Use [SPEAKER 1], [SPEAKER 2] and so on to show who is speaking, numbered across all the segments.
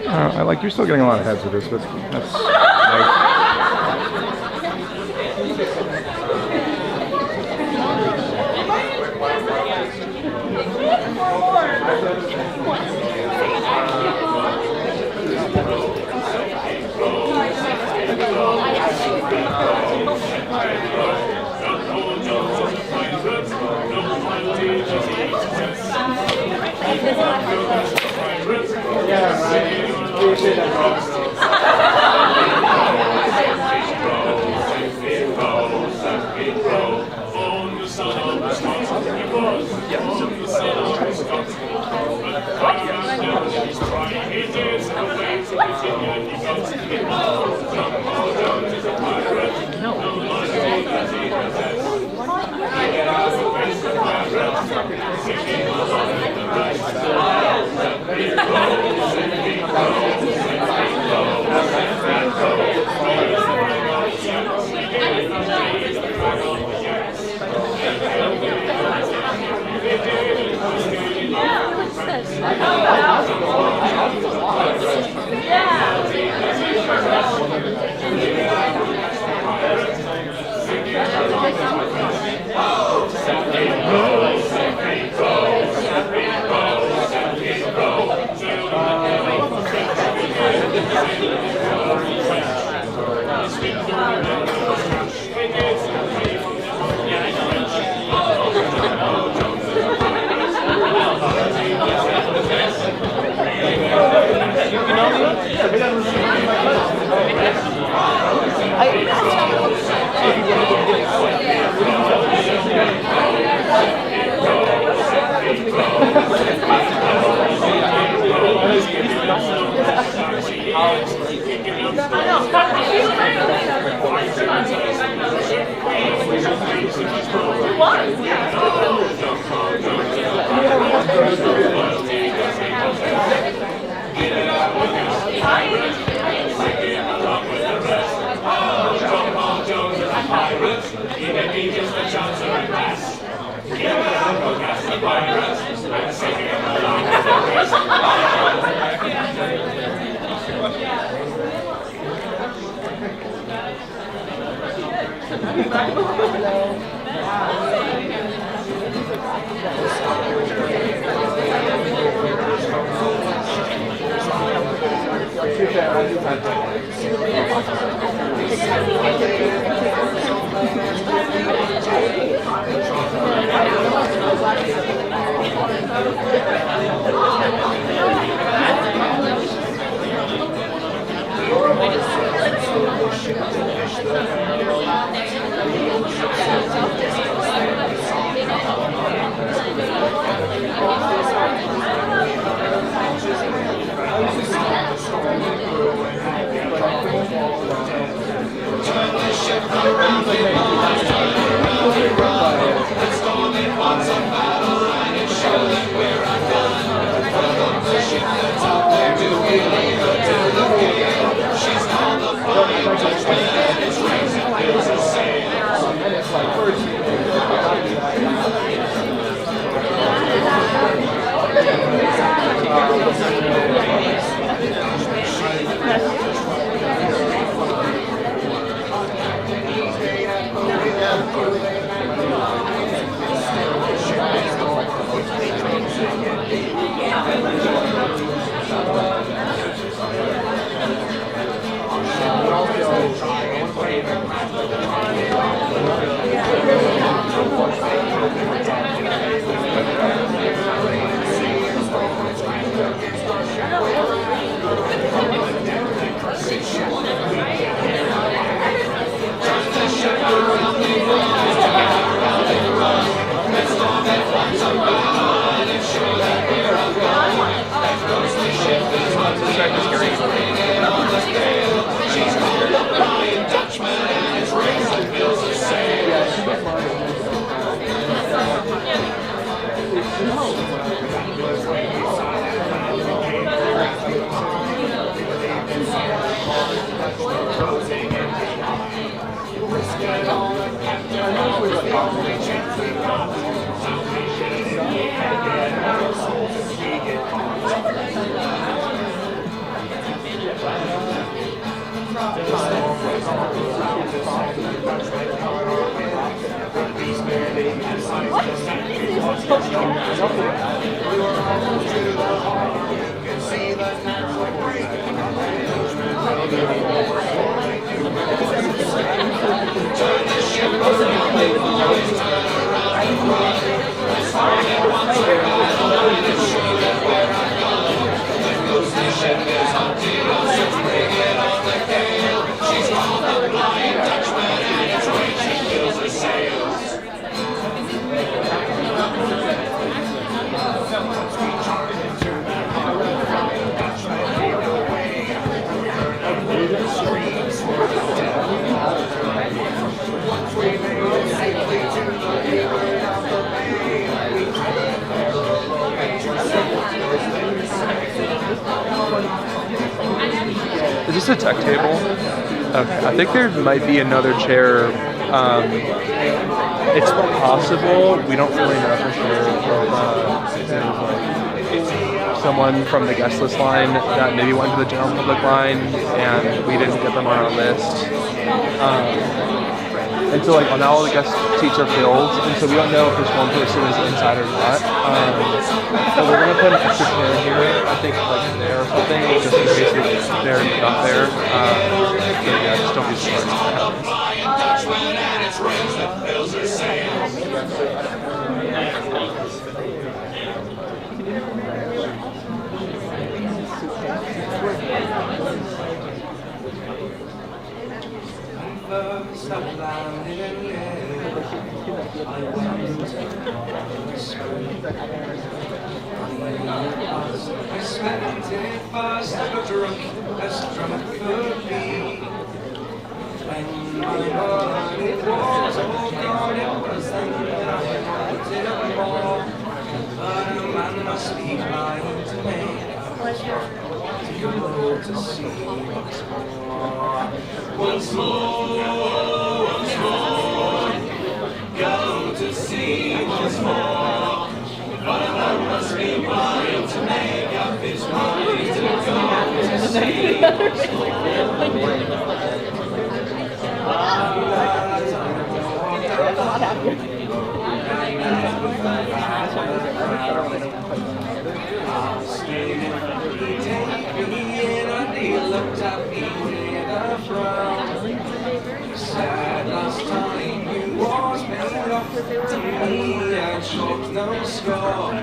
[SPEAKER 1] I like you're still getting a lot of heads with this, but that's nice.
[SPEAKER 2] Is this a tech table? Okay, I think there might be another chair. It's possible. We don't really know for sure. But, someone from the guest list line that maybe went to the general public line, and we didn't get them on our list. And so, like, now all the guest seats are filled, and so we don't know if this one person is inside or not. So we're gonna put an extra chair here, I think, like there or something, just in case they're not there. So yeah, just don't be surprised if that
[SPEAKER 3] I spent it fast, I got drunk, as drunk could be. When my mind it was all gone, it was then that I wanted more. But a man must be blind to make to go to see once more. Once more, once more, go to see once more. But a man must be blind to make up his mind to go to see once more. He looked at me with a frown. Said last time you was made up to me, I took no score.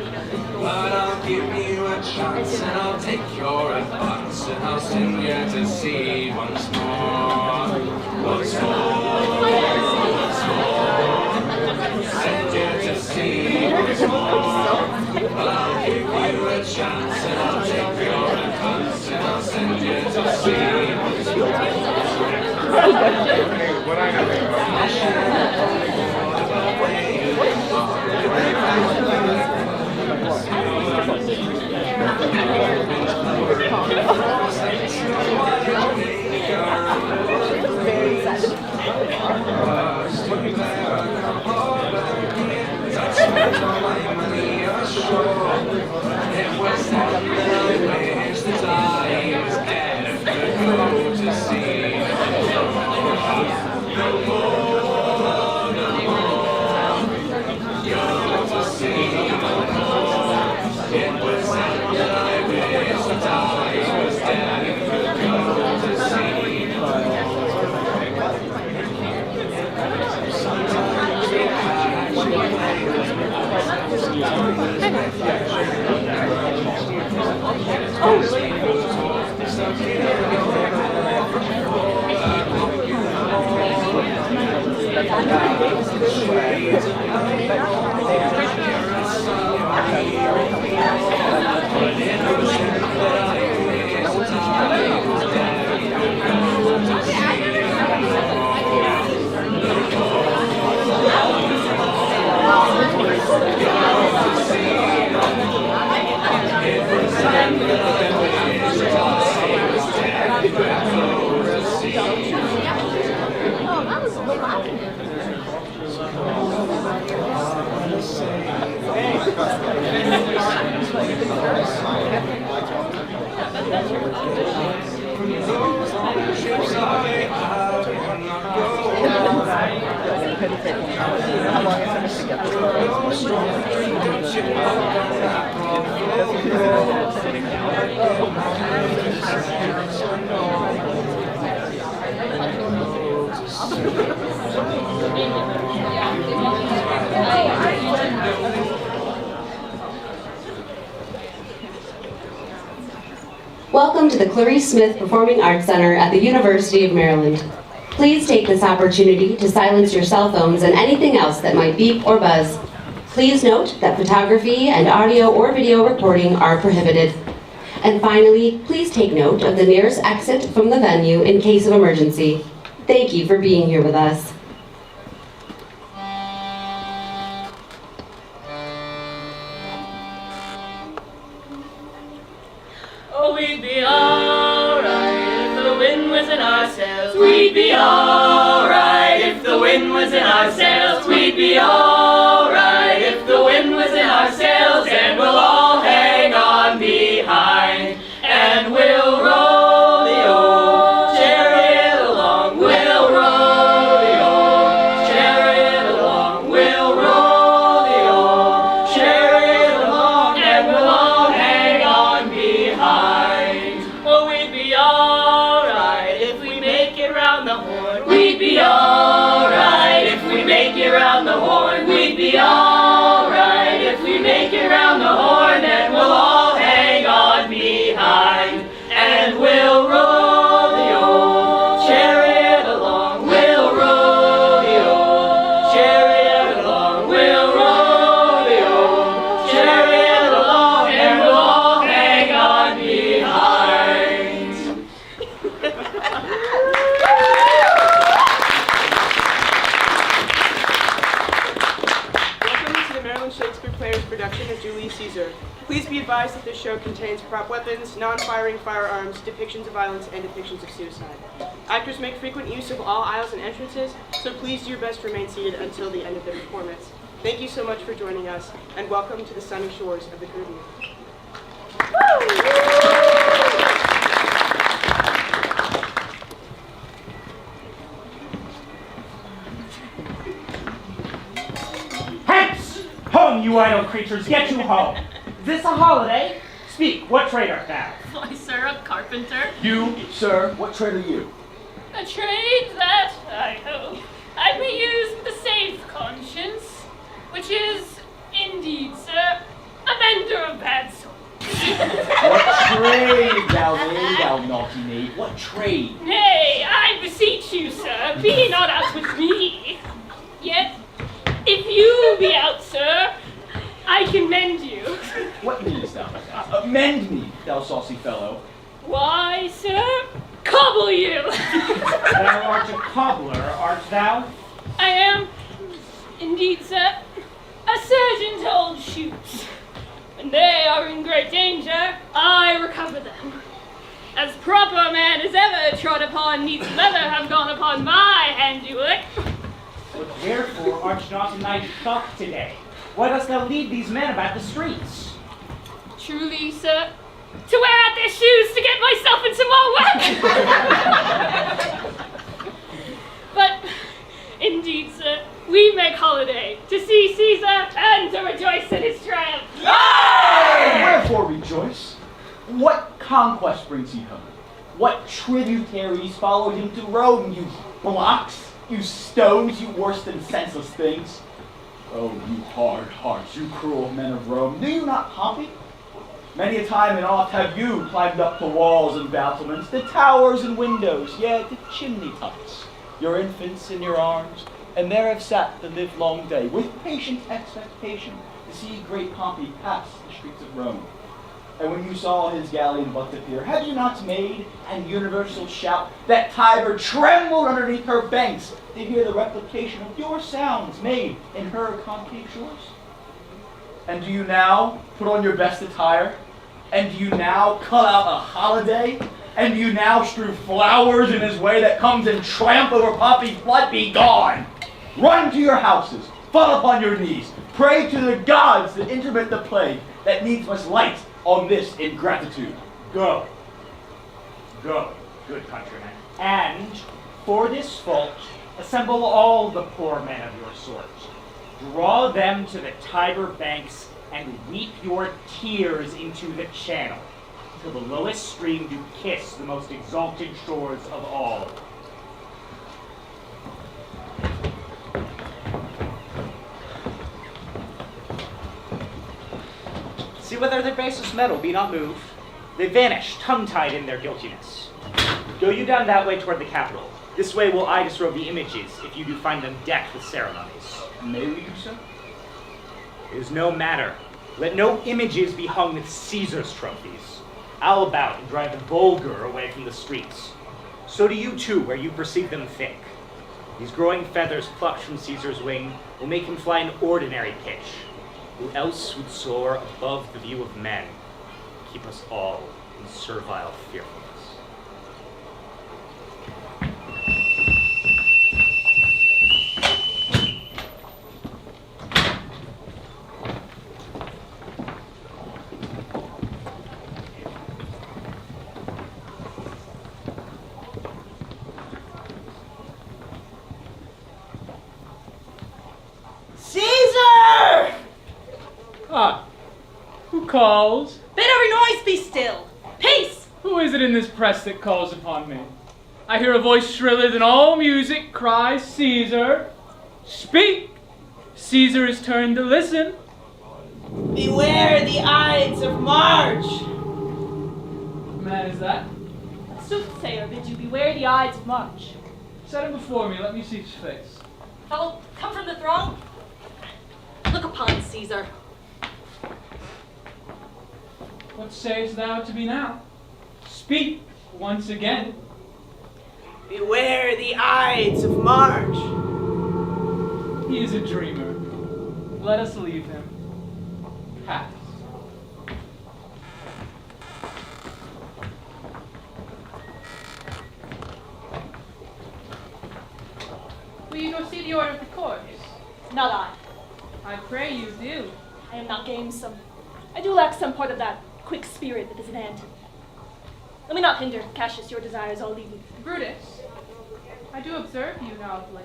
[SPEAKER 3] But I'll give you a chance and I'll take your advance and I'll send you to see once more. Once more, once more. Send you to see once more. But I'll give you a chance and I'll take your advance and I'll send you to see once more.
[SPEAKER 4] Very sad. Welcome to the Clarice Smith Performing Arts Center at the University of Maryland. Please take this opportunity to silence your cell phones and anything else that might beep or buzz. Please note that photography and audio or video recording are prohibited. And finally, please take note of the nearest exit from the venue in case of emergency. Thank you for being here with us.
[SPEAKER 5] Oh, we'd be alright if the wind was in our sails. We'd be alright if the wind was in our sails. We'd be alright if the wind was in our sails. And we'll all hang on behind, and we'll row the old chariot along. We'll row the old chariot along. We'll row the old chariot along, and we'll all hang on behind. Oh, we'd be alright if we make it round the horn. We'd be alright if we make it round the horn. We'd be alright if we make it round the horn, and we'll all hang on behind, and we'll row the old chariot along. We'll row the old chariot along. We'll row the old chariot along, and we'll all hang on behind.
[SPEAKER 6] Welcome to the Maryland Shakespeare Players production of Julius Caesar. Please be advised that this show contains prop weapons, non-firing firearms, depictions of violence, and depictions of suicide. Actors make frequent use of all aisles and entrances, so please do your best to remain seated until the end of the performance. Thank you so much for joining us, and welcome to the sunny shores of the Caribbean.
[SPEAKER 7] Hence! Home, you idle creatures, get you home. Is this a holiday? Speak, what trade art thou?
[SPEAKER 5] Why, sir, a carpenter.
[SPEAKER 7] You, sir, what trade are you?
[SPEAKER 5] A trade that, I hope, I may use with a safe conscience, which is, indeed, sir, a mender of bad souls.
[SPEAKER 7] What trade, thou knave, thou naughty knave? What trade?
[SPEAKER 5] Nay, I beseech you, sir, be not out with me. Yet, if you be out, sir, I can mend you.
[SPEAKER 7] What meanest thou? Mend me, thou saucy fellow.
[SPEAKER 5] Why, sir, cobble you.
[SPEAKER 7] Thou art a cobbler, art thou?
[SPEAKER 5] I am, indeed, sir, a surgeon to old shoes. When they are in great danger, I recover them. As proper a man as ever trod upon needs never have gone upon my handiwork.
[SPEAKER 7] But wherefore art not in thy thought today? Why dost thou lead these men about the streets?
[SPEAKER 5] Truly, sir, to wear out their shoes to get myself into more work. But, indeed, sir, we make holiday to see Caesar and to rejoice in his triumph.
[SPEAKER 7] Wherefore rejoice? What conquest brings he home? What tributaries follow him to Rome, you blocks, you stones, you worse than senseless things? Oh, you hard hearts, you cruel men of Rome, do you not Pompey? Many a time and oft have you climbed up the walls and battlements, the towers and windows, yea, the chimney tops, your infants in your arms, and there have sat the livelong day with patient expectation to see great Pompey pass the streets of Rome. And when you saw his galleon but appear, had you not made an universal shout that Tiber trembled underneath her banks to hear the replication of your sounds made in her concave shores? And do you now put on your best attire? And do you now cut out a holiday? And do you now strew flowers in his way that comes in triumph over Pompey's blood? Be gone! Run to your houses, fall upon your knees, pray to the gods that intermit the plague that needs must light on this ingratitude. Go. Go, good countrymen. And for this fault, assemble all the poor men of your sort.
[SPEAKER 8] Draw them to the Tiber banks and weep your tears into the channel, till the lowest stream do kiss the most exalted shores of all. See whether their basest metal be not moved. They vanish, tongue-tied in their guiltiness. Go you down that way toward the capital. This way will I disrobe the images, if you do find them decked with ceremonies.
[SPEAKER 7] May we do so?
[SPEAKER 8] It is no matter. Let no images be hung with Caesar's trophies. I'll about and drive the vulgar away from the streets. So do you too, where you perceive them thick. These growing feathers plucked from Caesar's wing will make him fly an ordinary pitch. Who else would soar above the view of men, keep us all in servile fearfulness.
[SPEAKER 6] Caesar!
[SPEAKER 9] Ah, who calls?
[SPEAKER 10] Bid every noise be still. Peace!
[SPEAKER 9] Who is it in this press that calls upon me? I hear a voice shriller than all music cries, Caesar. Speak! Caesar is turned to listen.
[SPEAKER 6] Beware the Ides of March!
[SPEAKER 9] What man is that?
[SPEAKER 10] A soothsayer bids you beware the Ides of March.
[SPEAKER 9] Set him before me, let me see his face.
[SPEAKER 10] Fellow, come from the throne. Look upon Caesar.
[SPEAKER 9] What sayest thou to me now? Speak once again.
[SPEAKER 6] Beware the Ides of March!
[SPEAKER 9] He is a dreamer. Let us leave him. Pass.
[SPEAKER 11] Will you go see the order of the course?
[SPEAKER 10] Not I.
[SPEAKER 11] I pray you do.
[SPEAKER 10] I am not gamesome. I do lack some part of that quick spirit that is in hand. Let me not hinder, Cassius, your desires all leave you.
[SPEAKER 11] Brutus, I do observe you now of late.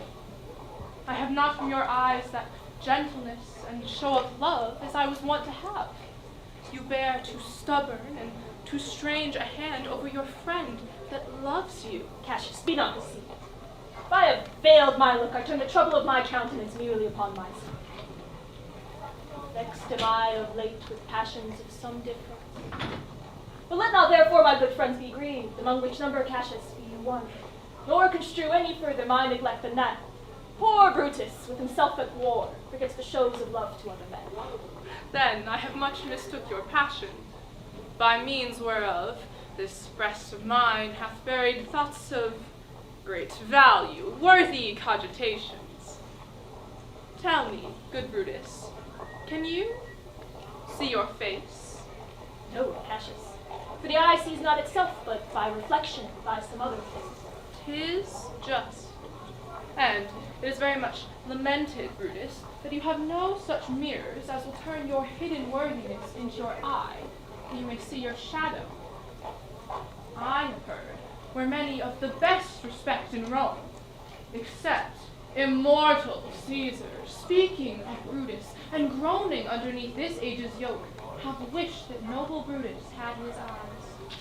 [SPEAKER 11] I have not from your eyes that gentleness and show of love as I was wont to have. You bear too stubborn and too strange a hand over your friend that loves you.
[SPEAKER 10] Cassius, be not deceived. If I have veiled my look, I turn the trouble of my countenance merely upon myself. Vexed am I of late with passions of some difference. But let not therefore my good friends be grieved, among which number, Cassius, be you one, nor construe any further my neglect than that. Poor Brutus, with himself at war, forgets the shows of love to other men.
[SPEAKER 11] Then I have much mistook your passion, by means whereof this breast of mine hath buried thoughts of great value, worthy cogitations. Tell me, good Brutus, can you see your face?
[SPEAKER 10] No, Cassius, for the eye sees not itself, but by reflection, by some other thing.
[SPEAKER 11] 'Tis just. And it is very much lamented, Brutus, that you have no such mirrors as will turn your hidden worthiness into your eye, and you may see your shadow. I have heard where many of the best respect in Rome, except immortal Caesar, speaking of Brutus and groaning underneath this age's yoke, have wished that noble Brutus had his eyes.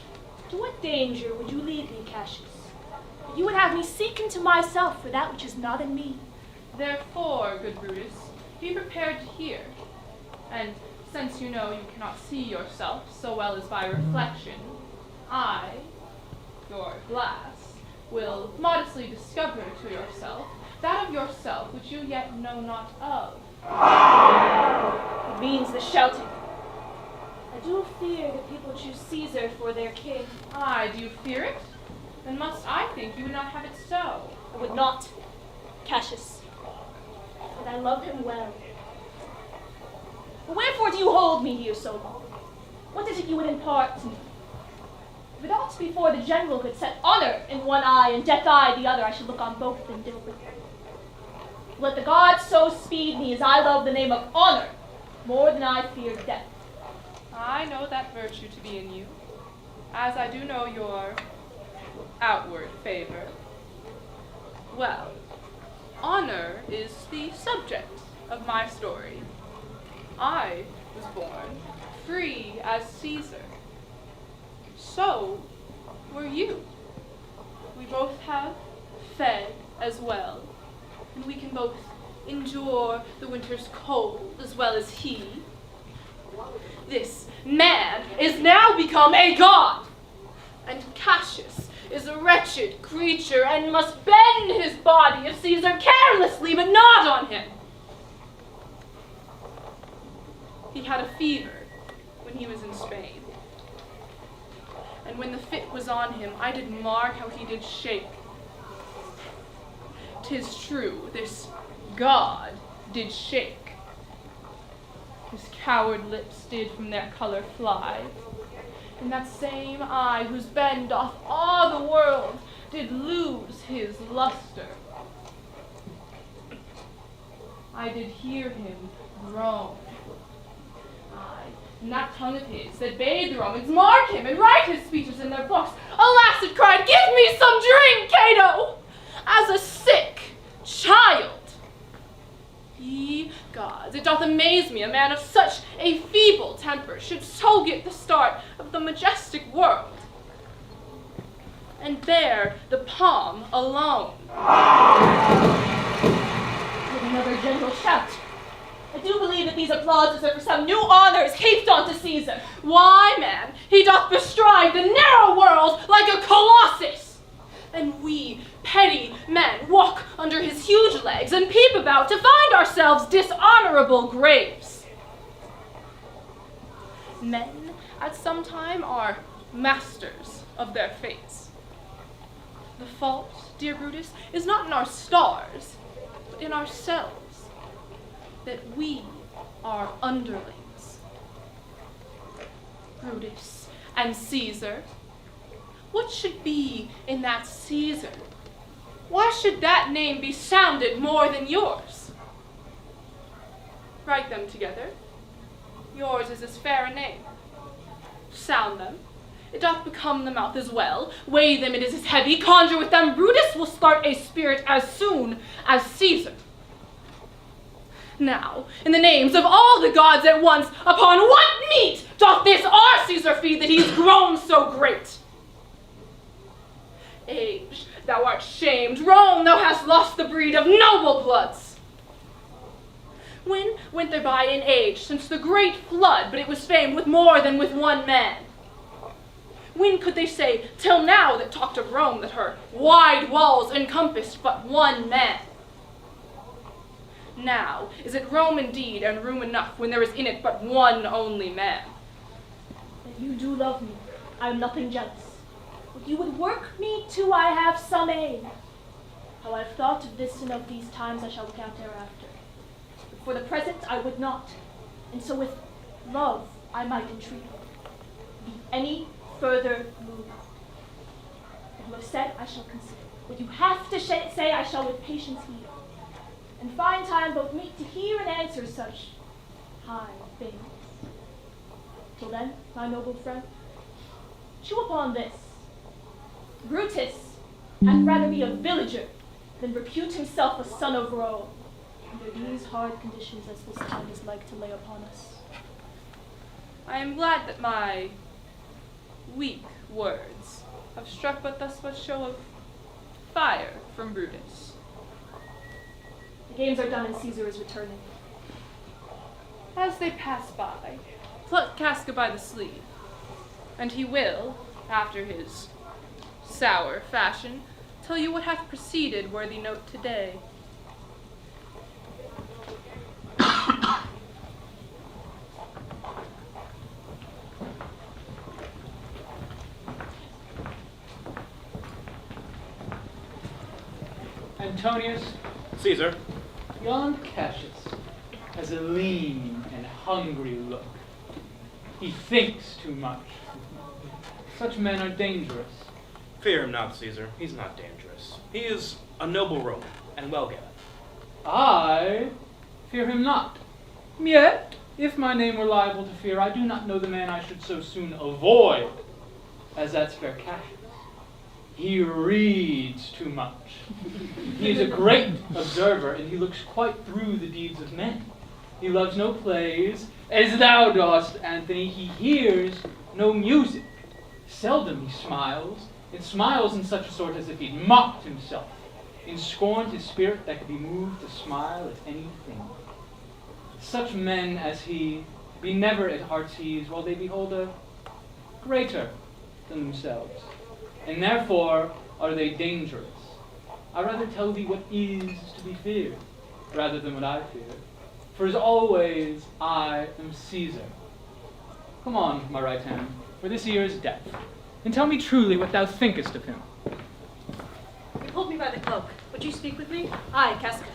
[SPEAKER 10] To what danger would you lead me, Cassius? That you would have me seek into myself for that which is not in me.
[SPEAKER 11] Therefore, good Brutus, be prepared to hear. And since you know you cannot see yourself so well as by reflection, I, your glass, will modestly discover to yourself that of yourself which you yet know not of.
[SPEAKER 10] It means the shouting. I do fear that people choose Caesar for their king.
[SPEAKER 11] Aye, do you fear it? Then must I think you would not have it so.
[SPEAKER 10] I would not, Cassius, but I love him well. But wherefore do you hold me here so long? What is it you would impart to me? If it ought before the general could set honor in one eye and death eye the other, I should look on both indifferently. Let the gods so speed me as I love the name of honor more than I fear death.
[SPEAKER 11] I know that virtue to be in you, as I do know your outward favor. Well, honor is the subject of my story. I was born free as Caesar. So were you. We both have fed as well, and we can both endure the winter's cold as well as he. This man is now become a god, and Cassius is a wretched creature and must bend his body if Caesar carelessly, but not on him. He had a fever when he was in Spain, and when the fit was on him, I did mark how he did shake. 'Tis true, this god did shake. His coward lips did from their color fly, and that same eye whose bend doth awe the world did lose his luster. I did hear him groan. Aye, and that tongue of his that bade the Romans mark him and write his speeches in their books. Alas, it cried, give me some drink, Cato, as a sick child. Ye gods, it doth amaze me a man of such a feeble temper should so get the start of the majestic world, and bear the palm alone.
[SPEAKER 10] With another general shout. I do believe that these applauses are for some new honors heaped onto Caesar.
[SPEAKER 11] Why, man, he doth bestride the narrow world like a colossus, and we petty men walk under his huge legs and peep about to find ourselves dishonorable graves. Men at some time are masters of their fates. The fault, dear Brutus, is not in our stars, but in ourselves, that we are underlings. Brutus and Caesar, what should be in that Caesar? Why should that name be sounded more than yours? Write them together. Yours is as fair a name. Sound them. It doth become the mouth as well. Weigh them, it is as heavy. Conjure with them. Brutus will start a spirit as soon as Caesar. Now, in the names of all the gods at once, upon what meat doth this our Caesar feed that he's grown so great? Age, thou art shamed. Rome, thou hast lost the breed of noble bloods. When went there by in age since the great flood, but it was famed with more than with one man? When could they say, till now that talked of Rome, that her wide walls encompassed but one man? Now, is it Rome indeed, and room enough, when there is in it but one only man?
[SPEAKER 10] If you do love me, I am nothing jealous. If you would work me too, I have some aim. How I've thought of this and of these times I shall look out thereafter. But for the present I would not, and so with love I might entreat be any further moved. What you have said I shall consider. What you have to say I shall with patience heed, and find time both meet to hear and answer such high things. Till then, my noble friend, chew upon this. Brutus hath rather be a villager than repute himself a son of Rome, under these hard conditions as this time is like to lay upon us.
[SPEAKER 11] I am glad that my weak words have struck but thus much show of fire from Brutus.
[SPEAKER 10] The games are done and Caesar is returning.
[SPEAKER 11] As they pass by, pluck Casca by the sleeve, and he will, after his sour fashion, tell you what hath preceded worthy note today.
[SPEAKER 9] Antonius,
[SPEAKER 12] Caesar.
[SPEAKER 9] yond Cassius has a lean and hungry look. He thinks too much. Such men are dangerous.
[SPEAKER 12] Fear him not, Caesar. He's not dangerous. He is a noble Roman and well gathered.
[SPEAKER 9] I fear him not. Yet, if my name were liable to fear, I do not know the man I should so soon avoid as that fair Cassius. He reads too much. He is a great observer, and he looks quite through the deeds of men. He loves no plays, as thou dost, Anthony. He hears no music. Seldom he smiles, and smiles in such a sort as if he'd mocked himself, in scorn his spirit that could be moved to smile at anything. Such men as he be never at heart's ease while they behold a greater than themselves, and therefore are they dangerous. I rather tell thee what is to be feared, rather than what I fear. For as always I am Caesar. Come on, my right hand, for this here is death, and tell me truly what thou thinkest of him.
[SPEAKER 13] You pulled me by the cloak. Would you speak with me?
[SPEAKER 10] Aye, Casca.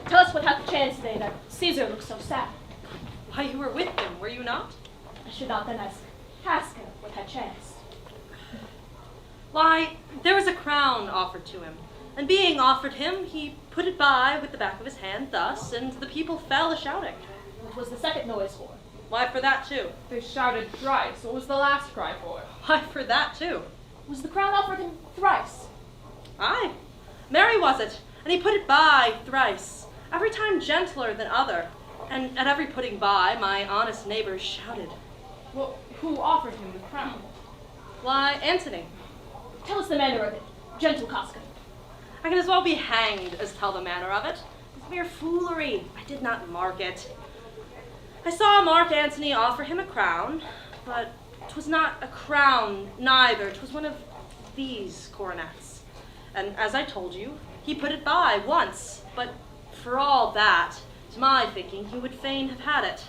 [SPEAKER 10] Tell us what hath chanced today that Caesar looks so sad.
[SPEAKER 13] Why, you were with him, were you not?
[SPEAKER 10] I should not then ask Casca what had chanced.
[SPEAKER 13] Why, there was a crown offered to him, and being offered him, he put it by with the back of his hand thus, and the people fell a-shouting.
[SPEAKER 10] What was the second noise for?
[SPEAKER 13] Why, for that too.
[SPEAKER 11] They shouted thrice. What was the last cry for?
[SPEAKER 13] Why, for that too.
[SPEAKER 10] Was the crown offered him thrice?
[SPEAKER 13] Aye, merry was it, and he put it by thrice, every time gentler than other, and at every putting by, my honest neighbors shouted.
[SPEAKER 11] Well, who offered him the crown?
[SPEAKER 13] Why, Antony.
[SPEAKER 10] Tell us the manner of it, gentle Casca.
[SPEAKER 13] I can as well be hanged as tell the manner of it. It's mere foolery. I did not mark it. I saw Mark Antony offer him a crown, but 'twas not a crown neither. 'Twas one of these coronets. And as I told you, he put it by once, but for all that, to my thinking, he would fain have had it.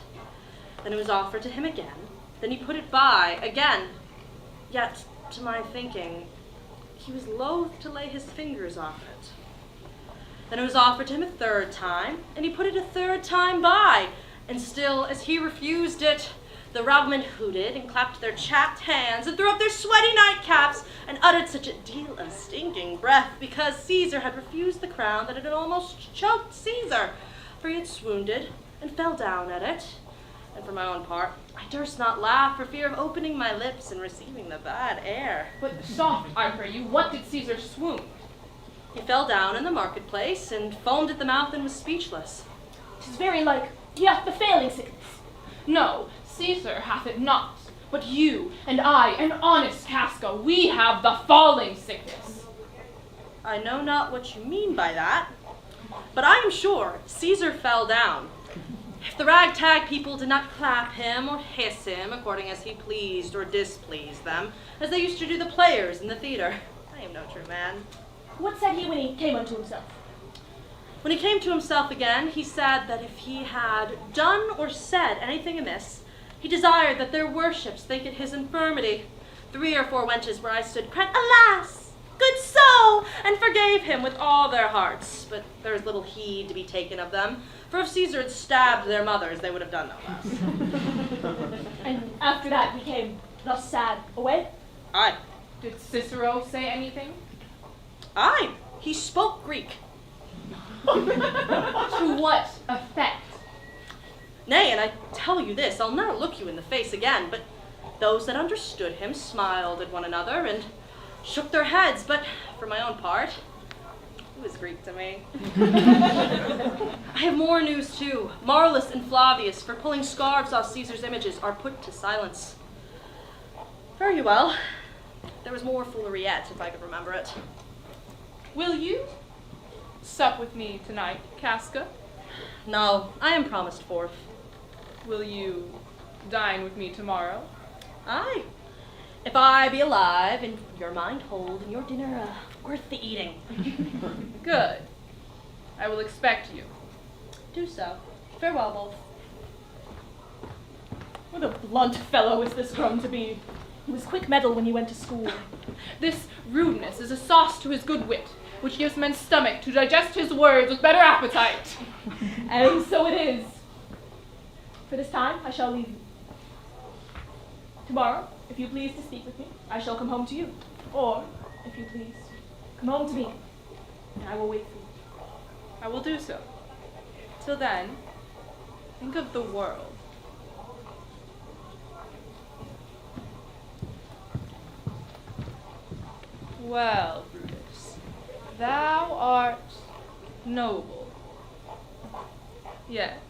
[SPEAKER 13] Then it was offered to him again. Then he put it by again. Yet, to my thinking, he was loath to lay his fingers off it. Then it was offered to him a third time, and he put it a third time by. And still, as he refused it, the robmen hooted and clapped their chapped hands and threw up their sweaty nightcaps and uttered such a deal of stinking breath because Caesar had refused the crown that it had almost choked Caesar, for he had swoonded and fell down at it. And for my own part, I durst not laugh for fear of opening my lips and receiving the bad air.
[SPEAKER 11] But soft, I pray you, what did Caesar swoon?
[SPEAKER 13] He fell down in the marketplace and foamed at the mouth and was speechless.
[SPEAKER 10] 'Tis very like he hath the failing sickness.
[SPEAKER 11] No, Caesar hath it not, but you and I and honest Casca, we have the falling sickness.
[SPEAKER 13] I know not what you mean by that, but I am sure Caesar fell down. If the ragtag people did not clap him or hiss him according as he pleased or displeased them, as they used to do the players in the theater, I am no true man.
[SPEAKER 10] What said he when he came unto himself?
[SPEAKER 13] When he came to himself again, he said that if he had done or said anything amiss, he desired that their worships think it his infirmity. 3 or 4 wenches where I stood cried, "Alas, good soul!" and forgave him with all their hearts. But there is little heed to be taken of them, for if Caesar had stabbed their mothers, they would have done no less.
[SPEAKER 10] And after that he came thus sad away?
[SPEAKER 13] Aye.
[SPEAKER 11] Did Cicero say anything?
[SPEAKER 13] Aye, he spoke Greek.
[SPEAKER 11] To what effect?
[SPEAKER 13] Nay, and I tell you this, I'll never look you in the face again, but those that understood him smiled at one another and shook their heads, but for my own part, it was Greek to me. I have more news too. Marlus and Flavius, for pulling scarves off Caesar's images, are put to silence. Very well. There was more foolery yet, if I could remember it.
[SPEAKER 11] Will you sup with me tonight, Casca?
[SPEAKER 13] No, I am promised forth.
[SPEAKER 11] Will you dine with me tomorrow?
[SPEAKER 13] Aye. If I be alive, and your mind hold, and your dinner worth the eating.
[SPEAKER 11] Good. I will expect you.
[SPEAKER 13] Do so. Farewell, both.
[SPEAKER 10] What a blunt fellow is this grown to be. He was quick mettle when he went to school.
[SPEAKER 11] This rudeness is a sauce to his good wit, which gives men's stomach to digest his words with better appetite.
[SPEAKER 10] And so it is. For this time, I shall leave you. Tomorrow, if you please to speak with me, I shall come home to you. Or, if you please, come home to me, and I will wait for you.
[SPEAKER 11] I will do so. Till then, think of the world. Well, Brutus, thou art noble. Yet,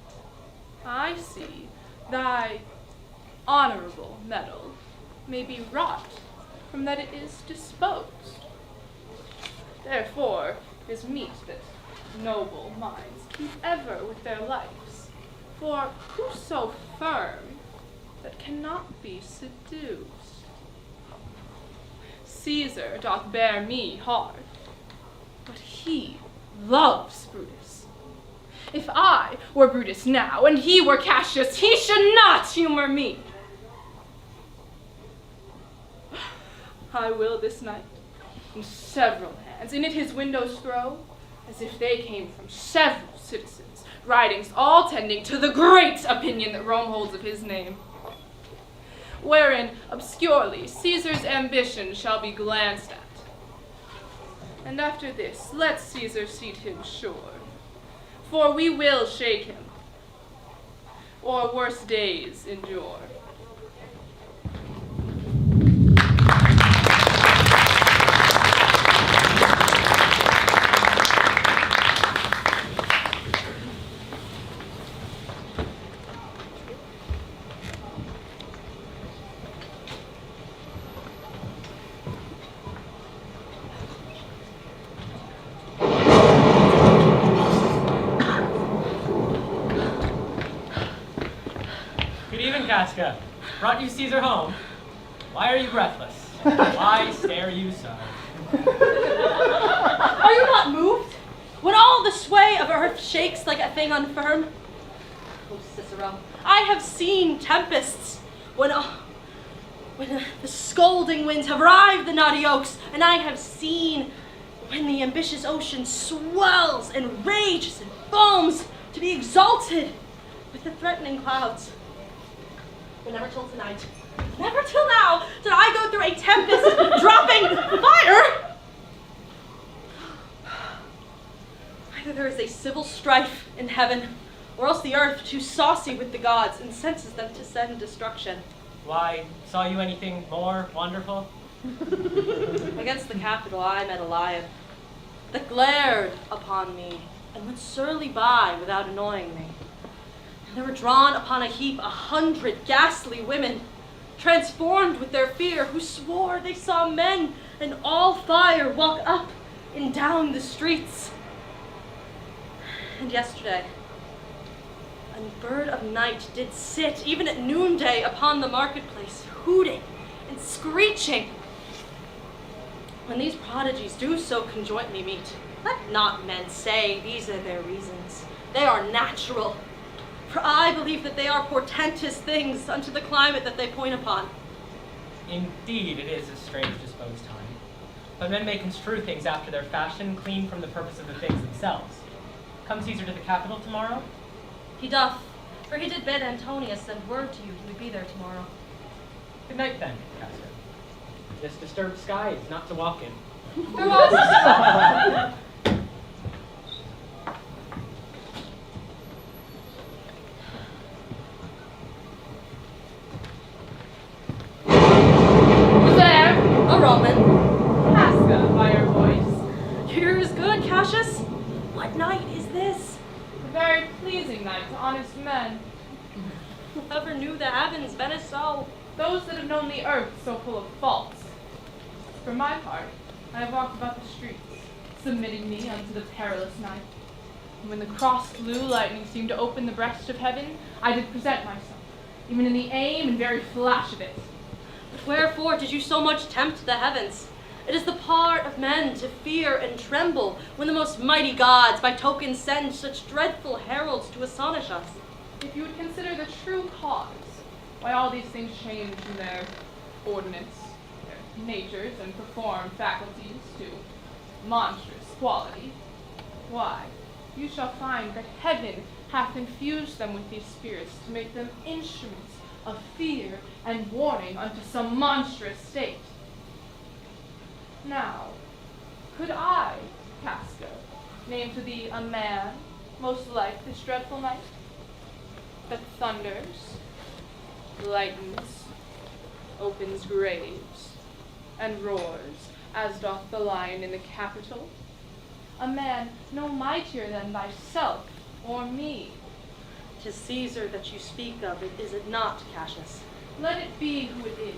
[SPEAKER 11] I see thy honorable metal may be wrought from that it is disposed. Therefore, it is meet that noble minds keep ever with their lives. For who so firm that cannot be seduced? Caesar doth bear me hard, but he loves Brutus. If I were Brutus now, and he were Cassius, he should not humor me. I will this night, in several hands, in at his windows throw, as if they came from several citizens, writings all tending to the great opinion that Rome holds of his name, wherein obscurely Caesar's ambition shall be glanced at. And after this, let Caesar seat him sure, for we will shake him, or worse days endure.
[SPEAKER 14] Casca, brought you Caesar home. Why are you breathless? Why stare you so?
[SPEAKER 13] Are you not moved? When all the sway of earth shakes like a thing unfirm? Oh, Cicero, I have seen tempests when the scolding winds have rived the knotty oaks, and I have seen when the ambitious ocean swells and rages and foams to be exalted with the threatening clouds. But never till tonight, never till now, did I go through a tempest dropping fire. Either there is a civil strife in heaven, or else the earth, too saucy with the gods, incenses them to send destruction.
[SPEAKER 14] Why, saw you anything more wonderful?
[SPEAKER 13] Against the Capitol I met a lion that glared upon me and went surly by without annoying me. There were drawn upon a heap 100 ghastly women, transformed with their fear, who swore they saw men and all fire walk up and down the streets. And yesterday, a bird of night did sit, even at noonday, upon the marketplace, hooting and screeching. When these prodigies do so conjointly meet, let not men say these are their reasons. They are natural. For I believe that they are portentous things unto the climate that they point upon.
[SPEAKER 14] Indeed, it is a strange disposed time. But men may construe things after their fashion, clean from the purpose of the things themselves. Come Caesar to the Capitol tomorrow?
[SPEAKER 13] He doth, for he did bid Antonius send word to you he would be there tomorrow.
[SPEAKER 14] Good night then, Casca. This disturbed sky is not to walk in.
[SPEAKER 13] A Roman.
[SPEAKER 11] Casca, by your voice.
[SPEAKER 13] Here is good, Cassius. What night is this?
[SPEAKER 11] A very pleasing night to honest men.
[SPEAKER 13] Whoever knew the heavens been as so?
[SPEAKER 11] Those that have known the earth so full of faults. For my part, I have walked about the streets, submitting me unto the perilous night. And when the crossed blue lightning seemed to open the breast of heaven, I did present myself, even in the aim and very flash of it.
[SPEAKER 13] But wherefore did you so much tempt the heavens? It is the part of men to fear and tremble when the most mighty gods by token send such dreadful heralds to astonish us.
[SPEAKER 11] If you would consider the true cause, why all these things change from their ordinance, their natures, and perform faculties to monstrous quality, why, you shall find that heaven hath infused them with these spirits to make them instruments of fear and warning unto some monstrous state. Now, could I, Casca, name to thee a man most like this dreadful night, that thunders, lightens, opens graves, and roars as doth the lion in the Capitol. A man no mightier than thyself or me.
[SPEAKER 13] 'Tis Caesar that you speak of, is it not, Cassius?
[SPEAKER 11] Let it be who it is.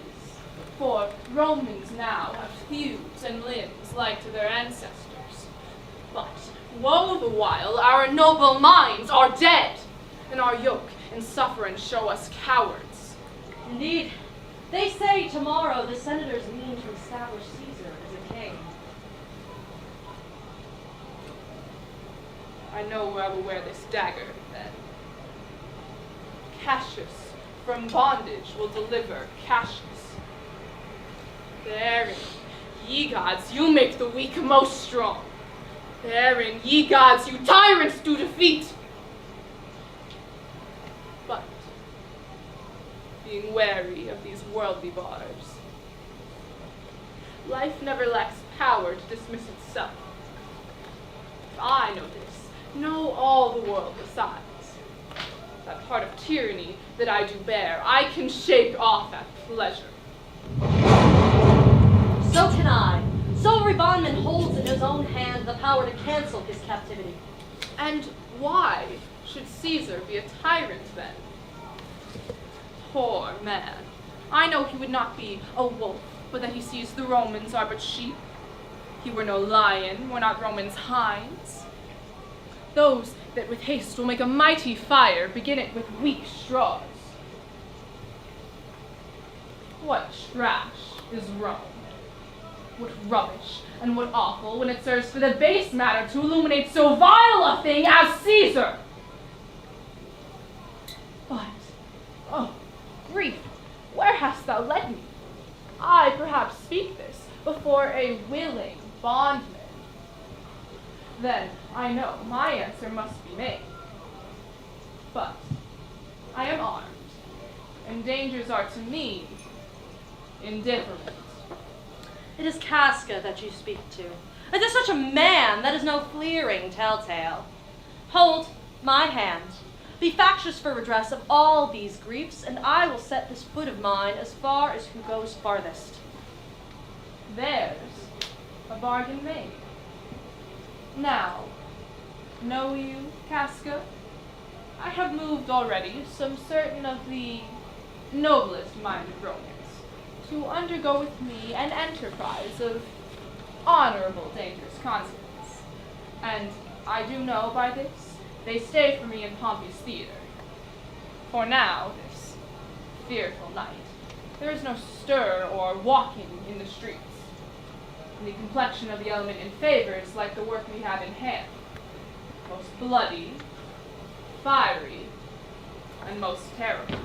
[SPEAKER 11] For Romans now have thews and limbs like to their ancestors. But woe the while our noble minds are dead, and our yoke and sufferance show us cowards.
[SPEAKER 13] Indeed, they say tomorrow the senators mean to establish Caesar as a king.
[SPEAKER 11] I know where I will wear this dagger then. Cassius from bondage will deliver Cassius. Therein, ye gods, you make the weak most strong. Therein, ye gods, you tyrants do defeat. But, being wary of these worldly bars, life never lacks power to dismiss itself. If I know this, know all the world besides. That part of tyranny that I do bear, I can shake off at pleasure.
[SPEAKER 13] So can I. So every bondman holds in his own hand the power to cancel his captivity.
[SPEAKER 11] And why should Caesar be a tyrant then? Poor man. I know he would not be a wolf, but that he sees the Romans are but sheep. He were no lion, were not Romans hinds. Those that with haste will make a mighty fire, begin it with weak straws. What trash is Rome? What rubbish and what awful when it serves for the base matter to illuminate so vile a thing as Caesar! But, oh, grief, where hast thou led me? I perhaps speak this before a willing bondman. Then I know my answer must be made. But I am armed, and dangers are to me indifferent.
[SPEAKER 13] It is Casca that you speak to. It is such a man that is no fleering telltale. Hold my hand. Be factious for redress of all these griefs, and I will set this foot of mine as far as who goes farthest.
[SPEAKER 11] There's a bargain made. Now, know you, Casca? I have moved already some certain of the noblest minded Romans to undergo with me an enterprise of honorable, dangerous consequence. And I do know by this, they stay for me in Pompey's theater. For now, this fearful night, there is no stir or walking in the streets. And the complexion of the element in favor is like the work we have in hand, most bloody, fiery, and most terrible.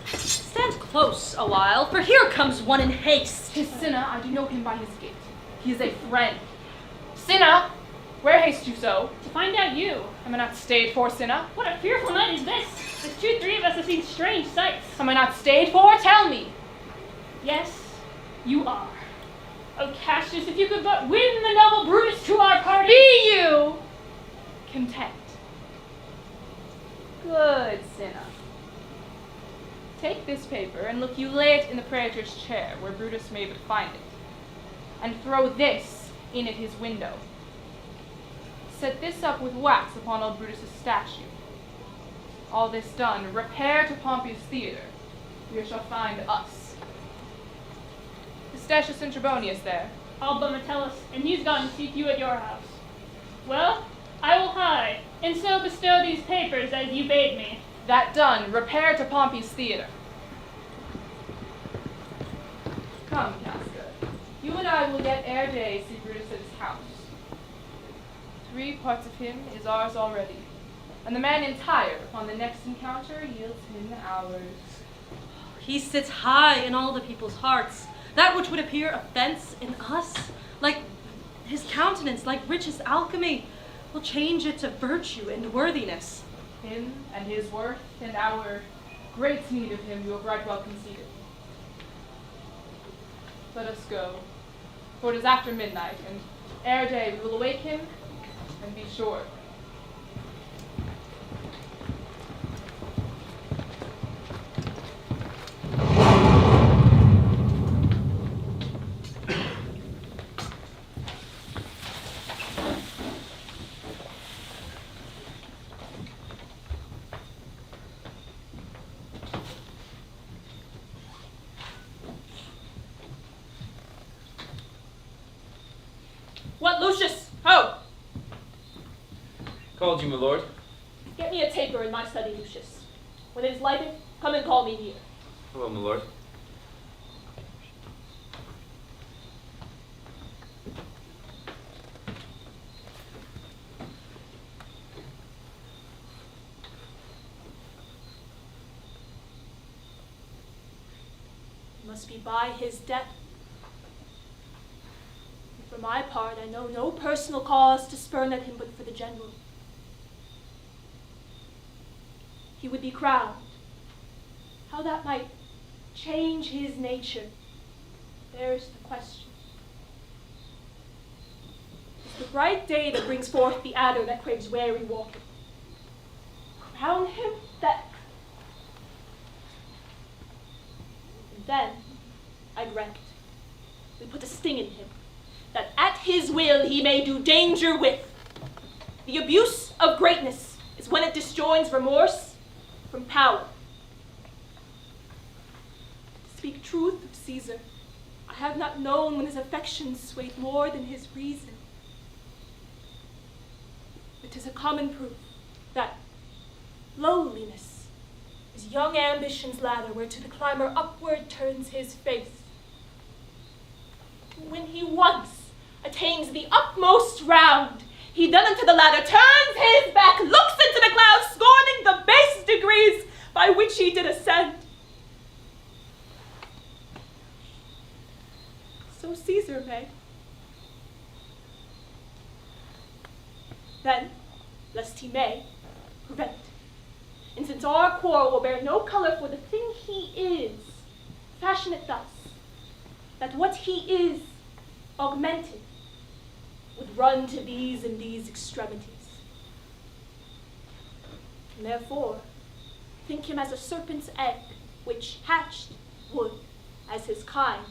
[SPEAKER 13] Stand close a while, for here comes one in haste.
[SPEAKER 11] 'Tis Cinna, I do know him by his gait. He is a friend. Cinna, where haste you so?
[SPEAKER 10] To find out you.
[SPEAKER 11] Am I not stayed for, Cinna?
[SPEAKER 10] What a fearful night is this! The 2-3 of us have seen strange sights.
[SPEAKER 11] Am I not stayed for? Tell me.
[SPEAKER 10] Yes, you are. Oh, Cassius, if you could but win the noble Brutus to our party!
[SPEAKER 11] Be you content? Good, Cinna. Take this paper, and look you lay it in the praetor's chair, where Brutus may but find it, and throw this in at his window. Set this up with wax upon old Brutus's statue. All this done, repair to Pompey's theater. We shall find us. Is Statius and Trebonius there?
[SPEAKER 10] All but Metellus, and he's gone to seek you at your house. Well, I will hide, and so bestow these papers as you bade me.
[SPEAKER 11] That done, repair to Pompey's theater. Come, Casca. You and I will yet ere day see Brutus at his house. 3 parts of him is ours already, and the man entire upon the next encounter yields him ours.
[SPEAKER 13] He sits high in all the people's hearts. That which would appear offense in us, like his countenance, like richest alchemy, will change it to virtue and worthiness.
[SPEAKER 11] Him and his worth and our great need of him you have right well conceded. Let us go, for it is after midnight, and ere day we will awake him and be sure.
[SPEAKER 10] Lucius, ho!
[SPEAKER 15] Called you, my lord.
[SPEAKER 10] Get me a taper in my study, Lucius. When it is lighted, come and call me here.
[SPEAKER 15] Hello, my lord.
[SPEAKER 10] It must be by his death. And for my part, I know no personal cause to spurn at him but for the general. He would be crowned. How that might change his nature, there's the question. It's the bright day that brings forth the adder that craves wary walking. Crown him that... And then, I grant, we put a sting in him, that at his will he may do danger with. The abuse of greatness is when it disjoins remorse from power. To speak truth of Caesar, I have not known when his affections swayed more than his reason. It is a common proof that lowliness is young ambition's ladder whereto the climber upward turns his face. When he once attains the utmost round, he then unto the ladder turns his back, looks into the clouds, scorning the base degrees by which he did ascend. So Caesar may. Then, lest he may, prevent. And since our quarrel will bear no color for the thing he is, fashion it thus, that what he is, augmented, would run to these and these extremities. And therefore, think him as a serpent's egg, which hatched would, as his kind,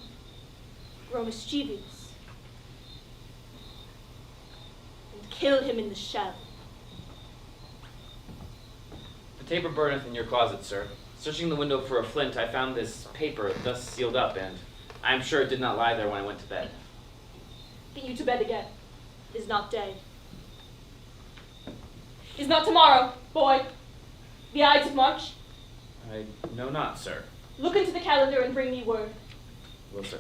[SPEAKER 10] grow mischievous, and kill him in the shell.
[SPEAKER 15] The taper burneth in your closet, sir. Searching the window for a flint, I found this paper thus sealed up, and I am sure it did not lie there when I went to bed.
[SPEAKER 10] Get you to bed again. It is not day. Is not tomorrow, boy, the Ides of March?
[SPEAKER 15] I know not, sir.
[SPEAKER 10] Look into the calendar and bring me word.
[SPEAKER 15] Will, sir.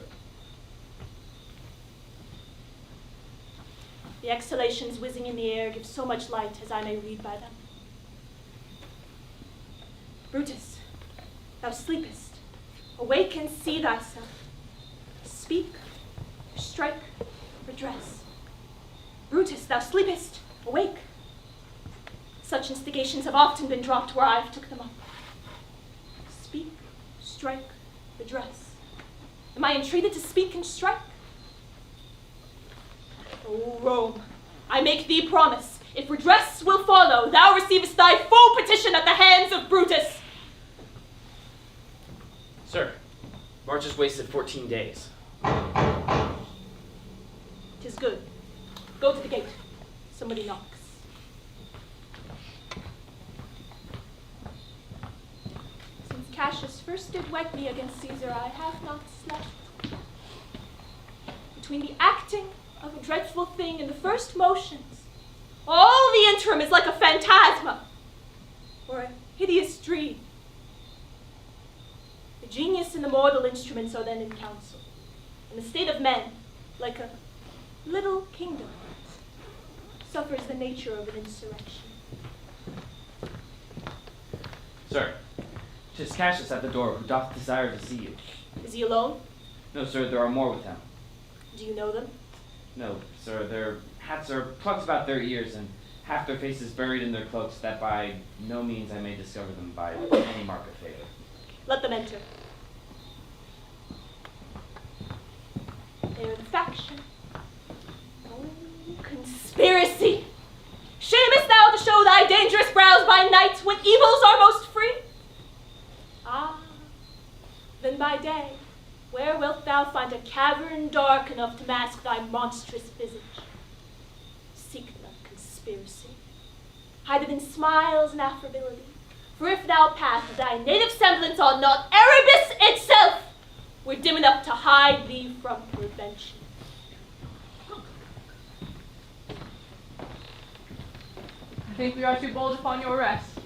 [SPEAKER 10] The exhalations whizzing in the air give so much light as I may read by them. Brutus, thou sleepest. Awake and see thyself. Speak, strike, redress. Brutus, thou sleepest. Awake. Such instigations have often been dropped where I have took them up. Speak, strike, redress. Am I entreated to speak and strike? O Rome, I make thee promise, if redress will follow, thou receivest thy full petition at the hands of Brutus.
[SPEAKER 15] Sir, March has wasted 14 days.
[SPEAKER 10] 'Tis good. Go to the gate. Somebody knocks. Since Cassius first did wed me against Caesar, I have not slept. Between the acting of a dreadful thing and the first motions, all the interim is like a phantasma or a hideous dream. The genius and the mortal instruments are then in council, and the state of men, like a little kingdom, suffers the nature of an insurrection.
[SPEAKER 15] Sir, 'tis Cassius at the door, who doth desire to see you.
[SPEAKER 10] Is he alone?
[SPEAKER 15] No, sir, there are more with him.
[SPEAKER 10] Do you know them?
[SPEAKER 15] No, sir, their hats are plucked about their ears, and half their faces buried in their cloaks, that by no means I may discover them by any mark of favor.
[SPEAKER 10] Let them enter. They are the faction. Oh, conspiracy! Shamest thou to show thy dangerous brows by night when evils are most free? Ah, then by day, where wilt thou find a cavern dark enough to mask thy monstrous visage? Seek not conspiracy. Hide it in smiles and affability. For if thou pass thy native semblance on not Erebus itself, we're dim enough to hide thee from prevention.
[SPEAKER 11] I think we are too bold upon your rest.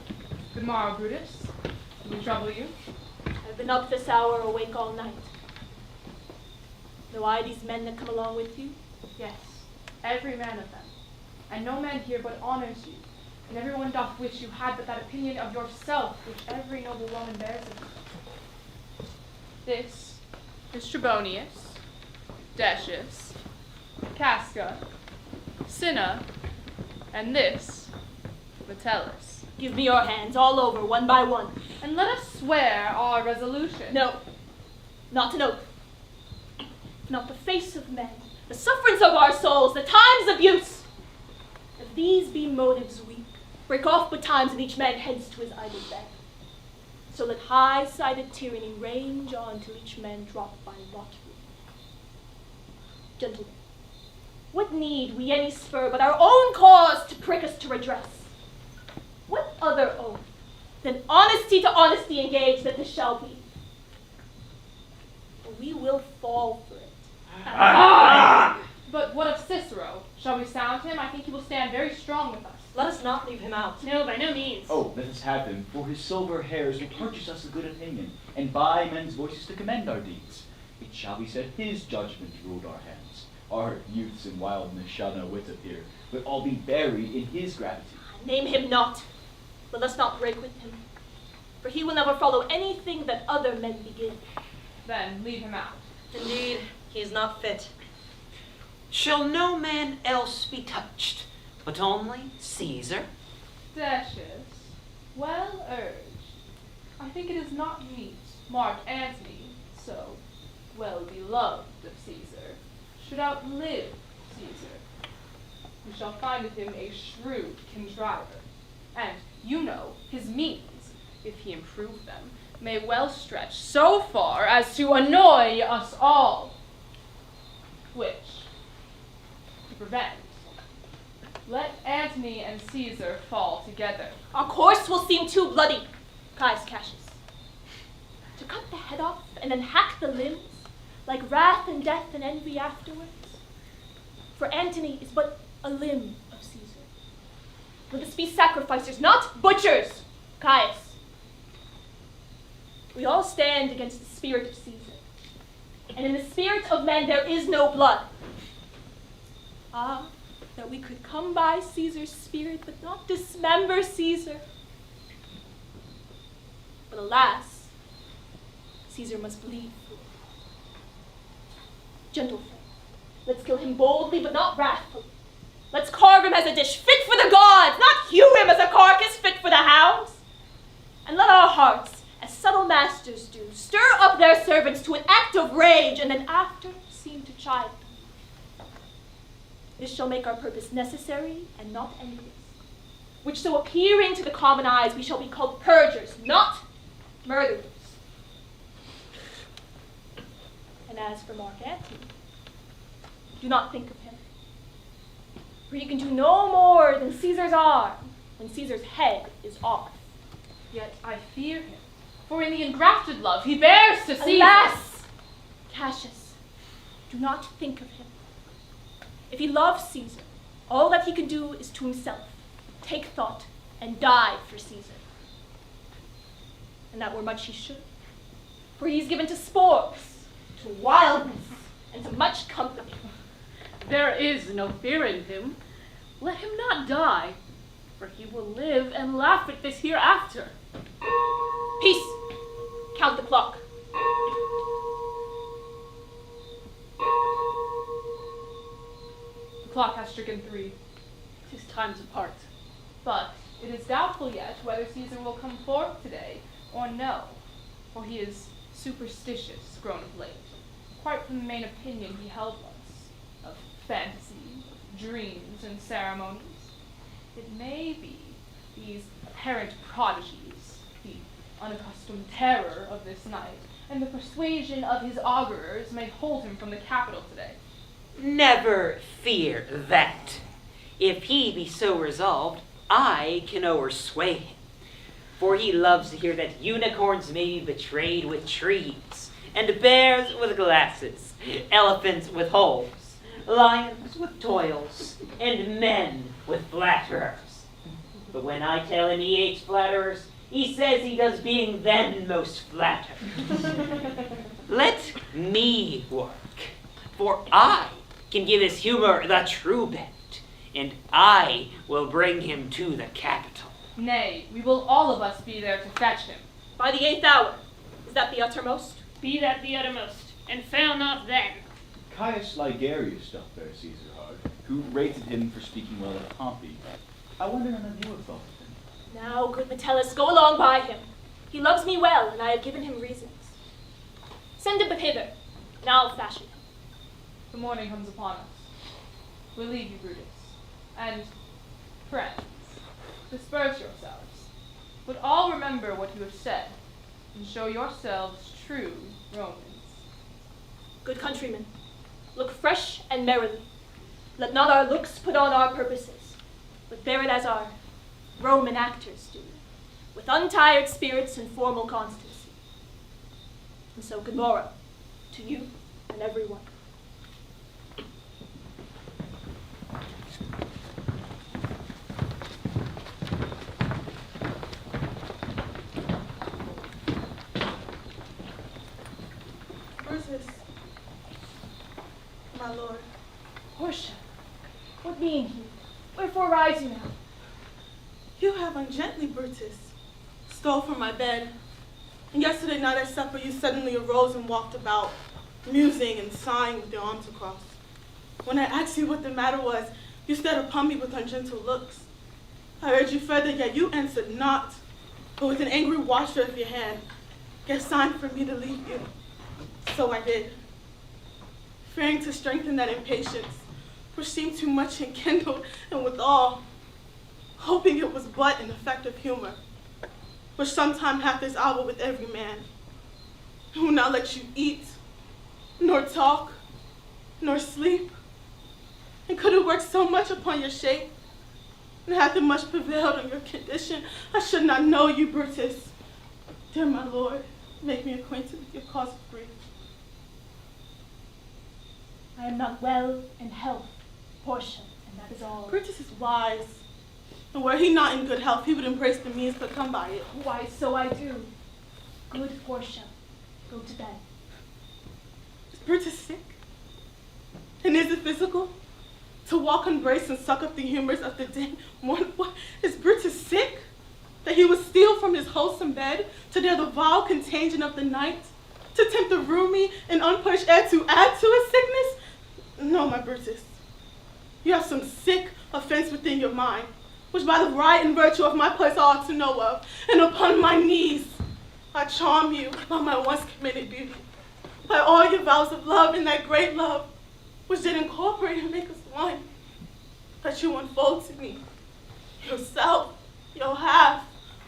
[SPEAKER 11] Good morrow, Brutus. Did we trouble you?
[SPEAKER 10] I've been up this hour, awake all night. Know I these men that come along with you?
[SPEAKER 11] Yes, every man of them. And no man here but honors you, and everyone doth wish you had but that opinion of yourself which every noble woman bears of you. This is Trebonius, Decius, Casca, Cinna, and this, Metellus.
[SPEAKER 10] Give me your hands, all over, one by one.
[SPEAKER 11] And let us swear our resolution.
[SPEAKER 10] No, not an oath. Not the face of men, the sufferance of our souls, the time's abuse. If these be motives weak, break off betimes and each man heads to his idle bed. So let high-sided tyranny range on till each man drop by lottery. Gentlemen, what need we any spur but our own cause to prick us to redress? What other oath than honesty to honesty engage that this shall be? For we will fall for it.
[SPEAKER 11] But what of Cicero? Shall we sound him? I think he will stand very strong with us.
[SPEAKER 13] Let us not leave him out.
[SPEAKER 10] No, by no means.
[SPEAKER 7] Oh, let us have him, for his silver hairs will purchase us a good opinion, and buy men's voices to commend our deeds. It shall be said his judgment ruled our hands. Our youths in wildness shall no wit appear, but all be buried in his gravity.
[SPEAKER 10] Name him not. Let us not break with him. For he will never follow anything that other men begin.
[SPEAKER 11] Then leave him out.
[SPEAKER 13] Indeed, he is not fit.
[SPEAKER 16] Shall no man else be touched, but only Caesar?
[SPEAKER 11] Decius, well urged. I think it is not meet Mark Antony, so well beloved of Caesar, should outlive Caesar. We shall find with him a shrewd contriver, and you know his means, if he improve them, may well stretch so far as to annoy us all. Which, to prevent, let Antony and Caesar fall together.
[SPEAKER 10] Our course will seem too bloody, Caius Cassius. To cut the head off and then hack the limbs, like wrath and death and envy afterwards. For Antony is but a limb of Caesar. Let us be sacrificers, not butchers, Caius. We all stand against the spirit of Caesar. And in the spirit of men there is no blood. Ah, that we could come by Caesar's spirit, but not dismember Caesar. But alas, Caesar must bleed. Gentle friend, let's kill him boldly, but not wrathfully. Let's carve him as a dish fit for the gods, not hew him as a carcass fit for the hounds. And let our hearts, as subtle masters do, stir up their servants to an act of rage, and then after seem to chide them. This shall make our purpose necessary and not endless, which so appearing to the common eyes we shall be called purgers, not murderers. And as for Mark Antony, do not think of him, for he can do no more than Caesar's arm when Caesar's head is off.
[SPEAKER 11] Yet I fear him, for in the engrafted love he bears to Caesar.
[SPEAKER 10] Alas, Cassius, do not think of him. If he loves Caesar, all that he can do is to himself take thought and die for Caesar. And that were much he should, for he is given to sports, to wildness, and to much company.
[SPEAKER 11] There is no fear in him. Let him not die, for he will live and laugh at this hereafter.
[SPEAKER 10] Peace! Count the clock.
[SPEAKER 11] The clock has stricken 3. 'Tis time to part. But it is doubtful yet whether Caesar will come forth today or no, for he is superstitious grown of late, quite from the main opinion he held once, of fantasy, dreams, and ceremonies. It may be these apparent prodigies, the unaccustomed terror of this night, and the persuasion of his augurers may hold him from the capital today.
[SPEAKER 16] Never fear that. If he be so resolved, I can o'ersway him. For he loves to hear that unicorns may be betrayed with trees, and bears with glasses, elephants with holes, lions with toils, and men with flatterers. But when I tell him he hates flatterers, he says he does being then most flattered. Let me work, for I can give his humor the true bent, and I will bring him to the capital.
[SPEAKER 11] Nay, we will all of us be there to fetch him.
[SPEAKER 10] By the 8th hour. Is that the uttermost?
[SPEAKER 5] Be that the uttermost, and fail not then.
[SPEAKER 7] Caius Ligarius doth bear Caesar hard, who rated him for speaking well of Pompey. I wonder none of you have thought of him.
[SPEAKER 10] Now, good Metellus, go along by him. He loves me well, and I have given him reasons. Send him hither, and I'll fashion him.
[SPEAKER 11] The morning comes upon us. We leave you, Brutus. And, friends, disperse yourselves. But all remember what you have said, and show yourselves true Romans.
[SPEAKER 10] Good countrymen, look fresh and merrily. Let not our looks put on our purposes, but bear it as our Roman actors do, with untired spirits and formal constancy. And so good morrow to you and everyone.
[SPEAKER 6] Brutus, my lord.
[SPEAKER 10] Portia, what mean you? Wherefore rise you now?
[SPEAKER 6] You have ungently, Brutus, stole from my bed. And yesterday night at supper you suddenly arose and walked about, musing and sighing with your arms across. When I asked you what the matter was, you stared upon me with ungentle looks. I urged you further, yet you answered not, but with an angry washer of your hand, gave sign for me to leave you. So I did, fearing to strengthen that impatience, which seemed too much enkindled, and withal, hoping it was but an effect of humor, which sometime hath this hour with every man, who will not let you eat, nor talk, nor sleep. And could it work so much upon your shape, and hath it much prevailed on your condition, I should not know you, Brutus. Dear my lord, make me acquainted with your cause of grief.
[SPEAKER 10] I am not well in health, Portia, and that is all.
[SPEAKER 6] Brutus is wise, and were he not in good health, he would embrace the means to come by it.
[SPEAKER 10] Why, so I do. Good Portia, go to bed.
[SPEAKER 6] Is Brutus sick? And is it physical? To walk unbraced and suck up the humors of the day morning? What? Is Brutus sick? That he would steal from his wholesome bed to dare the vile contagion of the night? To tempt the roomy and unpunished air to add to his sickness? No, my Brutus. You have some sick offense within your mind, which by the right and virtue of my place I ought to know of, and upon my knees I charm you by my once committed beauty, by all your vows of love and that great love, which did incorporate and make us one, that you unfold to me, yourself, your half,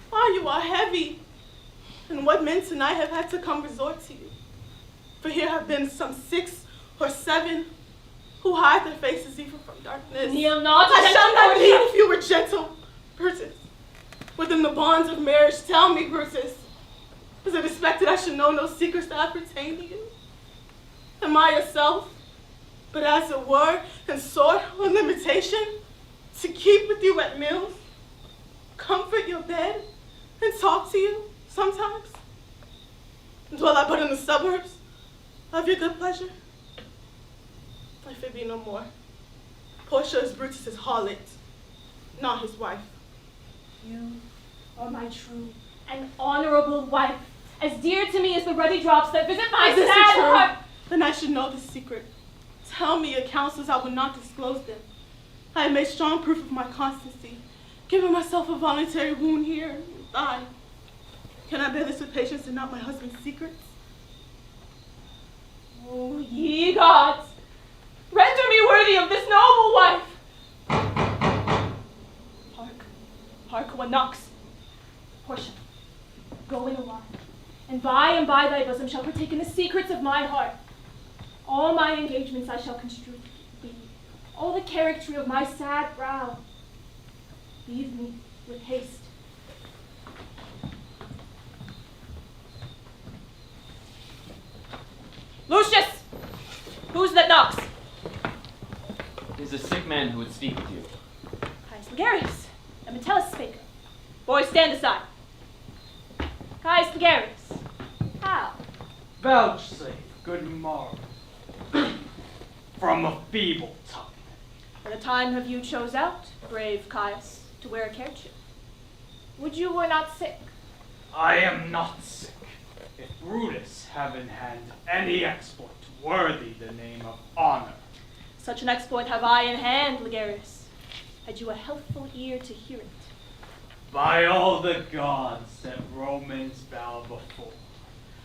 [SPEAKER 6] while you are heavy, and what men tonight have had to come resort to you. For here have been some 6 or 7 who hide their faces even from darkness.
[SPEAKER 10] Kneel not,
[SPEAKER 6] I shall not kneel if you were gentle, Brutus. Within the bonds of marriage, tell me, Brutus, is it expected I should know no secrets that appertain to you? Am I yourself, but as it were, in sort or limitation, to keep with you at meals, comfort your bed, and talk to you sometimes? Dwell I but in the suburbs of your good pleasure? If it be no more, Portia is Brutus's harlot, not his wife.
[SPEAKER 10] You are my true and honorable wife, as dear to me as the ruddy drops that visit my
[SPEAKER 6] Is this
[SPEAKER 10] sad
[SPEAKER 6] true?
[SPEAKER 10] heart.
[SPEAKER 6] Then I should know this secret. Tell me your counsels, I will not disclose them. I have made strong proof of my constancy, giving myself a voluntary wound here in the thigh. Can I bear this with patience and not my husband's secrets?
[SPEAKER 10] Oh, ye gods, render me worthy of this noble wife. Hark, what knocks? Portia, go in a while, and by thy bosom shall partake in the secrets of my heart. All my engagements I shall construe thee, all the character of my sad brow. Leave me with haste. Lucius! Who's that knocks?
[SPEAKER 15] It is a sick man who would speak with you.
[SPEAKER 10] Caius Ligarius, a Metellus speaker. Boys, stand aside. Caius Ligarius, how?
[SPEAKER 17] Vouchsafe good morrow from a feeble tongue.
[SPEAKER 10] By the time have you chose out, brave Caius, to wear a kerchief? Would you were not sick?
[SPEAKER 17] I am not sick. If Brutus have in hand any exploit worthy the name of honor.
[SPEAKER 10] Such an exploit have I in hand, Ligarius. Had you a healthful ear to hear it?
[SPEAKER 17] By all the gods that Romans bow before,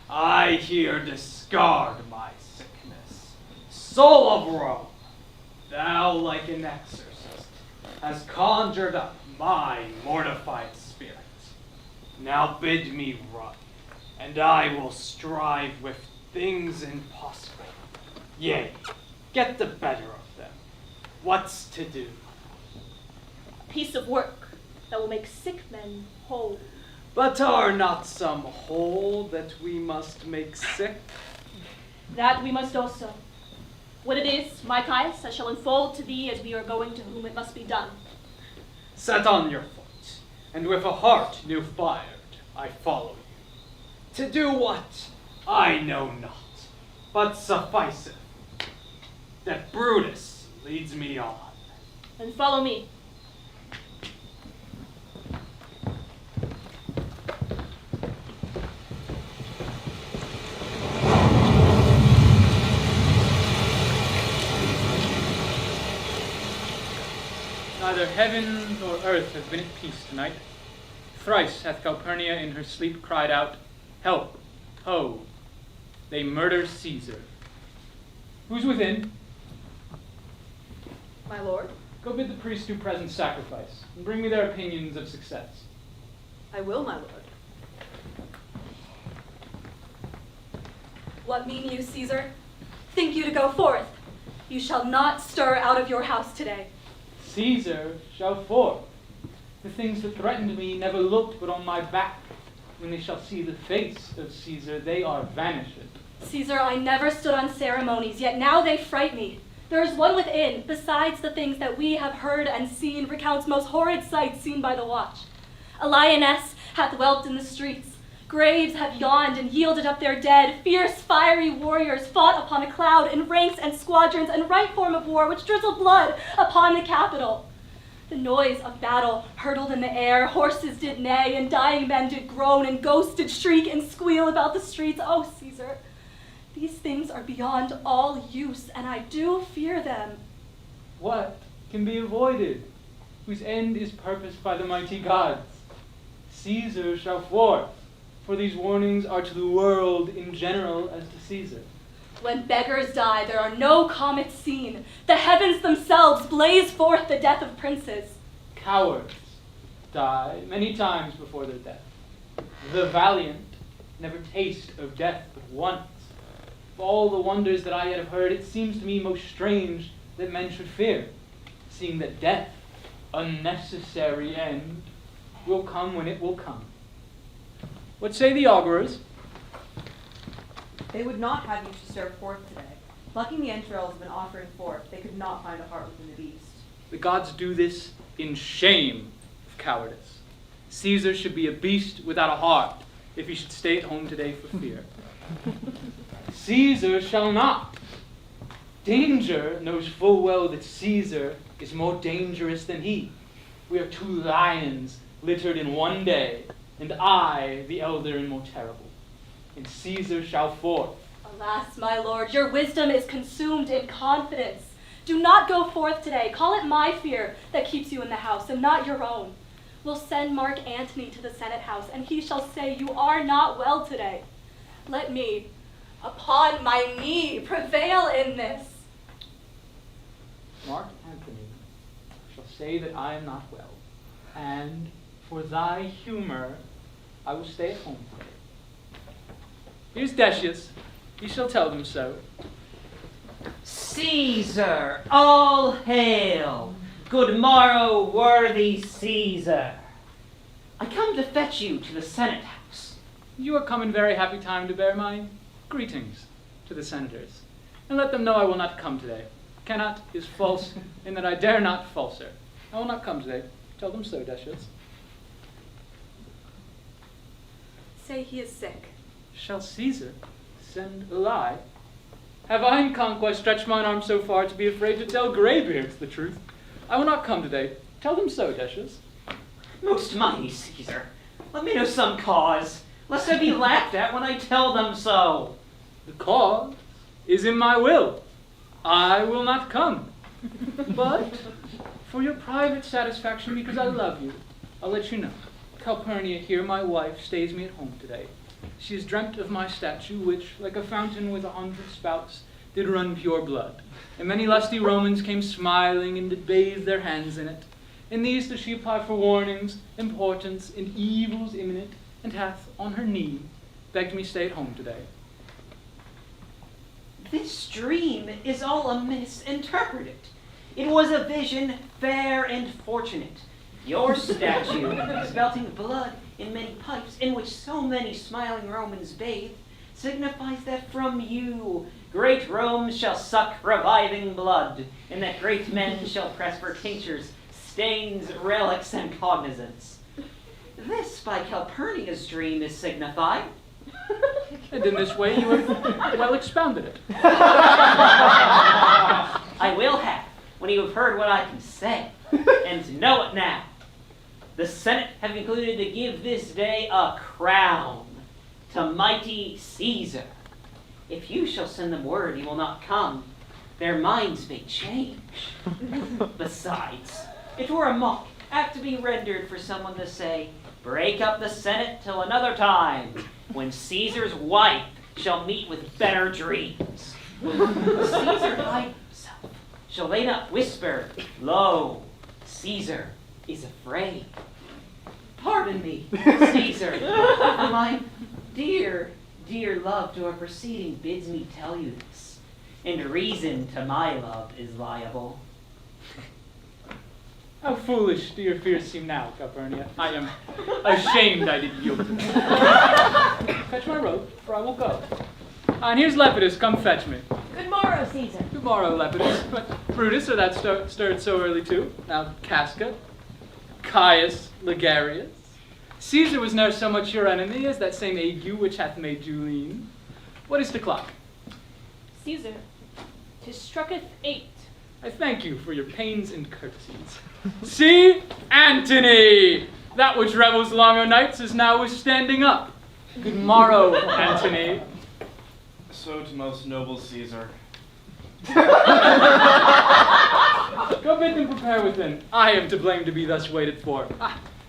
[SPEAKER 17] I here discard my sickness. Soul of Rome, thou like an exorcist hast conjured up my mortified spirit. Now bid me run, and I will strive with things impossible. Yea, get the better of them. What's to do?
[SPEAKER 10] A piece of work that will make sick men whole.
[SPEAKER 17] But are not some whole that we must make sick?
[SPEAKER 10] That we must also. What it is, my Caius, I shall unfold to thee as we are going to whom it must be done.
[SPEAKER 17] Set on your foot, and with a heart new fired, I follow you. To do what, I know not, but sufficeth that Brutus leads me on.
[SPEAKER 10] Then follow me.
[SPEAKER 9] Neither heaven nor earth have been at peace tonight. Thrice hath Calpurnia in her sleep cried out, "Help, ho, they murder Caesar." Who's within?
[SPEAKER 10] My lord?
[SPEAKER 9] Go bid the priests do present sacrifice, and bring me their opinions of success.
[SPEAKER 10] I will, my lord.
[SPEAKER 18] What mean you, Caesar? Think you to go forth? You shall not stir out of your house today.
[SPEAKER 9] Caesar shall forth. The things that threatened me never looked but on my back. When they shall see the face of Caesar, they are vanished.
[SPEAKER 18] Caesar, I never stood on ceremonies, yet now they fright me. There is one within, besides the things that we have heard and seen, recounts most horrid sights seen by the watch. A lioness hath whelped in the streets. Graves have yawned and yielded up their dead. Fierce, fiery warriors fought upon a cloud in ranks and squadrons and right form of war, which drizzled blood upon the Capitol. The noise of battle hurtled in the air, horses did neigh, and dying men did groan, and ghosts did shriek and squeal about the streets. Oh, Caesar, these things are beyond all use, and I do fear them.
[SPEAKER 9] What can be avoided, whose end is purposed by the mighty gods? Caesar shall forth, for these warnings are to the world in general as to Caesar.
[SPEAKER 18] When beggars die, there are no comets seen. The heavens themselves blaze forth the death of princes.
[SPEAKER 9] Cowards die many times before their death. The valiant never taste of death but once. Of all the wonders that I yet have heard, it seems to me most strange that men should fear, seeing that death, a necessary end, will come when it will come. What say the augurers?
[SPEAKER 19] They would not have you to stir forth today. Plucking the entrails of an offering forth, they could not find a heart within the beast.
[SPEAKER 9] The gods do this in shame of cowardice. Caesar should be a beast without a heart if he should stay at home today for fear. Caesar shall not. Danger knows full well that Caesar is more dangerous than he. We are two lions littered in one day, and I the elder and more terrible. And Caesar shall forth.
[SPEAKER 18] Alas, my lord, your wisdom is consumed in confidence. Do not go forth today. Call it my fear that keeps you in the house, and not your own. We'll send Mark Antony to the Senate house, and he shall say, you are not well today. Let me, upon my knee, prevail in this.
[SPEAKER 9] Mark Antony shall say that I am not well, and for thy humor I will stay at home today. Here's Decius. He shall tell them so.
[SPEAKER 16] Caesar, all hail! Good morrow, worthy Caesar. I come to fetch you to the Senate house.
[SPEAKER 9] You are come in very happy time to bear my greetings to the senators, and let them know I will not come today. Cannot is false, in that I dare not falser. I will not come today. Tell them so, Decius.
[SPEAKER 19] Say he is sick.
[SPEAKER 9] Shall Caesar send a lie? Have I in conquest stretched mine arm so far to be afraid to tell greybeards the truth? I will not come today. Tell them so, Decius.
[SPEAKER 16] Most mighty Caesar, let me know some cause, lest I be laughed at when I tell them so.
[SPEAKER 9] The cause is in my will. I will not come. But for your private satisfaction, because I love you, I'll let you know. Calpurnia here, my wife, stays me at home today. She has dreamt of my statue, which, like a fountain with 100 spouts, did run pure blood. And many lusty Romans came smiling and did bathe their hands in it. In these does she apply for warnings, importance, and evils imminent, and hath, on her knee, begged me stay at home today.
[SPEAKER 16] This dream is all misinterpreted. It was a vision fair and fortunate. Your statue, spouting blood in many pipes, in which so many smiling Romans bathe, signifies that from you great Rome shall suck reviving blood, and that great men shall press for tinctures, stains, relics, and cognizance. This by Calpurnia's dream is signified.
[SPEAKER 9] And in this way you have well expounded it.
[SPEAKER 16] I will have, when you have heard what I can say, and know it now. The Senate have concluded to give this day a crown to mighty Caesar. If you shall send them word he will not come, their minds may change. Besides, it were a mock act to be rendered for someone to say, break up the Senate till another time, when Caesar's wife shall meet with better dreams. Caesar hide himself. Shall they not whisper, lo, Caesar is afraid? Pardon me, Caesar, for my dear, dear love to our proceeding bids me tell you this, and reason to my love is liable.
[SPEAKER 9] How foolish do your fears seem now, Calpurnia. I am ashamed I didn't yield to them. Fetch my robe, for I will go. And here's Lepidus, come fetch me.
[SPEAKER 10] Good morrow, Caesar.
[SPEAKER 9] Good morrow, Lepidus. But Brutus, or that stirred so early too. Now Casca, Caius, Ligarius. Caesar was ne'er so much your enemy as that same ague which hath made you lean. What is the clock?
[SPEAKER 10] Caesar, 'tis strucketh 8.
[SPEAKER 9] I thank you for your pains and courtesies. See, Antony! That which revels long o' nights is now standing up. Good morrow, Antony.
[SPEAKER 12] So to most noble Caesar.
[SPEAKER 9] Go bid them prepare within. I am to blame to be thus waited for.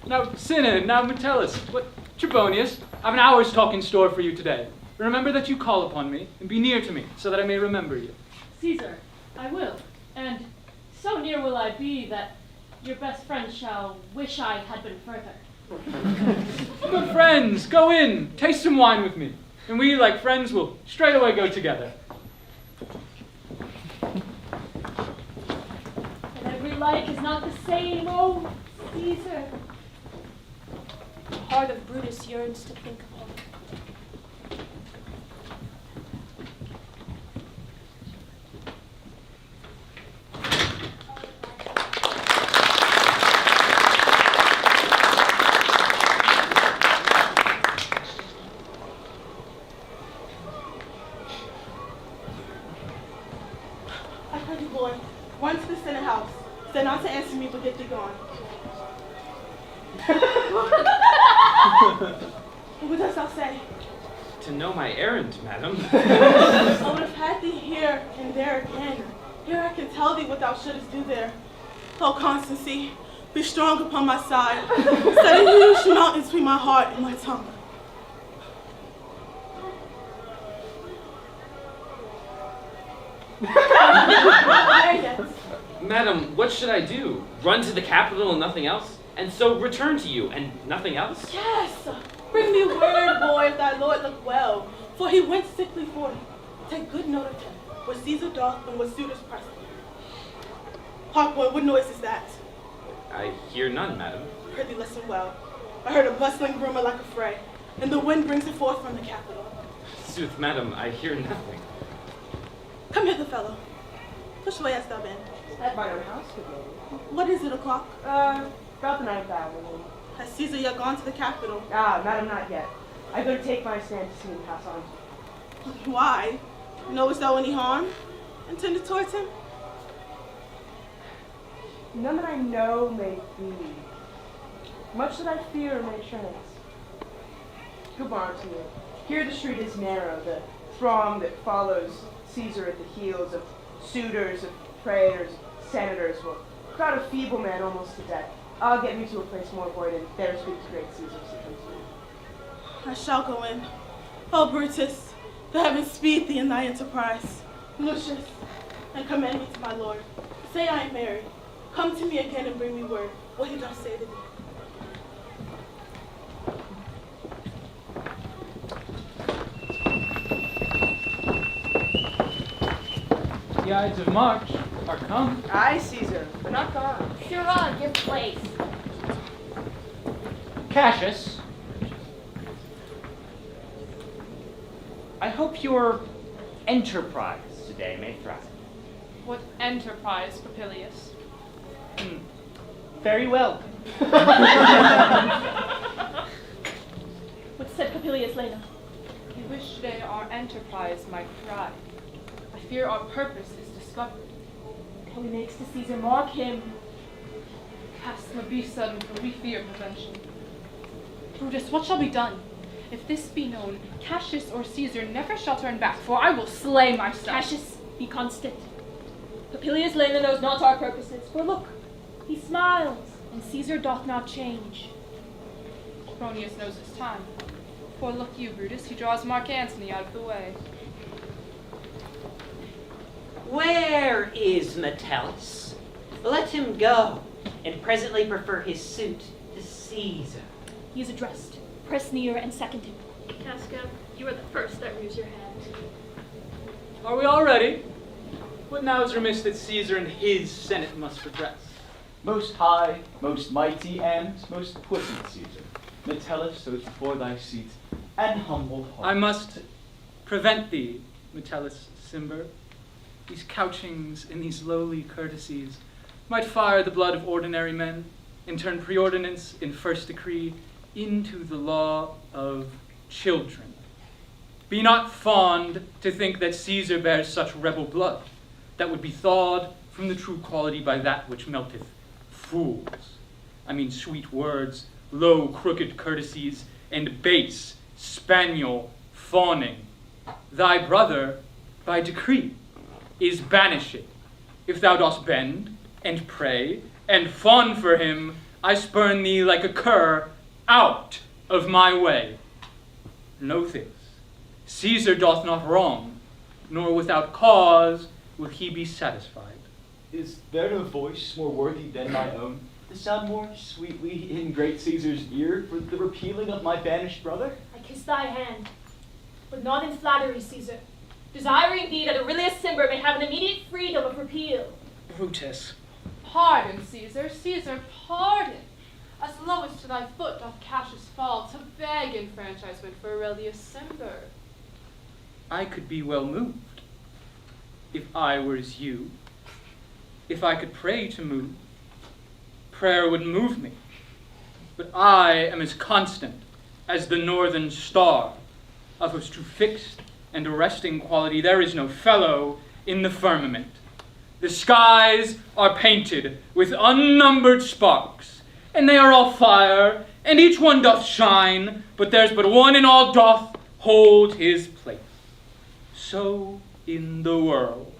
[SPEAKER 9] Now, Cinna, now Metellus, what, Trebonius, I've an hour's talk in store for you today. Remember that you call upon me, and be near to me, so that I may remember you.
[SPEAKER 10] Caesar, I will, and so near will I be that your best friend shall wish I had been further.
[SPEAKER 9] Good friends, go in, taste some wine with me, and we, like friends, will straightway go together.
[SPEAKER 10] And every like is not the same, oh, Caesar. The heart of Brutus yearns to think upon it.
[SPEAKER 6] I heard you, boy. Run to the Senate house. Say not to answer me, but get thee gone. What dost thou say?
[SPEAKER 15] To know my errand, madam.
[SPEAKER 6] I would have had thee here and there again. Here I can tell thee what thou shouldest do there. Oh, Constancy, be strong upon my side. Set a huge mountain between my heart and my tongue.
[SPEAKER 15] Madam, what should I do? Run to the capital and nothing else? And so return to you and nothing else?
[SPEAKER 6] Yes! Bring me word, boy, if thy lord look well, for he went sickly for thee. Take good note of him, what Caesar doth and what suitors press him. Hark, boy, what noise is that?
[SPEAKER 15] I hear none, madam.
[SPEAKER 6] Prithee, listen well. I heard a bustling rumor like a fray, and the wind brings it forth from the capital.
[SPEAKER 15] Sooth, madam, I hear nothing.
[SPEAKER 6] Come hither, fellow. Which way hast thou been?
[SPEAKER 19] At my own house, good lady.
[SPEAKER 6] What is it o'clock? About the 9th hour, lady.
[SPEAKER 10] Has Caesar yet gone to the capital?
[SPEAKER 6] Ah, madam, not yet. I better take my stand to see him pass on.
[SPEAKER 10] Why? Knowest thou any harm intended towards him?
[SPEAKER 6] None that I know may be. Much that I fear may chance. Good morrow to you. Here the street is narrow, the throng that follows Caesar at the heels of suitors, of prayers, senators will crowd a feeble man almost to death. I'll get me to a place more void, and there speak to great Caesar as he comes to me.
[SPEAKER 10] I shall go in. Oh, Brutus, the heavens speed thee in thy enterprise. Lucius, and commend me to my lord. Say I am married. Come to me again and bring me word what he doth say to thee.
[SPEAKER 9] The Ides of March are come.
[SPEAKER 6] Aye, Caesar, but not gone.
[SPEAKER 20] Sirrah, give place.
[SPEAKER 8] Cassius, I hope your enterprise today may thrive.
[SPEAKER 11] What enterprise, Papilius?
[SPEAKER 8] Very well.
[SPEAKER 10] What said Papilius, Lena?
[SPEAKER 11] We wish today our enterprise might thrive. I fear our purpose is discovered.
[SPEAKER 10] How he makes to Caesar mark him.
[SPEAKER 11] Cast must be sudden, for we fear prevention. Brutus, what shall be done? If this be known, Cassius or Caesar never shall turn back, for I will slay myself.
[SPEAKER 10] Cassius, be constant. Papilius Lena knows not our purposes, for look, he smiles, and Caesar doth not change.
[SPEAKER 11] Cronius knows his time. For look you, Brutus, he draws Mark Antony out of the way.
[SPEAKER 16] Where is Metellus? Let him go, and presently prefer his suit to Caesar.
[SPEAKER 10] He is addressed. Press near and second him.
[SPEAKER 20] Casca, you are the first that raise your hand.
[SPEAKER 9] Are we all ready? What now is remiss that Caesar and his Senate must redress?
[SPEAKER 7] Most high, most mighty, and most puissant Caesar, Metellus goes before thy seat, and humble heart.
[SPEAKER 9] I must prevent thee, Metellus Cimber. These couchings and these lowly courtesies might fire the blood of ordinary men, and turn preordinance in first decree into the law of children. Be not fond to think that Caesar bears such rebel blood, that would be thawed from the true quality by that which melteth fools. I mean sweet words, low crooked courtesies, and base spaniel fawning. Thy brother, by decree, is banished. If thou dost bend, and pray, and fawn for him, I spurn thee like a cur out of my way. Know this, Caesar doth not wrong, nor without cause will he be satisfied.
[SPEAKER 7] Is there no voice more worthy than my own, to sound more sweetly in great Caesar's ear for the repealing of my banished brother?
[SPEAKER 10] I kiss thy hand, but not in flattery, Caesar, desiring thee that Aurelius Cimber may have an immediate freedom of repeal.
[SPEAKER 9] Brutus.
[SPEAKER 11] Pardon, Caesar, Caesar, pardon. As lowest to thy foot doth Cassius fall, to beg enfranchisement for Aurelius Cimber.
[SPEAKER 9] I could be well moved, if I were as you. If I could pray to move, prayer would move me. But I am as constant as the northern star, of whose true fixed and arresting quality there is no fellow in the firmament. The skies are painted with unnumbered sparks, and they are all fire, and each one doth shine, but there's but one in all doth hold his place. So in the world,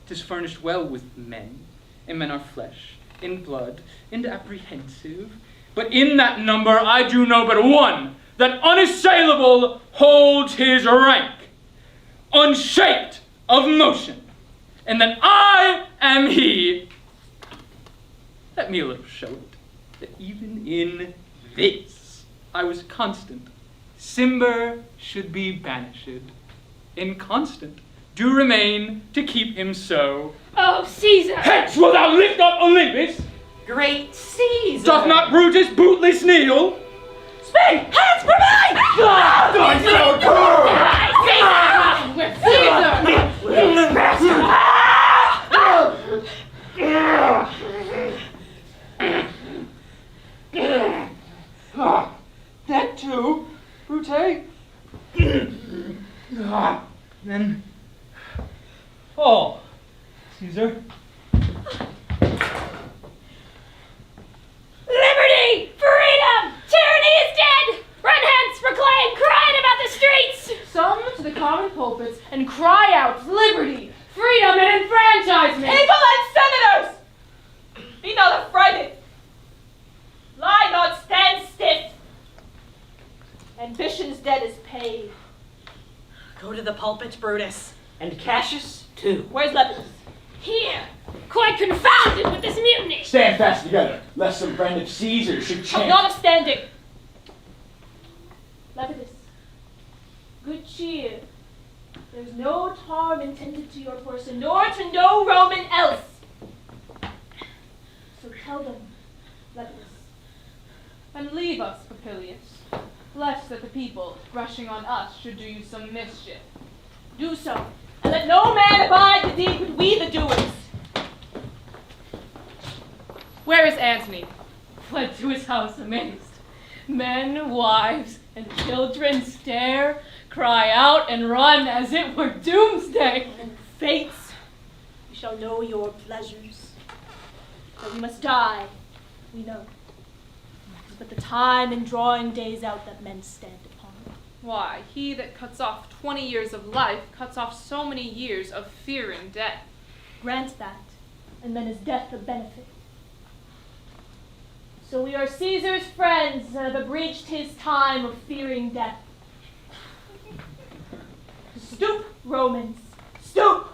[SPEAKER 9] 'tis furnished well with men, and men are flesh, and blood, and apprehensive. But in that number I do know but one, that unassailable holds his rank, unshaped of motion, and that I am he. Let me a little show it, that even in this I was constant. Cimber should be banished, inconstant do remain to keep him so.
[SPEAKER 10] Oh, Caesar!
[SPEAKER 9] Hence wilt thou lift up Olympus?
[SPEAKER 16] Great Caesar!
[SPEAKER 9] Doth not Brutus bootless kneel?
[SPEAKER 10] Speak! Hands for me!
[SPEAKER 9] Then fall, Caesar.
[SPEAKER 10] Liberty! Freedom! Tyranny is dead! Run hence, proclaim, crying about the streets!
[SPEAKER 11] Some to the common pulpits and cry out liberty, freedom, and enfranchisement!
[SPEAKER 6] People and senators! Be not affrighted. Lie not, stand stiff. Ambition's debt is paid.
[SPEAKER 16] Go to the pulpit, Brutus. And Cassius, too.
[SPEAKER 6] Where's Lepidus?
[SPEAKER 10] Here, quite confounded with this mutiny.
[SPEAKER 7] Stand fast together, lest some friend of Caesar should chance.
[SPEAKER 6] Not of standing. Lepidus, good cheer. There's no harm intended to your person, nor to no Roman else. So tell them, Lepidus.
[SPEAKER 11] And leave us, Papilius, lest that the people, rushing on us, should do you some mischief.
[SPEAKER 6] Do so, and let no man abide the deed but we the doers.
[SPEAKER 11] Where is Antony? Fled to his house amazed. Men, wives, and children stare, cry out, and run as it were doomsday.
[SPEAKER 6] And fates, you shall know your pleasures. That we must die, we know. It is but the time in drawing days out that men stand upon.
[SPEAKER 11] Why, he that cuts off 20 years of life cuts off so many years of fearing death.
[SPEAKER 6] Grant that, and then is death a benefit. So we are Caesar's friends that have abridged his time of fearing death. Stoop, Romans, stoop!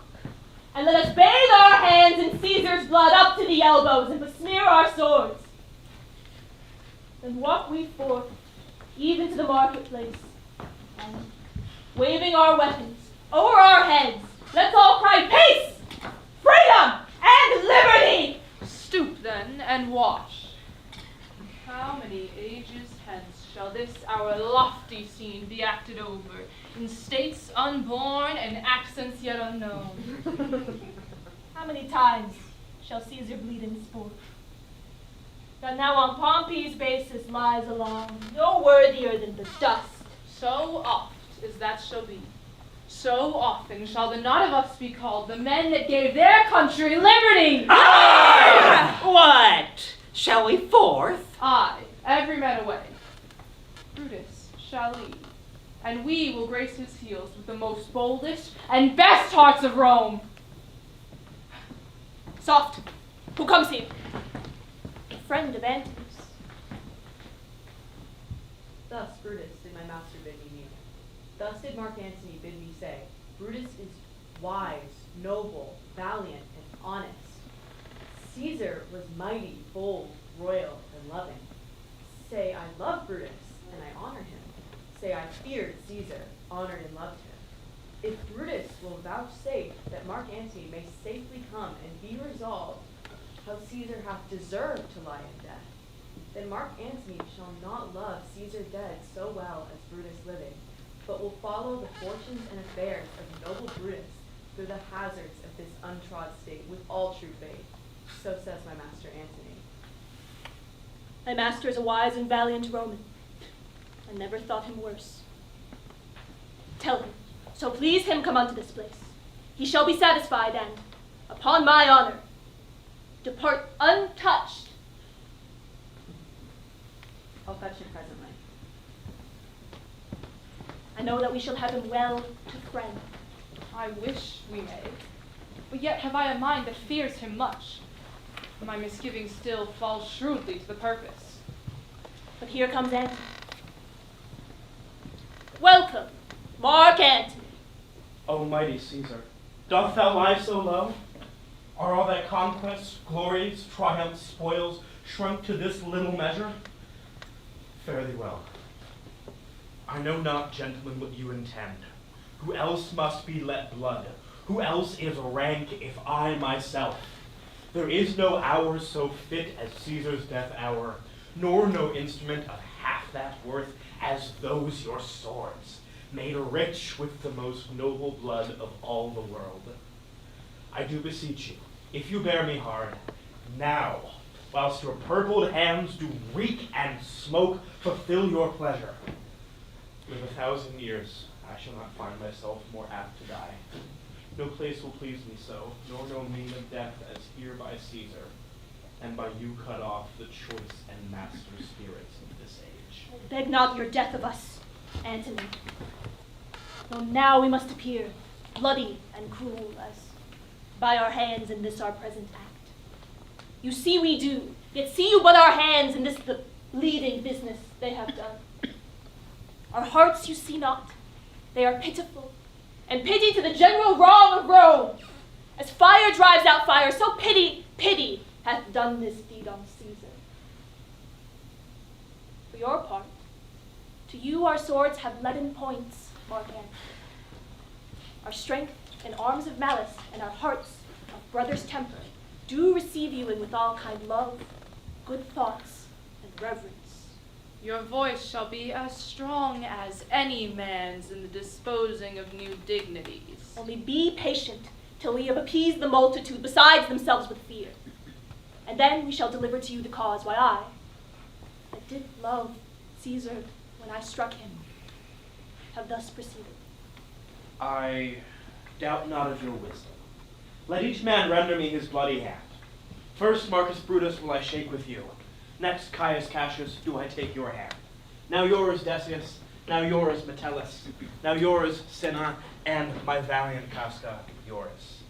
[SPEAKER 6] And let us bathe our hands in Caesar's blood up to the elbows and besmear our swords. Then walk we forth, even to the marketplace, and, waving our weapons over our heads, let's all cry peace, freedom, and liberty!
[SPEAKER 11] Stoop then, and wash. How many ages hence shall this our lofty scene be acted over, in states unborn and accents yet unknown?
[SPEAKER 6] How many times shall Caesar bleed in sport? That now on Pompey's basis lies along, no worthier than the dust.
[SPEAKER 11] So oft as that shall be, so often shall the not of us be called the men that gave their country liberty.
[SPEAKER 16] Aye! What? Shall we forth?
[SPEAKER 11] Aye, every man away. Brutus shall lead, and we will grace his heels with the most boldest and best hearts of Rome.
[SPEAKER 6] Soft, who comes here? A friend of Antony's.
[SPEAKER 19] Thus, Brutus, did my master bid me kneel. Thus did Mark Antony bid me say, Brutus is wise, noble, valiant, and honest. Caesar was mighty, bold, royal, and loving. Say, I love Brutus, and I honor him. Say, I feared Caesar, honored and loved him. If Brutus will vouchsafe that Mark Antony may safely come and be resolved how Caesar hath deserved to lie in death, then Mark Antony shall not love Caesar dead so well as Brutus living, but will follow the fortunes and affairs of noble Brutus through the hazards of this untrod state with all true faith. So says my master Antony.
[SPEAKER 6] My master is a wise and valiant Roman. I never thought him worse. Tell him, so please him come unto this place. He shall be satisfied and, upon my honor, depart untouched.
[SPEAKER 19] I'll fetch him presently.
[SPEAKER 6] I know that we shall have him well to friend.
[SPEAKER 11] I wish we may, but yet have I a mind that fears him much. My misgiving still falls shrewdly to the purpose.
[SPEAKER 6] But here comes Antony. Welcome, Mark Antony.
[SPEAKER 12] O mighty Caesar, doth thou lie so low? Are all thy conquests, glories, triumphs, spoils shrunk to this little measure? Fare thee well. I know not, gentlemen, what you intend. Who else must be let blood? Who else is rank if I myself? There is no hour so fit as Caesar's death hour, nor no instrument of half that worth as those your swords, made rich with the most noble blood of all the world. I do beseech you, if you bear me hard, now, whilst your purpled hands do reek and smoke, fulfill your pleasure. Live 1,000 years, I shall not find myself more apt to die. No place will please me so, nor no mean of death as here by Caesar, and by you cut off the choice and master spirits of this age.
[SPEAKER 10] Beg not your death of us, Antony. Though now we must appear bloody and cruel as by our hands in this our present act. You see we do, yet see you but our hands in this the bleeding business they have done. Our hearts you see not, they are pitiful, and pity to the general wrong of Rome. As fire drives out fire, so pity hath done this deed on Caesar. For your part, to you our swords have leaden points, Mark Antony. Our strength and arms of malice, and our hearts of brother's temper, do receive you in with all kind love, good thoughts, and reverence.
[SPEAKER 11] Your voice shall be as strong as any man's in the disposing of new dignities.
[SPEAKER 10] Only be patient till we have appeased the multitude besides themselves with fear. And then we shall deliver to you the cause why I did love Caesar when I struck him, have thus proceeded.
[SPEAKER 12] I doubt not of your wisdom. Let each man render me his bloody hand. First, Marcus Brutus will I shake with you. Next, Caius Cassius, do I take your hand. Now yours, Decius. Now yours, Metellus. Now yours, Cinna, and my valiant Casca, yours.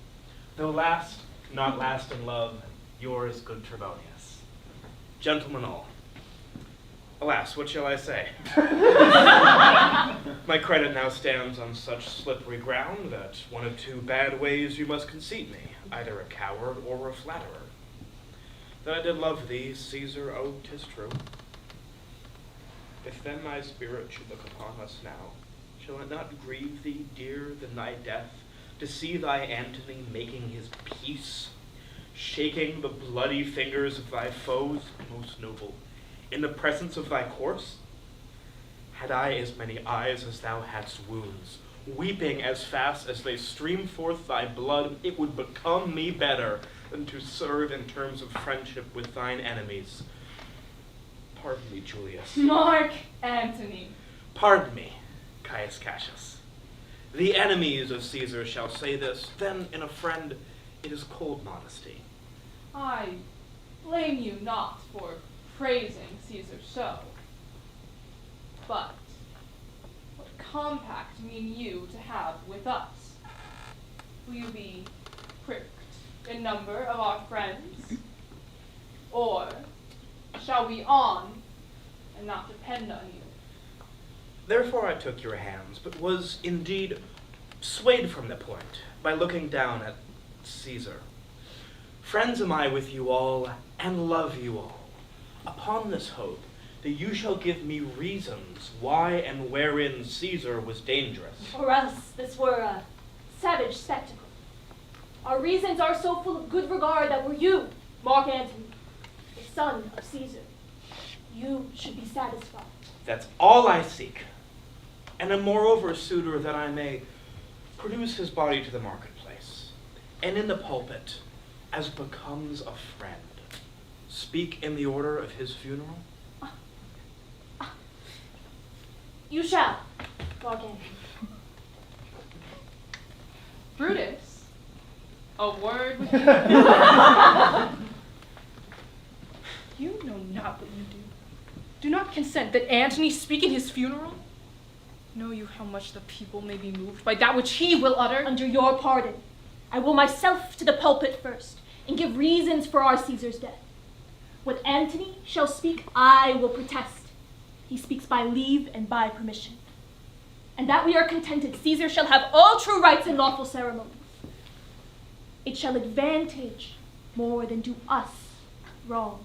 [SPEAKER 12] Though last, not last in love, yours, good Trebonius. Gentlemen all. Alas, what shall I say? My credit now stands on such slippery ground that one of two bad ways you must conceit me, either a coward or a flatterer. That I did love thee, Caesar, oh, 'tis true. If then thy spirit should look upon us now, shall it not grieve thee, dear, than thy death, to see thy Antony making his peace, shaking the bloody fingers of thy foes, most noble, in the presence of thy corse? Had I as many eyes as thou hadst wounds, weeping as fast as they stream forth thy blood, it would become me better than to serve in terms of friendship with thine enemies. Pardon me, Julius.
[SPEAKER 11] Mark Antony.
[SPEAKER 12] Pardon me, Caius Cassius. The enemies of Caesar shall say this, then in a friend it is cold modesty.
[SPEAKER 11] I blame you not for praising Caesar so. But what compact mean you to have with us? Will you be pricked in number of our friends? Or shall we on and not depend on you?
[SPEAKER 12] Therefore I took your hands, but was indeed swayed from the point by looking down at Caesar. Friends am I with you all, and love you all, upon this hope that you shall give me reasons why and wherein Caesar was dangerous.
[SPEAKER 10] Or else this were a savage spectacle. Our reasons are so full of good regard that were you, Mark Antony, the son of Caesar, you should be satisfied.
[SPEAKER 12] That's all I seek, and am moreover a suitor that I may produce his body to the marketplace, and in the pulpit, as becomes a friend, speak in the order of his funeral.
[SPEAKER 10] You shall, Mark Antony.
[SPEAKER 11] Brutus, a word with you. You know not what you do. Do not consent that Antony speak in his funeral. Know you how much the people may be moved by that which he will utter?
[SPEAKER 10] Under your pardon, I will myself to the pulpit first, and give reasons for our Caesar's death. What Antony shall speak, I will protest. He speaks by leave and by permission. And that we are contented, Caesar shall have all true rights and lawful ceremonies. It shall advantage more than do us wrong.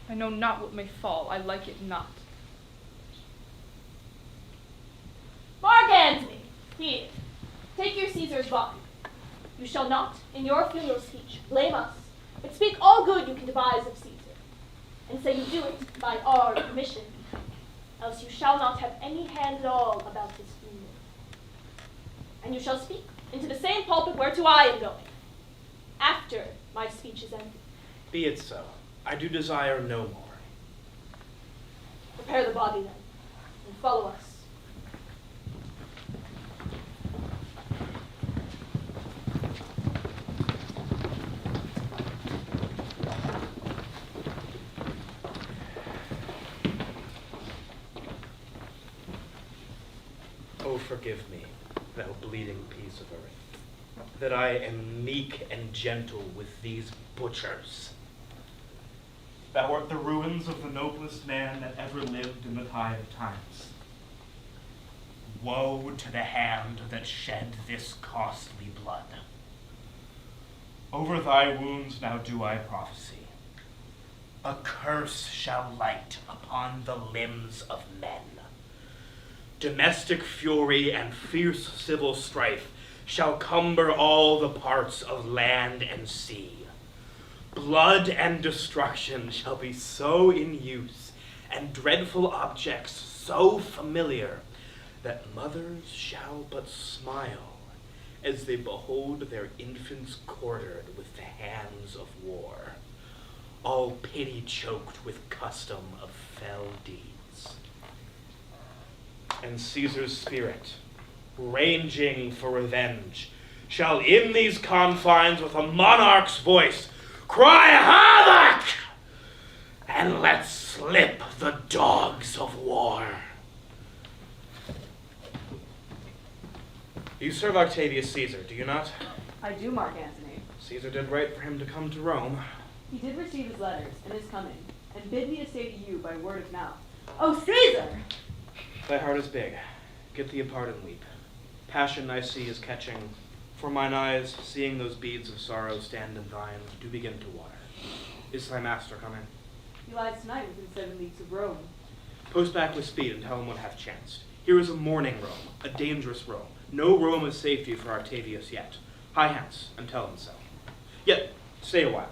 [SPEAKER 11] I know not what may fall, I like it not.
[SPEAKER 10] Mark Antony, here, take your Caesar's body. You shall not, in your funeral speech, blame us, but speak all good you can devise of Caesar, and say you do it by our permission, else you shall not have any hand at all about his funeral. And you shall speak into the same pulpit whereto I am going, after my speech is ended.
[SPEAKER 12] Be it so. I do desire no more.
[SPEAKER 10] Prepare the body then, and follow us.
[SPEAKER 17] forgive me, thou bleeding piece of earth, that I am meek and gentle with these butchers.
[SPEAKER 12] Thou art the ruins of the noblest man that ever lived in the tide of times. Woe to the hand that shed this costly blood. Over thy wounds now do I prophesy. A curse shall light upon the limbs of men. Domestic fury and fierce civil strife shall cumber all the parts of land and sea. Blood and destruction shall be so in use, and dreadful objects so familiar, that mothers shall but smile as they behold their infants quartered with the hands of war, all pity choked with custom of fell deeds. And Caesar's spirit, ranging for revenge, shall in these confines with a monarch's voice cry havoc, and let slip the dogs of war. You serve Octavius Caesar, do you not?
[SPEAKER 19] I do, Mark Antony.
[SPEAKER 17] Caesar did right for him to come to Rome.
[SPEAKER 19] He did receive his letters and is coming, and bid me to say to you by word of mouth, "Oh, Caesar!"
[SPEAKER 17] Thy heart is big. Get thee apart and weep. Passion I see is catching, for mine eyes, seeing those beads of sorrow stand in thine, do begin to water. Is thy master coming?
[SPEAKER 19] He lies tonight within 7 leagues of Rome.
[SPEAKER 17] Post back with speed and tell him what hath chanced. Here is a mourning Rome, a dangerous Rome. No Rome of safety for Octavius yet. Hie hence, and tell him so. Yet, stay a while.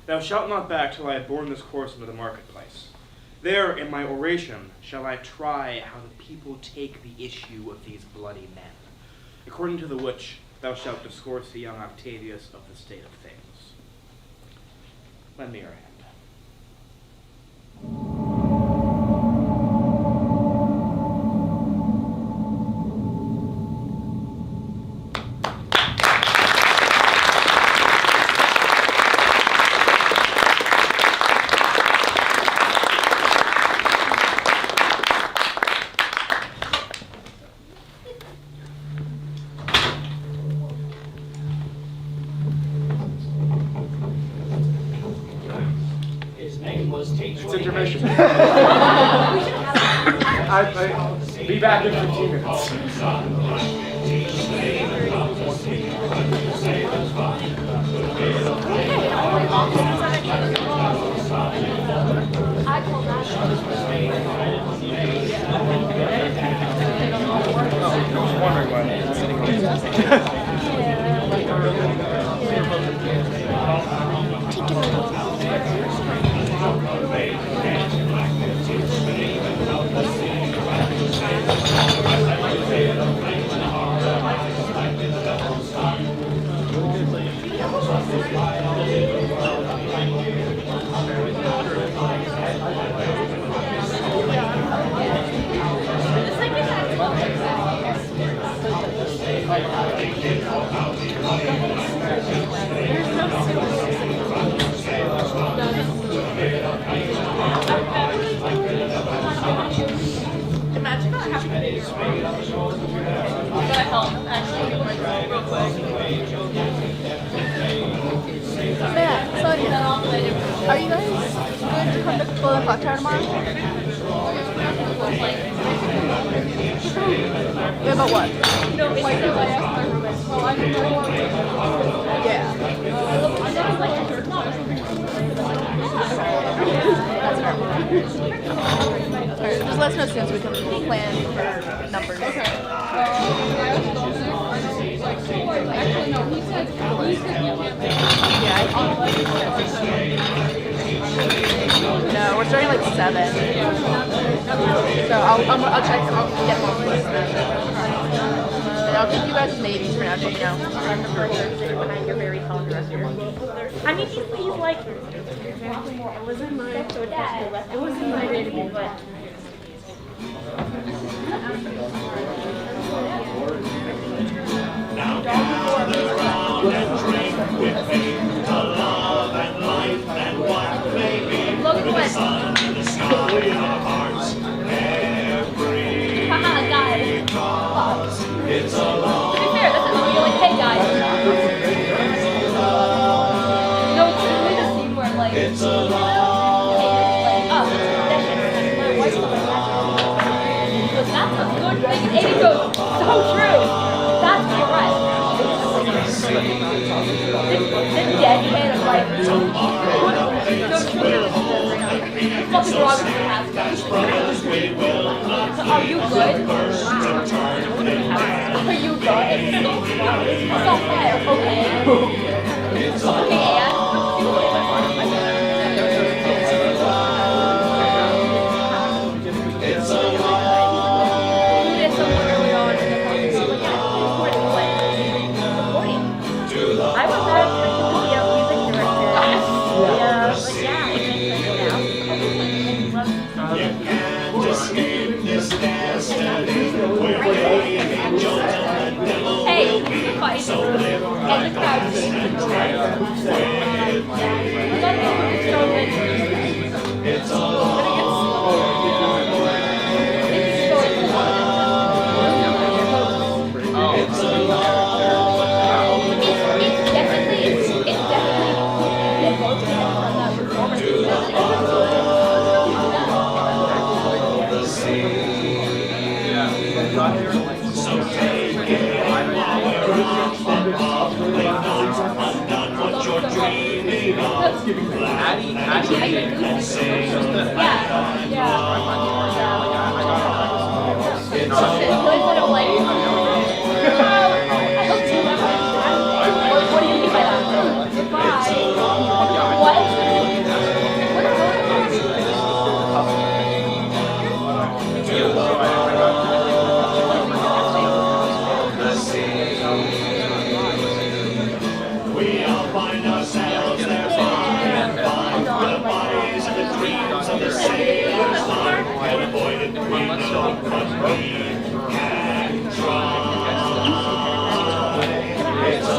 [SPEAKER 17] Thou shalt not back till I have borne this course into the marketplace. There, in my oration, shall I try how the people take the issue of these bloody men, according to the which thou shalt discourse to young Octavius of the state of things. Lend me your hand. It's intermission. I'll be back in 15 minutes.
[SPEAKER 11] Imagine not having to do Gotta help, actually, real quick.
[SPEAKER 21] Matt, Sonia, are you guys going to come to the clock tower tomorrow? Yeah, but what?
[SPEAKER 11] No, it's like I asked my roommates. Well, I didn't know.
[SPEAKER 21] Yeah. Alright, just let us know soon so we can plan for numbers.
[SPEAKER 11] Okay. I was actually, no, he said we can't make it.
[SPEAKER 21] No, we're starting like 7. So I'll check. I'll get more lists. And I'll keep you guys as maybes for now, so you know.
[SPEAKER 18] Behind your very tall dresser. I mean, he's like. It was in my. It was in my baby, but.
[SPEAKER 3] Now gather round and drink with me to love and life and what may be. The sun and the sky, our hearts, every cause.
[SPEAKER 18] That's a good thing. And Amy goes, so true. That's correct. This deadpan of like, so true. What's wrong with your house? Are you good? Are you good? It's on fire, okay? Okay, Anne.
[SPEAKER 10] I was not expecting to be a music director. Yeah, but yeah,
[SPEAKER 3] You can't escape this destiny. We're angels and the devil will be. So live right and triumph with me. It's a long It's a So take it undone what you're dreaming of.
[SPEAKER 18] What do you mean by that?
[SPEAKER 3] We all find ourselves there goodbyes and the dreams of the sailors and avoided the wind but we can try. It's a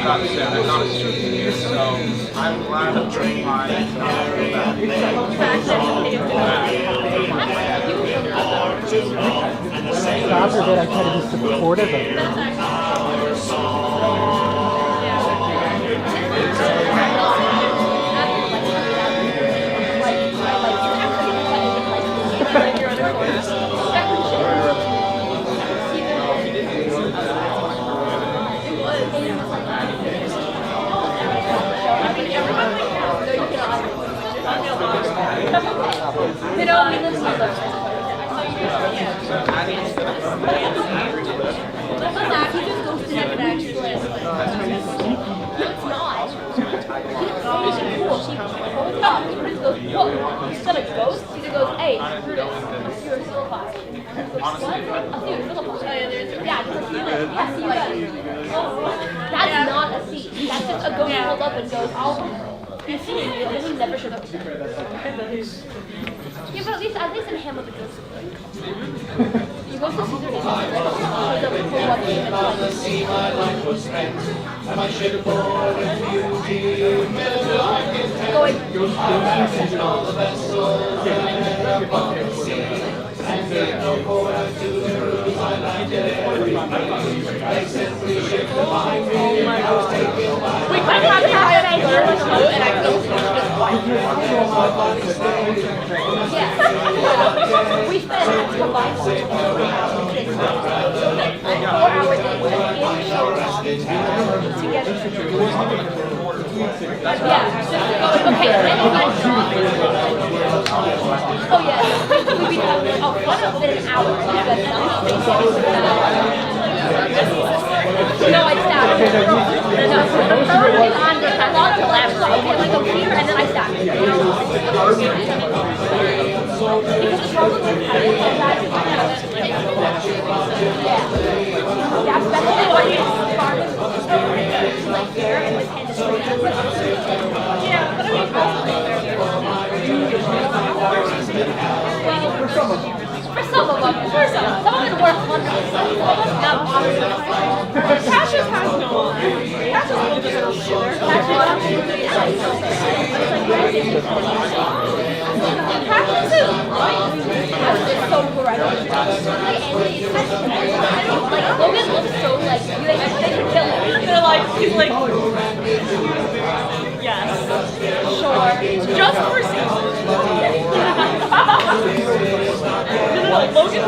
[SPEAKER 2] I'm not a student, so I'm glad that
[SPEAKER 1] After that, I try to be supportive of it.
[SPEAKER 18] You know, we live together. He just goes to never actually live. No, it's not. He's cool. She holds up. He just goes, whoa. He's got a ghost. He just goes, hey, Brutus, you're still alive. What? You're still alive. Yeah, yes, he does. That's not a seat. That's just a ghost pulled up and goes, I'll... You see, he never showed up. Yeah, but at least in Hamlet the ghost is good. You go to Caesar Days
[SPEAKER 3] see my life was spent, and my ship for refugee. All the vessels upon the sea, and there's no quarter to lose. I landed every day. They sent 3 ships to find me. I was taken by
[SPEAKER 10] we kind of have to have an anchor and I go to
[SPEAKER 18] we spent combined 4 hours together. Okay. Oh yeah. One of them an hour. No, I stabbed her. No, her is on the left side. Okay, like over here, and then I stabbed her. Because the problem with having that is yeah, especially when you start like here and with hands straight up. Yeah, but I mean, for some of them, some of them are worth hundreds.
[SPEAKER 6] Cassius has no line. Cassius will just go either. Cassius is
[SPEAKER 10] so correct. Like, Logan looks so like, they can kill him.
[SPEAKER 6] They're like, he's like, yes, sure, just for season. No, Logan.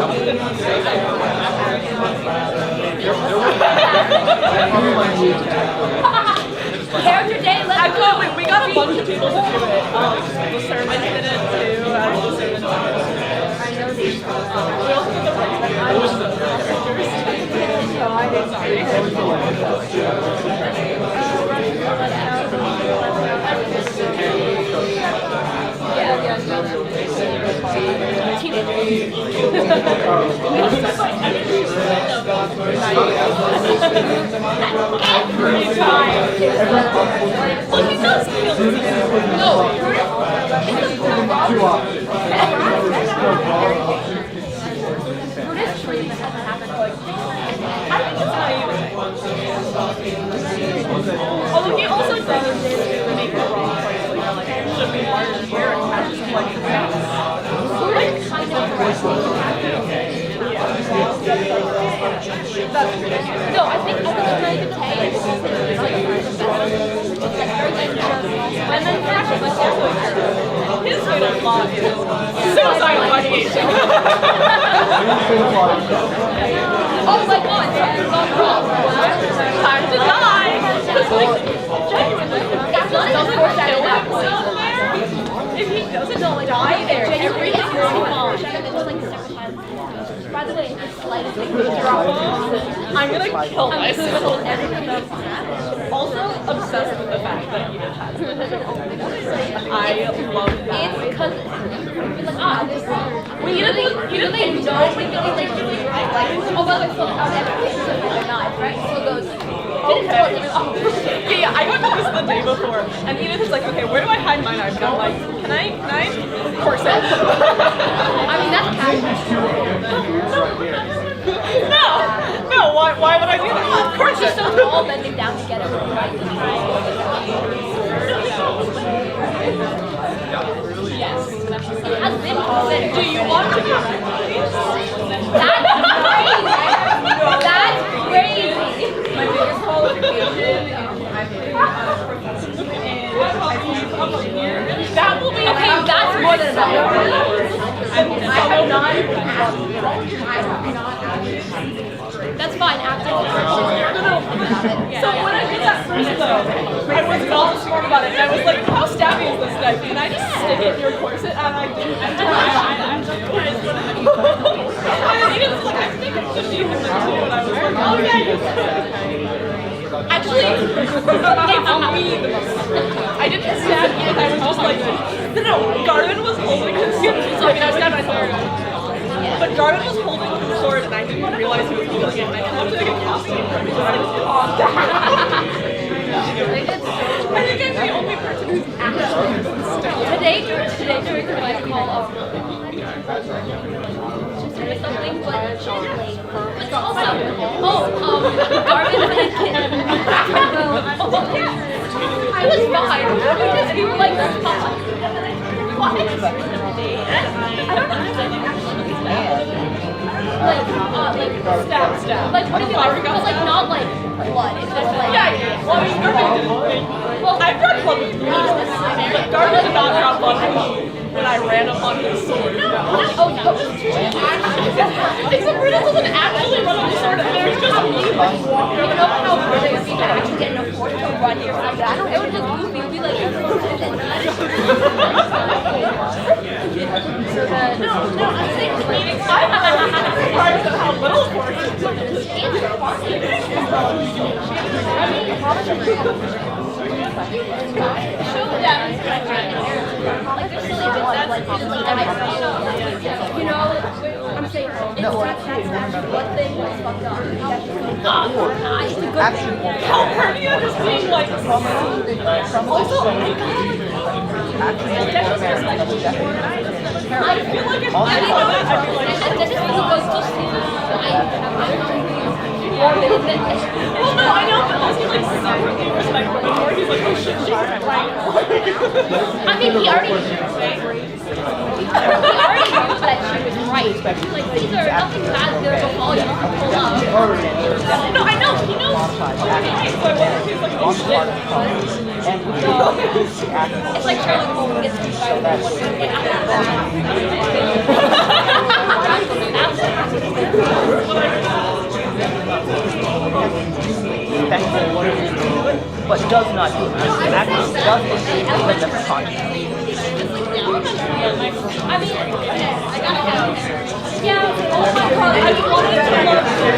[SPEAKER 10] Character day, let's
[SPEAKER 6] actually, we got a bunch of people to do it. The sermon did it too. The sermon. I know these. We also did the every time. Well, he does kill him. No,
[SPEAKER 1] Too often.
[SPEAKER 10] Brutus treatment hasn't happened like
[SPEAKER 6] I think it's naive. Although he also does make the wrong choice. Like, should be larger here and Cassius is like, yes. Like, kind of. That's ridiculous.
[SPEAKER 10] no, I think it's naivete because it's like
[SPEAKER 6] and then Cassius is also his fatal flaw is suicide ideation. Oh my god, something's gone wrong. Time to die. Because like, genuinely, Cassius doesn't kill himself there. If he doesn't die there, everything is fine.
[SPEAKER 10] By the way, the slightest thing
[SPEAKER 6] I'm gonna kill myself. Also obsessed with the fact that Edith has it. I love that.
[SPEAKER 10] It's because
[SPEAKER 6] Well, Edith don't
[SPEAKER 10] oh, by the way, so everything is like a knife, right? So it goes.
[SPEAKER 6] Yeah, I went to this the day before, and Edith is like, okay, where do I hide my knife? And I'm like, can I? Corset.
[SPEAKER 10] I mean, that's
[SPEAKER 6] No, why would I do that?
[SPEAKER 10] of course, she's so tall, bending down to get it right.
[SPEAKER 6] Yes.
[SPEAKER 10] It has been considered.
[SPEAKER 6] Do you want to be
[SPEAKER 10] That's crazy.
[SPEAKER 6] My biggest qualification that will be
[SPEAKER 10] okay. That's more than enough. That's fine. Acting.
[SPEAKER 6] So when I did that first though, I was not smart about it. And I was like, how stabby is this knife? Can I just stick it in your corset? And I didn't. And then Edith was like, I think it's just you in there too. And I was like, oh yeah, you could. Actually, it's me the most. I didn't stab Edith. I was just like, no, Garvin was holding his sword. I mean, I stabbed myself. But Garvin was holding his sword, and I didn't realize he was holding it. And I kept doing a casting approach, and I just calmed down. I think I'm the only person who's actually
[SPEAKER 10] Today during the live call of something, but also, Garvin and Kid. I was fine. We were like, that's fine. What? I don't understand. Like stab. Like, what do you mean? Like, but like, not like blood. It's just like.
[SPEAKER 6] Yeah. Well, I mean, Garvin didn't. Well, I brought blood with me. But Garvin did not drop blood with me when I ran up on his sword. No.
[SPEAKER 10] Oh, that was true.
[SPEAKER 6] Except Brutus doesn't actually run on the sword, and there's just me like walking.
[SPEAKER 10] You know how really if you could actually get enough force to run here like that? It would just move me. It would be like.
[SPEAKER 6] No, I think I'm surprised at how little force it took.
[SPEAKER 10] Show them. Like, they're silly you know, I'm saying, that's one thing that's fucked up. It's a good thing.
[SPEAKER 6] Calpurnia just being like, also, I got like,
[SPEAKER 10] feel like it's well, no, I know, but he's like secretly respectful before. He's like, oh shit, she's right.
[SPEAKER 20] I mean, he already knew that she was right. He's like, Caesar, nothing bad there befall you. Pull up.
[SPEAKER 10] No, I know, he knows. Okay, so I wonder if he's like, oh shit.
[SPEAKER 20] It's like Sherlock Holmes gets beat by
[SPEAKER 7] but does not do it. Actually does engage with them consciously.
[SPEAKER 20] I mean, I gotta go. Yeah, oh my god, I wanted to love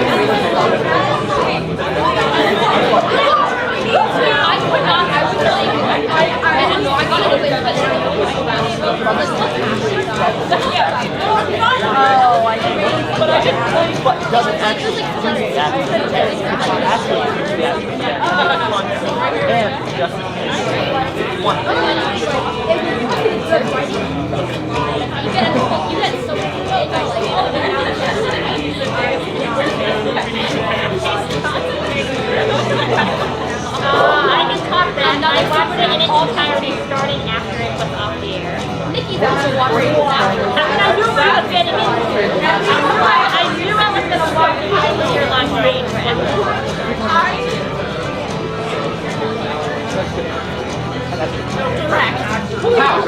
[SPEAKER 20] I could not, I was like, I don't know, I got it later, but
[SPEAKER 7] Oh, I see. But doesn't actually do that. And just one.
[SPEAKER 20] You get so many I just caught that. I watched it in its entirety starting after it was off the air. Nikki's also watching it after. I knew I was getting into it. I knew I was going to watch it in the year-long range forever. Correct.
[SPEAKER 7] How?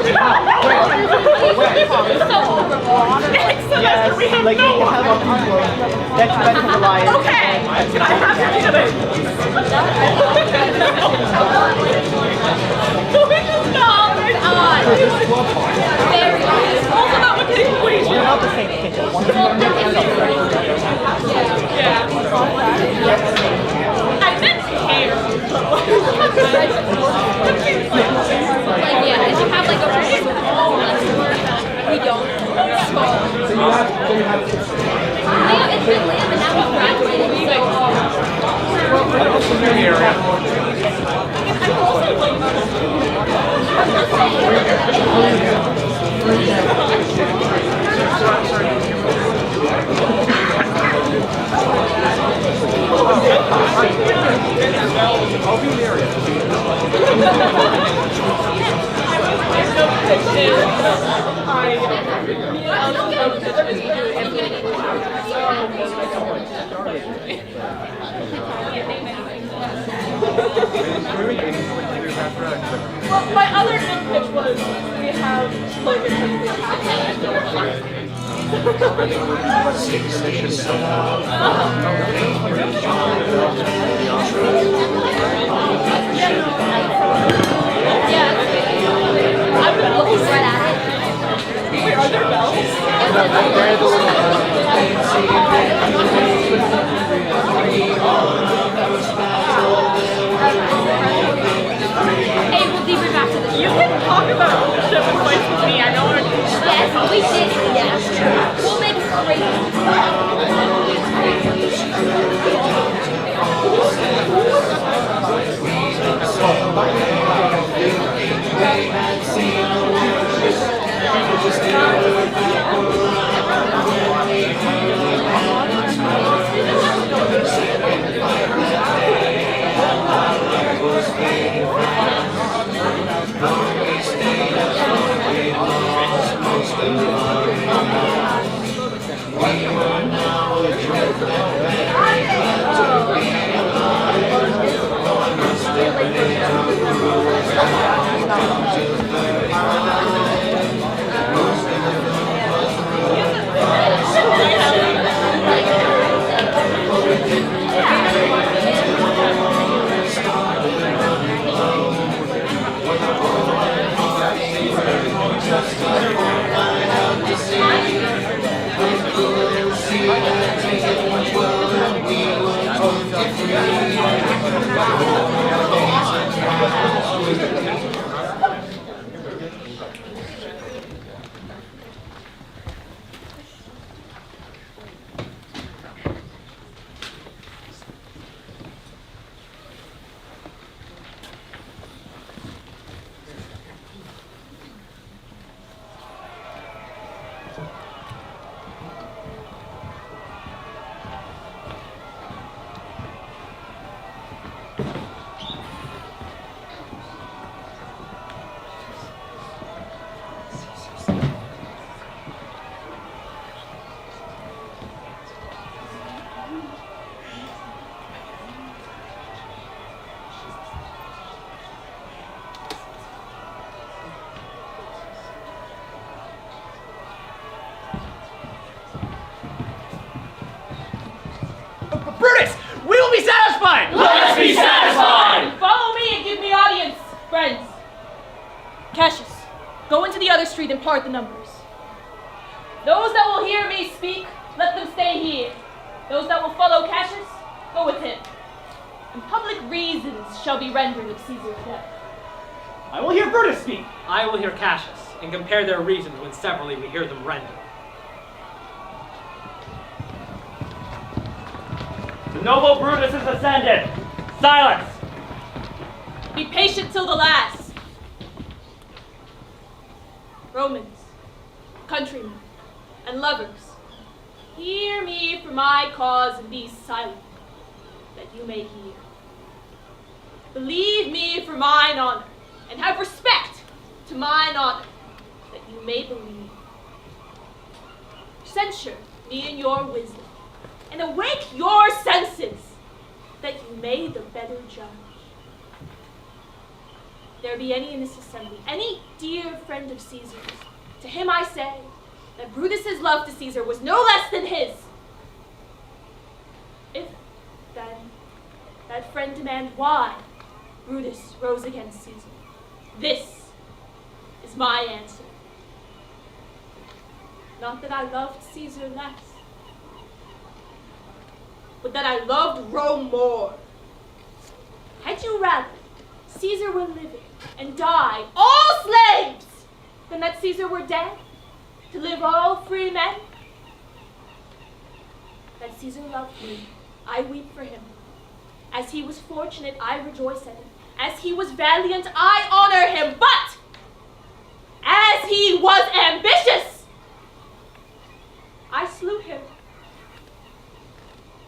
[SPEAKER 20] So overboard.
[SPEAKER 7] Yes, like you can have a envelope that's meant to rely on.
[SPEAKER 10] Okay, can I have your today? We just know.
[SPEAKER 20] Very odd.
[SPEAKER 10] Also not with the equation.
[SPEAKER 7] We're not the same kitchen. One of them is
[SPEAKER 10] I meant hair.
[SPEAKER 20] Like, yeah, if you have like a really small we don't. Small. Liam, it's been Liam and now he's graduated,
[SPEAKER 2] I'll be in the area.
[SPEAKER 10] Well, my other good pitch was we have like
[SPEAKER 20] I would look right at it.
[SPEAKER 10] Wait, are there bells?
[SPEAKER 20] Hey, we'll debrief after this.
[SPEAKER 10] You can talk about shit with fights with me. I know what
[SPEAKER 20] Yes, we did. Yes. We'll make it
[SPEAKER 3] We were
[SPEAKER 8] Brutus, we will be satisfied!
[SPEAKER 5] Let us be satisfied!
[SPEAKER 10] Follow me and give me audience, friends. Cassius, go into the other street and part the numbers. Those that will hear me speak, let them stay here. Those that will follow Cassius, go with him. And public reasons shall be rendered of Caesar's death.
[SPEAKER 8] I will hear Brutus speak.
[SPEAKER 14] I will hear Cassius, and compare their reasons when severally we hear them render.
[SPEAKER 8] The noble Brutus is ascended. Silence!
[SPEAKER 10] Be patient till the last. Romans, countrymen, and lovers, hear me for my cause and be silent, that you may hear. Believe me for mine honor, and have respect to mine honor, that you may believe. Censure me in your wisdom, and awake your senses, that you may the better judge. If there be any in this assembly, any dear friend of Caesar's, to him I say that Brutus's love to Caesar was no less than his. If, then, that friend demand why Brutus rose against Caesar, this is my answer. Not that I loved Caesar less, but that I loved Rome more. Had you rather Caesar were living and die all slaves than that Caesar were dead to live all free men? That Caesar loved me, I weep for him. As he was fortunate, I rejoice at him. As he was valiant, I honor him. But as he was ambitious, I slew him.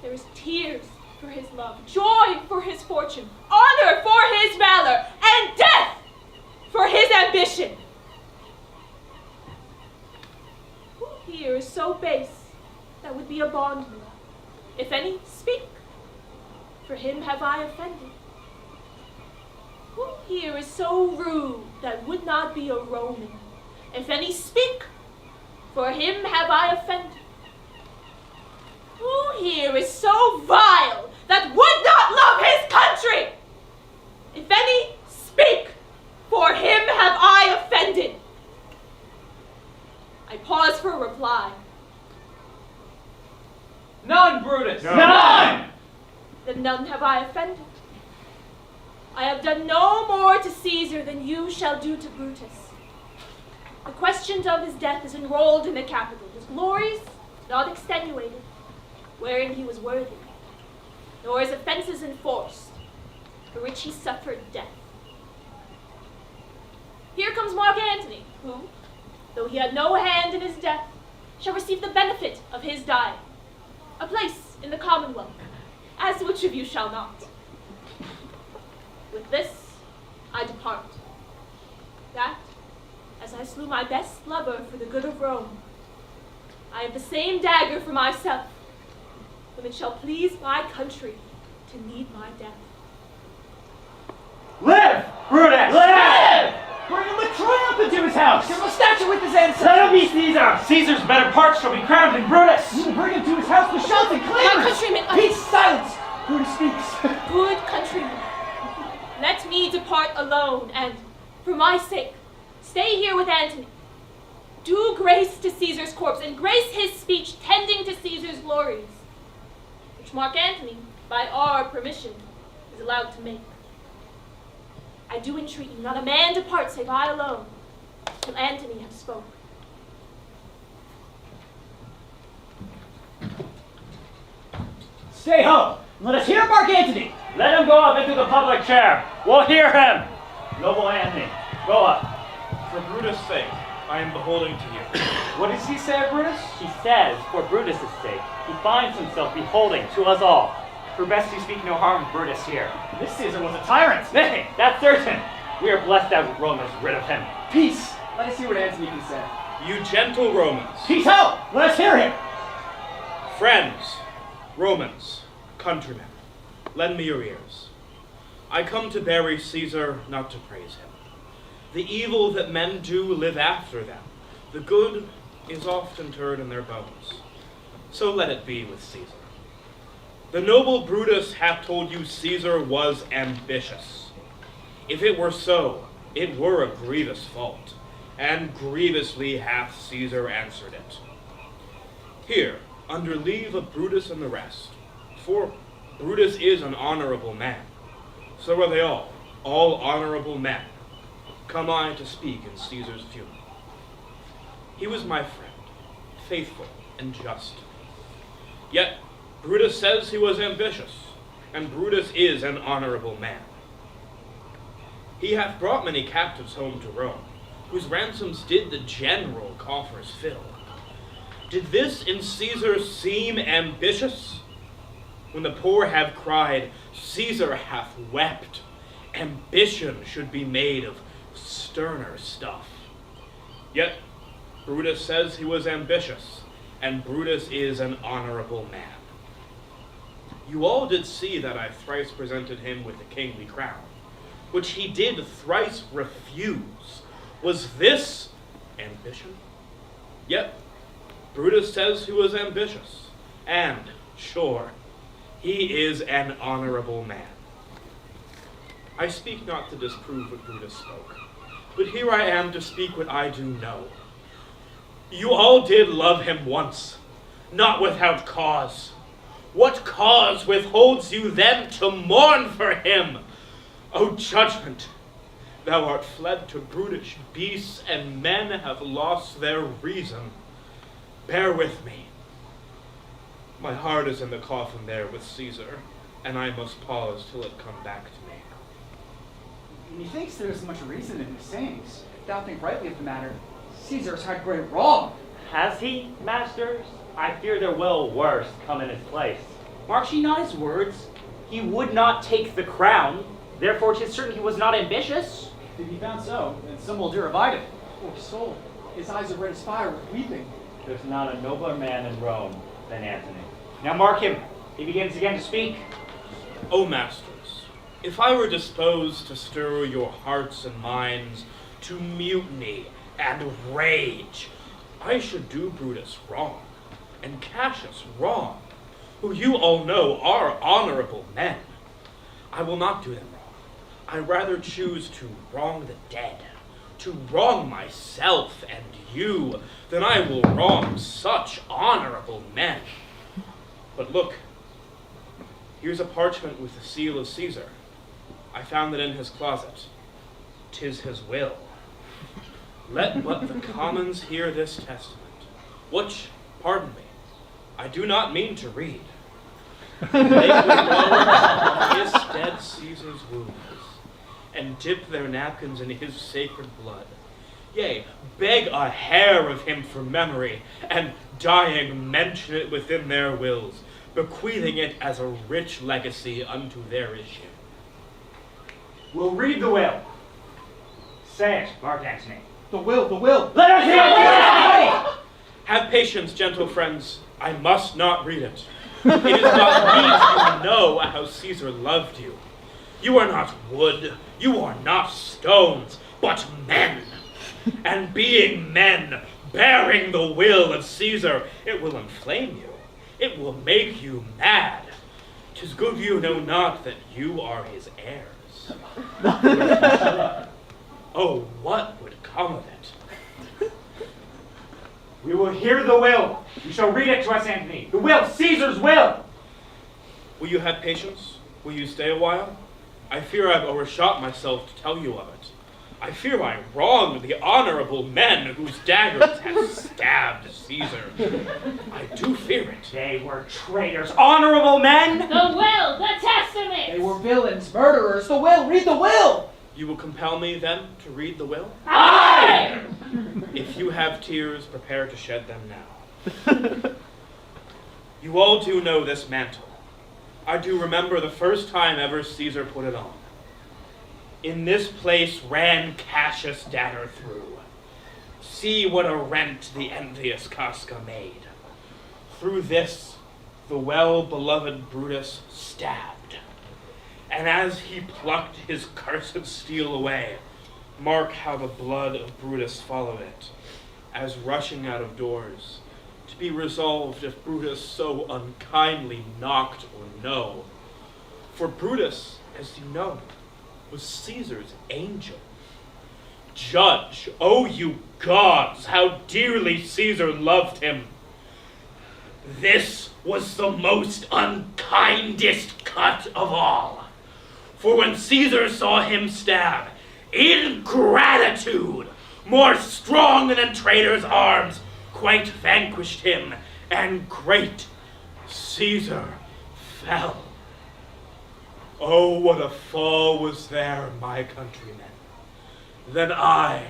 [SPEAKER 10] There is tears for his love, joy for his fortune, honor for his valor, and death for his ambition. Who here is so base that would be a bondman? If any, speak. For him have I offended. Who here is so rude that would not be a Roman? If any, speak. For him have I offended. Who here is so vile that would not love his country? If any, speak. For him have I offended. I pause for a reply.
[SPEAKER 17] None, Brutus!
[SPEAKER 8] None!
[SPEAKER 10] Then none have I offended. I have done no more to Caesar than you shall do to Brutus. The question of his death is enrolled in the Capitol, his glories not extenuated, wherein he was worthy, nor his offenses enforced, for which he suffered death. Here comes Mark Antony, who, though he had no hand in his death, shall receive the benefit of his dying, a place in the Commonwealth, as which of you shall not? With this, I depart, that, as I slew my best lover for the good of Rome, I have the same dagger for myself, when it shall please my country to need my death.
[SPEAKER 8] Live, Brutus! Live! Bring him with triumph into his house!
[SPEAKER 7] Give him a statue with his ancestors!
[SPEAKER 8] Let him be Caesar! Caesar's better parts shall be crowned in Brutus!
[SPEAKER 7] You will bring him to his house with shouts and clamors!
[SPEAKER 10] My countrymen,
[SPEAKER 7] Peace, silence! Brutus speaks.
[SPEAKER 10] Good countrymen, let me depart alone, and, for my sake, stay here with Antony. Do grace to Caesar's corpse, and grace his speech tending to Caesar's glories, which Mark Antony, by our permission, is allowed to make. I do entreat you, not a man depart save I alone, till Antony have spoke.
[SPEAKER 8] Stay home! Let us hear Mark Antony! Let him go up into the public chair. We'll hear him! Noble Antony, go up.
[SPEAKER 12] For Brutus' sake, I am beholden to you.
[SPEAKER 8] What does he say, Brutus? He says, for Brutus' sake, he finds himself beholding to us all. For best you speak no harm of Brutus here. This Caesar was a tyrant. Nay, that's certain. We are blessed that Rome is rid of him.
[SPEAKER 7] Peace! Let us hear what Antony can say.
[SPEAKER 12] You gentle Romans.
[SPEAKER 8] Peace out! Let us hear him!
[SPEAKER 12] Friends, Romans, countrymen, lend me your ears. I come to bury Caesar, not to praise him. The evil that men do live after them. The good is oft interred in their bones. So let it be with Caesar. The noble Brutus hath told you Caesar was ambitious. If it were so, it were a grievous fault, and grievously hath Caesar answered it. Here, under leave of Brutus and the rest, for Brutus is an honorable man, so are they all honorable men, come I to speak in Caesar's funeral. He was my friend, faithful and just. Yet Brutus says he was ambitious, and Brutus is an honorable man. He hath brought many captives home to Rome, whose ransoms did the general coffers fill. Did this in Caesar seem ambitious? When the poor have cried, Caesar hath wept, ambition should be made of sterner stuff. Yet Brutus says he was ambitious, and Brutus is an honorable man. You all did see that I thrice presented him with the kingly crown, which he did thrice refuse. Was this ambition? Yet Brutus says he was ambitious, and, sure, he is an honorable man. I speak not to disprove what Brutus spoke, but here I am to speak what I do know. You all did love him once, not without cause. What cause withholds you then to mourn for him? O judgment, thou art fled to brutish beasts, and men have lost their reason. Bear with me. My heart is in the coffin there with Caesar, and I must pause till it come back to me.
[SPEAKER 4] Methinks there is much reason in his sayings. If thou think rightly of the matter, Caesar's had great wrong.
[SPEAKER 8] Has he, masters? I fear there will worse come in his place. Marks ye not his words? He would not take the crown, therefore 'tis certain he was not ambitious.
[SPEAKER 4] If he found so, then some will deride it. Poor soul, his eyes are red as fire with weeping.
[SPEAKER 8] There's not a nobler man in Rome than Antony. Now mark him, he begins again to speak.
[SPEAKER 12] O masters, if I were disposed to stir your hearts and minds to mutiny and rage, I should do Brutus wrong, and Cassius wrong, who you all know are honorable men. I will not do them wrong. I rather choose to wrong the dead, to wrong myself and you, than I will wrong such honorable men. But look, here's a parchment with the seal of Caesar. I found it in his closet. 'Tis his will. Let but the commons hear this testament, which, pardon me, I do not mean to read. They would go kiss dead Caesar's wounds, and dip their napkins in his sacred blood. Yea, beg a hair of him for memory, and dying mention it within their wills, bequeathing it as a rich legacy unto their issue.
[SPEAKER 8] We'll read the will. Say it, Mark Antony.
[SPEAKER 4] The will.
[SPEAKER 8] Let us hear it!
[SPEAKER 12] Have patience, gentle friends. I must not read it. It is not me to know how Caesar loved you. You are not wood, you are not stones, but men. And being men, bearing the will of Caesar, it will inflame you. It will make you mad. 'Tis good you know not that you are his heirs. Oh, what would come of it?
[SPEAKER 8] We will hear the will. You shall read it to us, Antony. The will, Caesar's will.
[SPEAKER 12] Will you have patience? Will you stay a while? I fear I've overshot myself to tell you of it. I fear I wronged the honorable men whose daggers have stabbed Caesar. I do fear it.
[SPEAKER 8] They were traitors. Honorable men?
[SPEAKER 20] The will, the testament!
[SPEAKER 4] They were villains, murderers. The will, read the will!
[SPEAKER 12] You will compel me, then, to read the will?
[SPEAKER 20] Aye!
[SPEAKER 12] If you have tears, prepare to shed them now. You all do know this mantle. I do remember the first time ever Caesar put it on. In this place ran Cassius' dagger through. See what a rent the envious Casca made. Through this, the well-beloved Brutus stabbed. And as he plucked his cursed steel away, mark how the blood of Brutus followed it, as rushing out of doors, to be resolved if Brutus so unkindly knocked or no. For Brutus, as you know, was Caesar's angel. Judge, O you gods, how dearly Caesar loved him. This was the most unkindest cut of all. For when Caesar saw him stab, ingratitude, more strong than traitor's arms, quite vanquished him, and great Caesar fell. Oh, what a fall was there, my countrymen. Then I,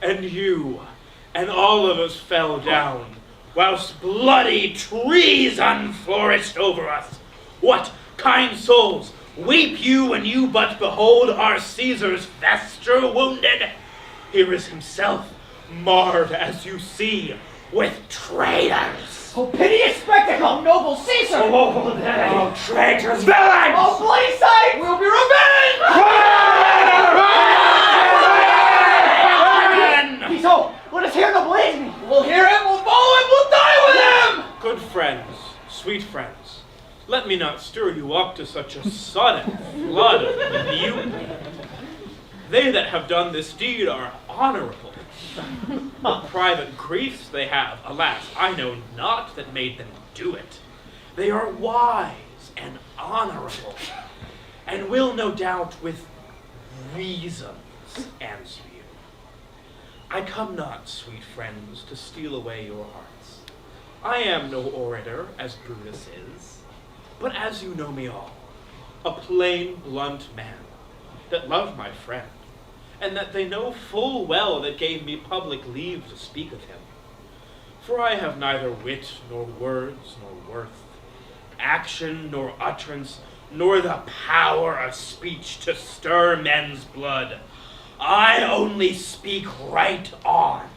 [SPEAKER 12] and you, and all of us fell down, whilst bloody treason flourished over us. What, kind souls, weep you when you but behold our Caesar's vesture wounded? Here is himself, marred as you see, with traitors.
[SPEAKER 7] Oh, piteous spectacle, noble Caesar!
[SPEAKER 12] Oh, day! Oh, traitors, villains!
[SPEAKER 7] Oh, bloody sight! We'll be revenged! He's home. Let us hear the blazing. We'll hear him, we'll follow him, we'll die with him!
[SPEAKER 12] Good friends, sweet friends, let me not stir you up to such a sudden flood of mutiny. They that have done this deed are honorable. What private griefs they have, alas, I know not that made them do it. They are wise and honorable, and will no doubt with reasons answer you. I come not, sweet friends, to steal away your hearts. I am no orator, as Brutus is, but as you know me all, a plain, blunt man, that love my friend, and that they know full well that gave me public leave to speak of him. For I have neither wit, nor words, nor worth, action, nor utterance, nor the power of speech to stir men's blood. I only speak right on.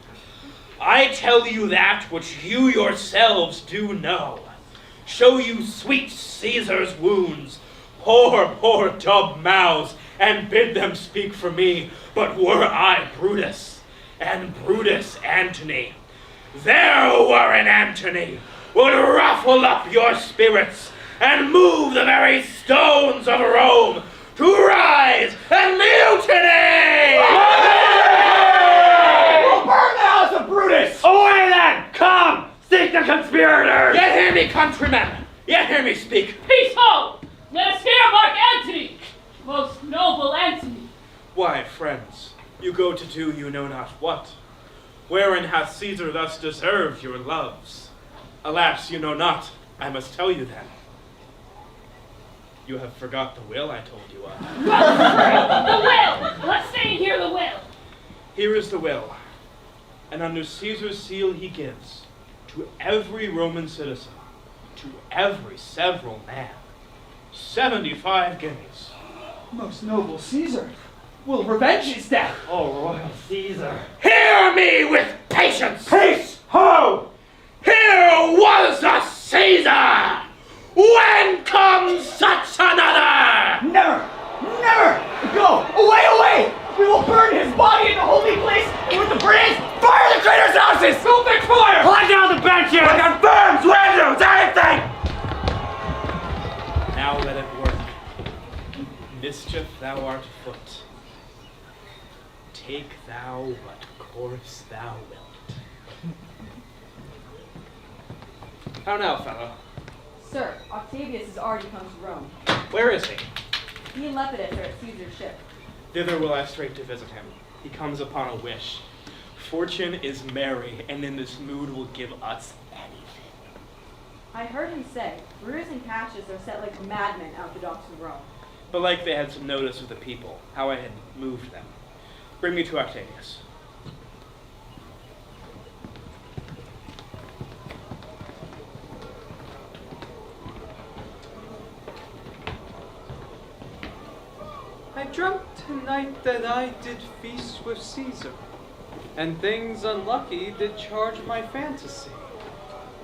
[SPEAKER 12] I tell you that which you yourselves do know. Show you sweet Caesar's wounds, poor dumb mouths, and bid them speak for me. But were I Brutus, and Brutus Antony, there were an Antony would ruffle up your spirits and move the very stones of Rome to rise and mutiny!
[SPEAKER 7] We'll burn the house of Brutus!
[SPEAKER 12] Away then! Come! Seek the conspirators! Yet hear me, countrymen! Yet hear me speak!
[SPEAKER 5] Peace ho! Let us hear Mark Antony! Most noble Antony!
[SPEAKER 12] Why, friends, you go to do you know not what. Wherein hath Caesar thus deserved your loves? Alas, you know not. I must tell you then. You have forgot the will I told you of.
[SPEAKER 5] The will! Let's stay and hear the will.
[SPEAKER 12] Here is the will. And under Caesar's seal he gives to every Roman citizen, to every several man, 75 guineas.
[SPEAKER 7] Most noble Caesar will revenge his death.
[SPEAKER 12] Oh, royal Caesar. Hear me with patience. Peace, ho! Here was a Caesar! When comes such another?
[SPEAKER 7] Never! Never! Go! Away! We will burn his body in the holy place, and with the British, fire the traitors' houses! Go fix fire!
[SPEAKER 12] Pull down the benches! Look at firms, windows, anything! Now let it work. Mischief thou art afoot. Take thou what course thou wilt. How now, fellow?
[SPEAKER 19] Sir, Octavius has already come to Rome.
[SPEAKER 12] Where is he?
[SPEAKER 19] He and Lepidus are at Caesar's ship.
[SPEAKER 12] Thither will I straight to visit him. He comes upon a wish. Fortune is merry, and in this mood will give us anything.
[SPEAKER 19] I heard him say, Brutus and Cassius are set like madmen out the docks of Rome.
[SPEAKER 12] But like they had some notice of the people, how I had moved them. Bring me to Octavius.
[SPEAKER 13] I dreamt tonight that I did feast with Caesar, and things unlucky did charge my fantasy.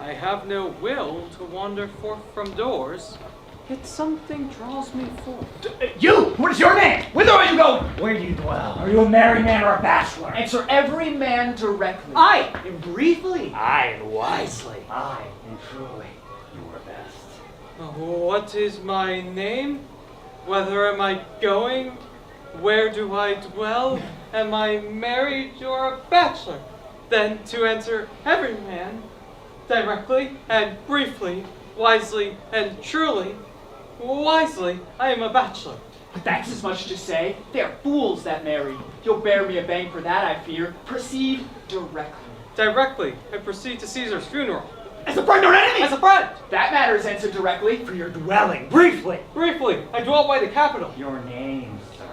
[SPEAKER 13] I have no will to wander forth from doors, yet something draws me forth.
[SPEAKER 7] You! What is your name? Whither are you going? Where do you dwell?
[SPEAKER 8] Are you a married man or a bachelor?
[SPEAKER 7] Answer every man directly.
[SPEAKER 8] Aye,
[SPEAKER 7] and briefly.
[SPEAKER 8] Aye, and wisely.
[SPEAKER 7] Aye, and truly. You are best.
[SPEAKER 13] What is my name? Whither am I going? Where do I dwell? Am I married or a bachelor? Then to answer every man, directly and briefly, wisely and truly, wisely, I am a bachelor.
[SPEAKER 4] That's as much to say, they are fools that marry. You'll bear me a bang for that, I fear. Proceed directly.
[SPEAKER 13] Directly, I proceed to Caesar's funeral.
[SPEAKER 4] As a friend or enemy?
[SPEAKER 13] As a friend!
[SPEAKER 4] That matter is answered directly.
[SPEAKER 8] For your dwelling, briefly.
[SPEAKER 13] Briefly, I dwell by the capital.
[SPEAKER 8] Your name, sir,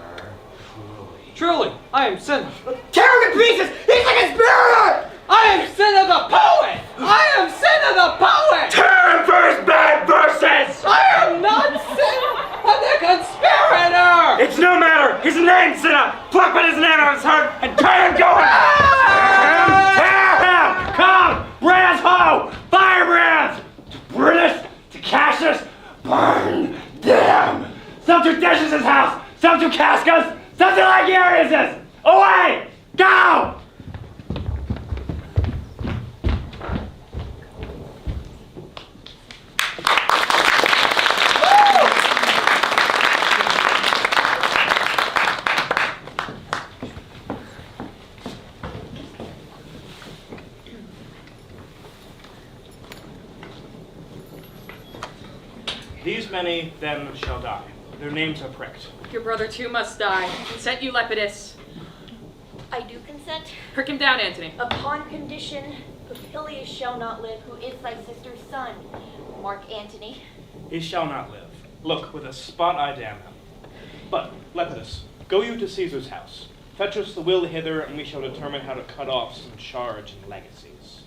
[SPEAKER 13] Truly, I am Cinna.
[SPEAKER 7] Tear him to pieces! He's a conspirator!
[SPEAKER 13] I am Cinna the poet! I am Cinna the poet!
[SPEAKER 8] Tear him for his bad verses!
[SPEAKER 13] I am not Cinna, I'm the conspirator!
[SPEAKER 8] It's no matter! His name, Cinna! Pluck at his name out of his heart and tear him going! Tear him! Come! Brands ho! Firebrands! To Brutus! To Cassius! Burn them! Some to Decius' house! Some to Casca's! Some to Ligarius's! Away! Go!
[SPEAKER 12] These many then shall die. Their names are pricked.
[SPEAKER 15] Your brother too must die. Consent you, Lepidus.
[SPEAKER 20] I do consent.
[SPEAKER 15] Prick him down, Antony.
[SPEAKER 20] Upon condition, Papilius shall not live, who is thy sister's son. Mark Antony.
[SPEAKER 12] He shall not live. Look, with a spot I damn him. But, Lepidus, go you to Caesar's house. Fetch us the will hither, and we shall determine how to cut off some charge and legacies.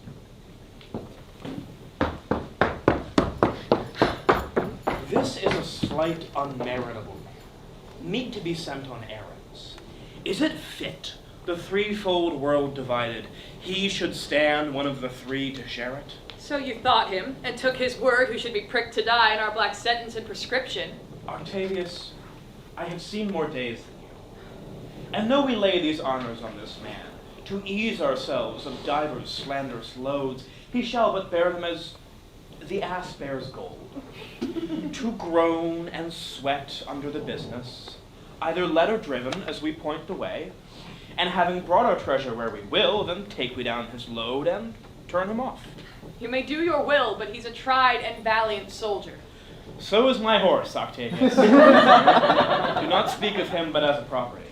[SPEAKER 12] This is a slight unmeritable man, meet to be sent on errands. Is it fit, the threefold world divided, he should stand one of the three to share it?
[SPEAKER 15] So you thought him, and took his word who should be pricked to die in our black sentence and prescription.
[SPEAKER 12] Octavius, I have seen more days than you. And though we lay these honors on this man, to ease ourselves of divers slanderous loads, he shall but bear them as the ass bears gold. To groan and sweat under the business, either led or driven as we point the way, and having brought our treasure where we will, then take we down his load and turn him off.
[SPEAKER 15] You may do your will, but he's a tried and valiant soldier.
[SPEAKER 12] So is my horse, Octavius. Do not speak of him but as a property.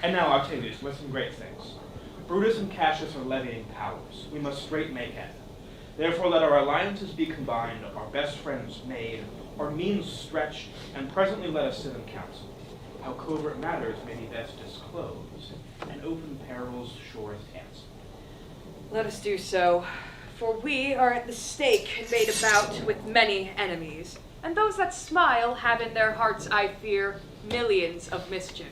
[SPEAKER 12] And now, Octavius, listen great things. Brutus and Cassius are levying powers. We must straight make head. Therefore let our alliances be combined, our best friends made, our means stretched, and presently let us sit in council. How covert matters may be best disclosed, and open perils surest answer.
[SPEAKER 15] Let us do so, for we are at the stake and made about with many enemies, and those that smile have in their hearts, I fear, millions of mischief.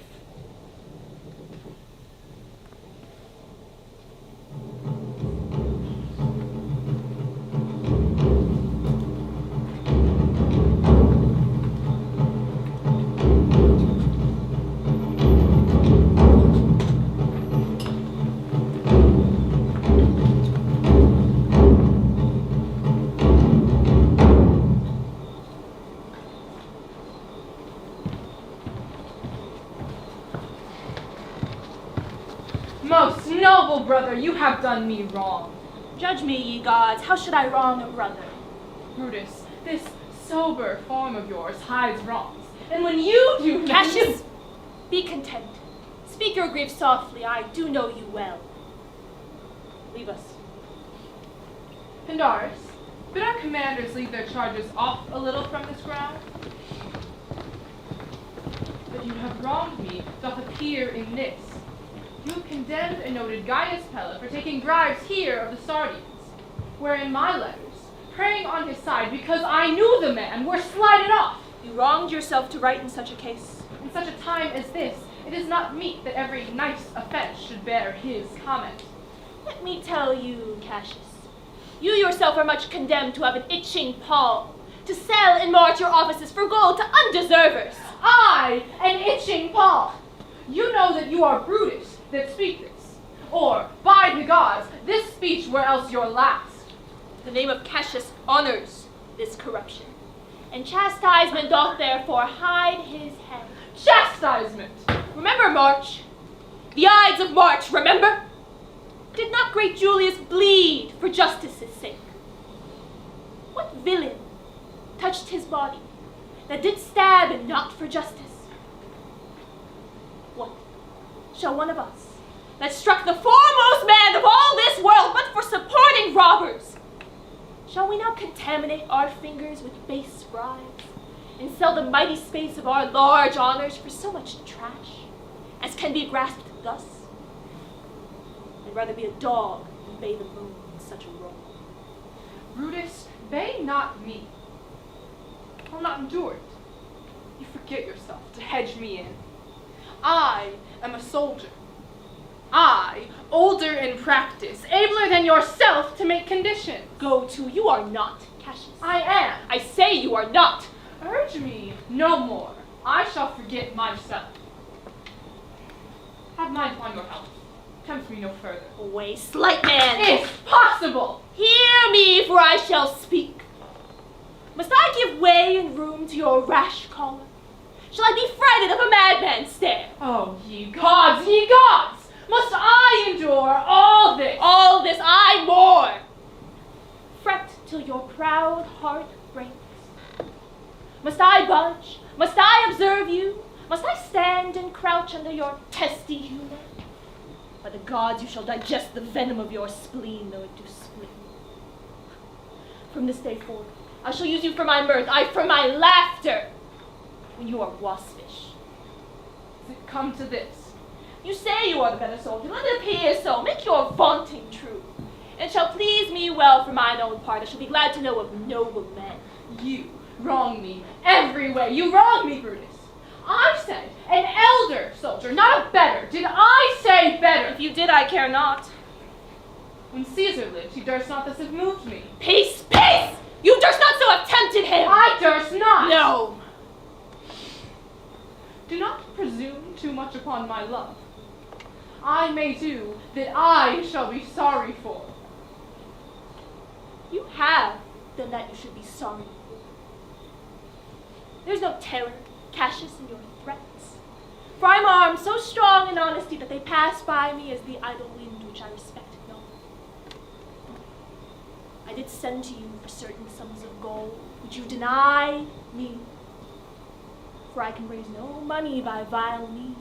[SPEAKER 11] Most noble brother, you have done me wrong.
[SPEAKER 10] Judge me, ye gods. How should I wrong a brother?
[SPEAKER 11] Brutus, this sober form of yours hides wrongs. And when you do them,
[SPEAKER 10] Cassius, be content. Speak your grief softly. I do know you well. Leave us.
[SPEAKER 11] Pandarus, bid our commanders leave their charges off a little from this ground. That you have wronged me doth appear in this. You have condemned and noted Gaius Pella for taking bribes here of the Sardians, wherein my letters, praying on his side because I knew the man, were slided off.
[SPEAKER 10] You wronged yourself to write in such a case.
[SPEAKER 11] In such a time as this, it is not meet that every nice offense should bear his comment.
[SPEAKER 10] Let me tell you, Cassius, you yourself are much condemned to have an itching palm, to sell and mart your offices for gold to undeservers.
[SPEAKER 11] I, an itching paw. You know that you are Brutus that speak this. Or, by the gods, this speech were else your last.
[SPEAKER 10] The name of Cassius honors this corruption, and chastisement doth therefore hide his head.
[SPEAKER 11] Chastisement!
[SPEAKER 10] Remember March, the Ides of March, remember? Did not great Julius bleed for justice's sake? What villain touched his body that did stab and not for justice? What shall one of us that struck the foremost man of all this world but for supporting robbers? Shall we now contaminate our fingers with base bribes and sell the mighty space of our large honors for so much trash as can be grasped thus? I'd rather be a dog than bathe the moon in such a role.
[SPEAKER 11] Brutus, bay not me. I'll not endure it. You forget yourself to hedge me in. I am a soldier. I, older in practice, abler than yourself to make conditions.
[SPEAKER 10] Go to, you are not, Cassius.
[SPEAKER 11] I am.
[SPEAKER 10] I say you are not.
[SPEAKER 11] Urge me no more. I shall forget myself. Have mind upon your health. Tempt me no further.
[SPEAKER 10] Away, slight man.
[SPEAKER 11] If possible.
[SPEAKER 10] Hear me, for I shall speak. Must I give way and room to your rash choler? Shall I be frighted of a madman's stare?
[SPEAKER 11] Oh, ye gods, ye gods! Must I endure all this?
[SPEAKER 10] All this, I more. Fret till your proud heart breaks. Must I budge? Must I observe you? Must I stand and crouch under your testy humor? By the gods, you shall digest the venom of your spleen, though it do split. From this day forth, I shall use you for my mirth, I for my laughter, when you are waspish.
[SPEAKER 11] Does it come to this?
[SPEAKER 10] You say you are the better soldier, let it appear so, make your vaunting true. And shall please me well for mine own part, I shall be glad to know of noble men.
[SPEAKER 11] You wrong me every way. You wrong me, Brutus. I said an elder soldier, not a better. Did I say better?
[SPEAKER 10] If you did, I care not.
[SPEAKER 11] When Caesar lived, he durst not thus have moved me.
[SPEAKER 10] Peace, peace! You durst not so have tempted him!
[SPEAKER 11] I durst not!
[SPEAKER 10] No!
[SPEAKER 11] Do not presume too much upon my love. I may do that I shall be sorry for.
[SPEAKER 10] You have done that you should be sorry for. There's no terror, Cassius, in your threats. For I'm armed so strong in honesty that they pass by me as the idle wind which I respect not. I did send to you for certain sums of gold, which you deny me. For I can raise no money by vile means.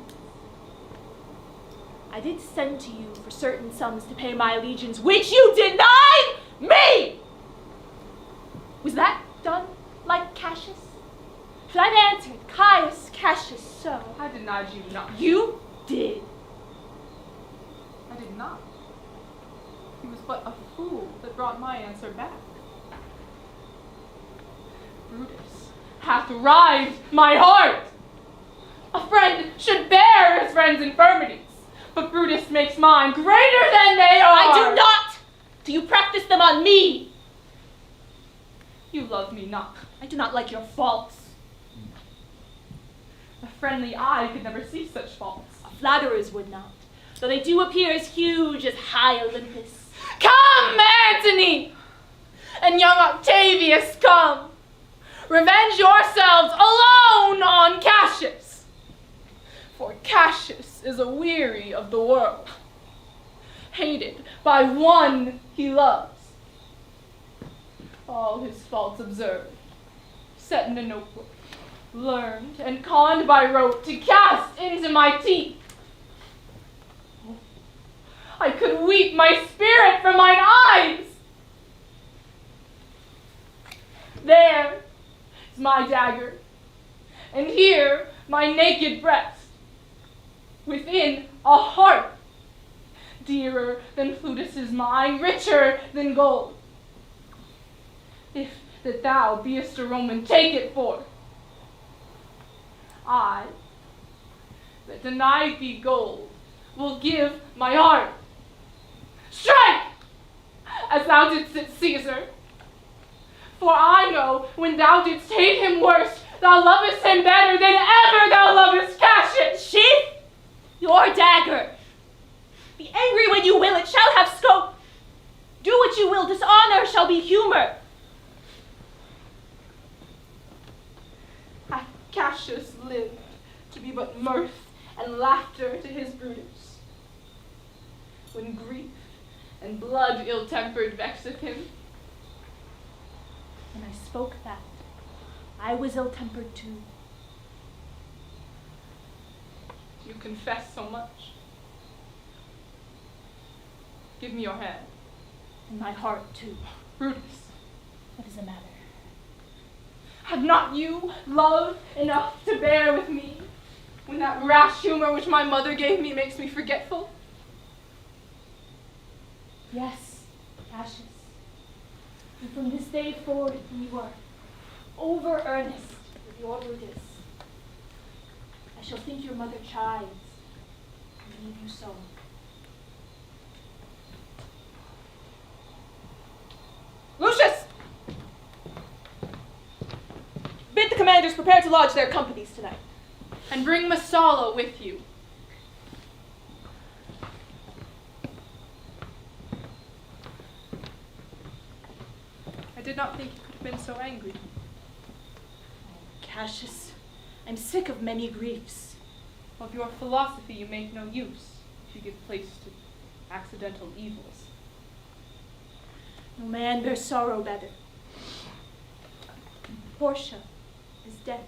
[SPEAKER 10] I did send to you for certain sums to pay my allegiance, which you denied me! Was that done like Cassius? Should I have answered Caius Cassius so?
[SPEAKER 11] I denied you not.
[SPEAKER 10] You did.
[SPEAKER 11] I did not. He was but a fool that brought my answer back. Brutus hath rived my heart. A friend should bear his friend's infirmities, but Brutus makes mine greater than they are.
[SPEAKER 10] I do not. Do you practice them on me?
[SPEAKER 11] You love me not.
[SPEAKER 10] I do not like your faults.
[SPEAKER 11] A friendly eye could never see such faults.
[SPEAKER 10] Flatterers would not, though they do appear as huge as high Olympus.
[SPEAKER 11] Come, Antony! And young Octavius, come! Revenge yourselves alone on Cassius! For Cassius is aweary of the world, hated by one he loves. All his faults observed, set in a notebook, learned and conned by rote to cast into my teeth. I could weep my spirit from mine eyes. There is my dagger, and here my naked breast, within a heart, dearer than Plutus is mine, richer than gold. If that thou beest a Roman, take it forth. I, that denied thee gold, will give my heart. Strike, as thou didst at Caesar. For I know, when thou didst hate him worst, thou lovest him better than ever thou lovest Cassius.
[SPEAKER 18] Sheath your dagger. Be angry when you will, it shall have scope. Do what you will, dishonor shall be humor.
[SPEAKER 11] Hath Cassius lived to be but mirth and laughter to his Brutus? When grief and blood ill-tempered vexeth him?
[SPEAKER 18] When I spoke that, I was ill-tempered too.
[SPEAKER 11] You confess so much. Give me your hand.
[SPEAKER 18] And my heart too.
[SPEAKER 11] Brutus,
[SPEAKER 18] what is the matter?
[SPEAKER 11] Have not you love enough to bear with me, when that rash humor which my mother gave me makes me forgetful?
[SPEAKER 18] Yes, Cassius. And from this day forward, you are over earnest with your Brutus. I shall think your mother chides and leave you so.
[SPEAKER 11] Lucius! Bid the commanders prepare to lodge their companies tonight. And bring Messala with you. I did not think you could have been so angry.
[SPEAKER 18] Cassius, I'm sick of many griefs.
[SPEAKER 11] Of your philosophy you make no use, if you give place to accidental evils.
[SPEAKER 18] No man bears sorrow better. Portia is dead.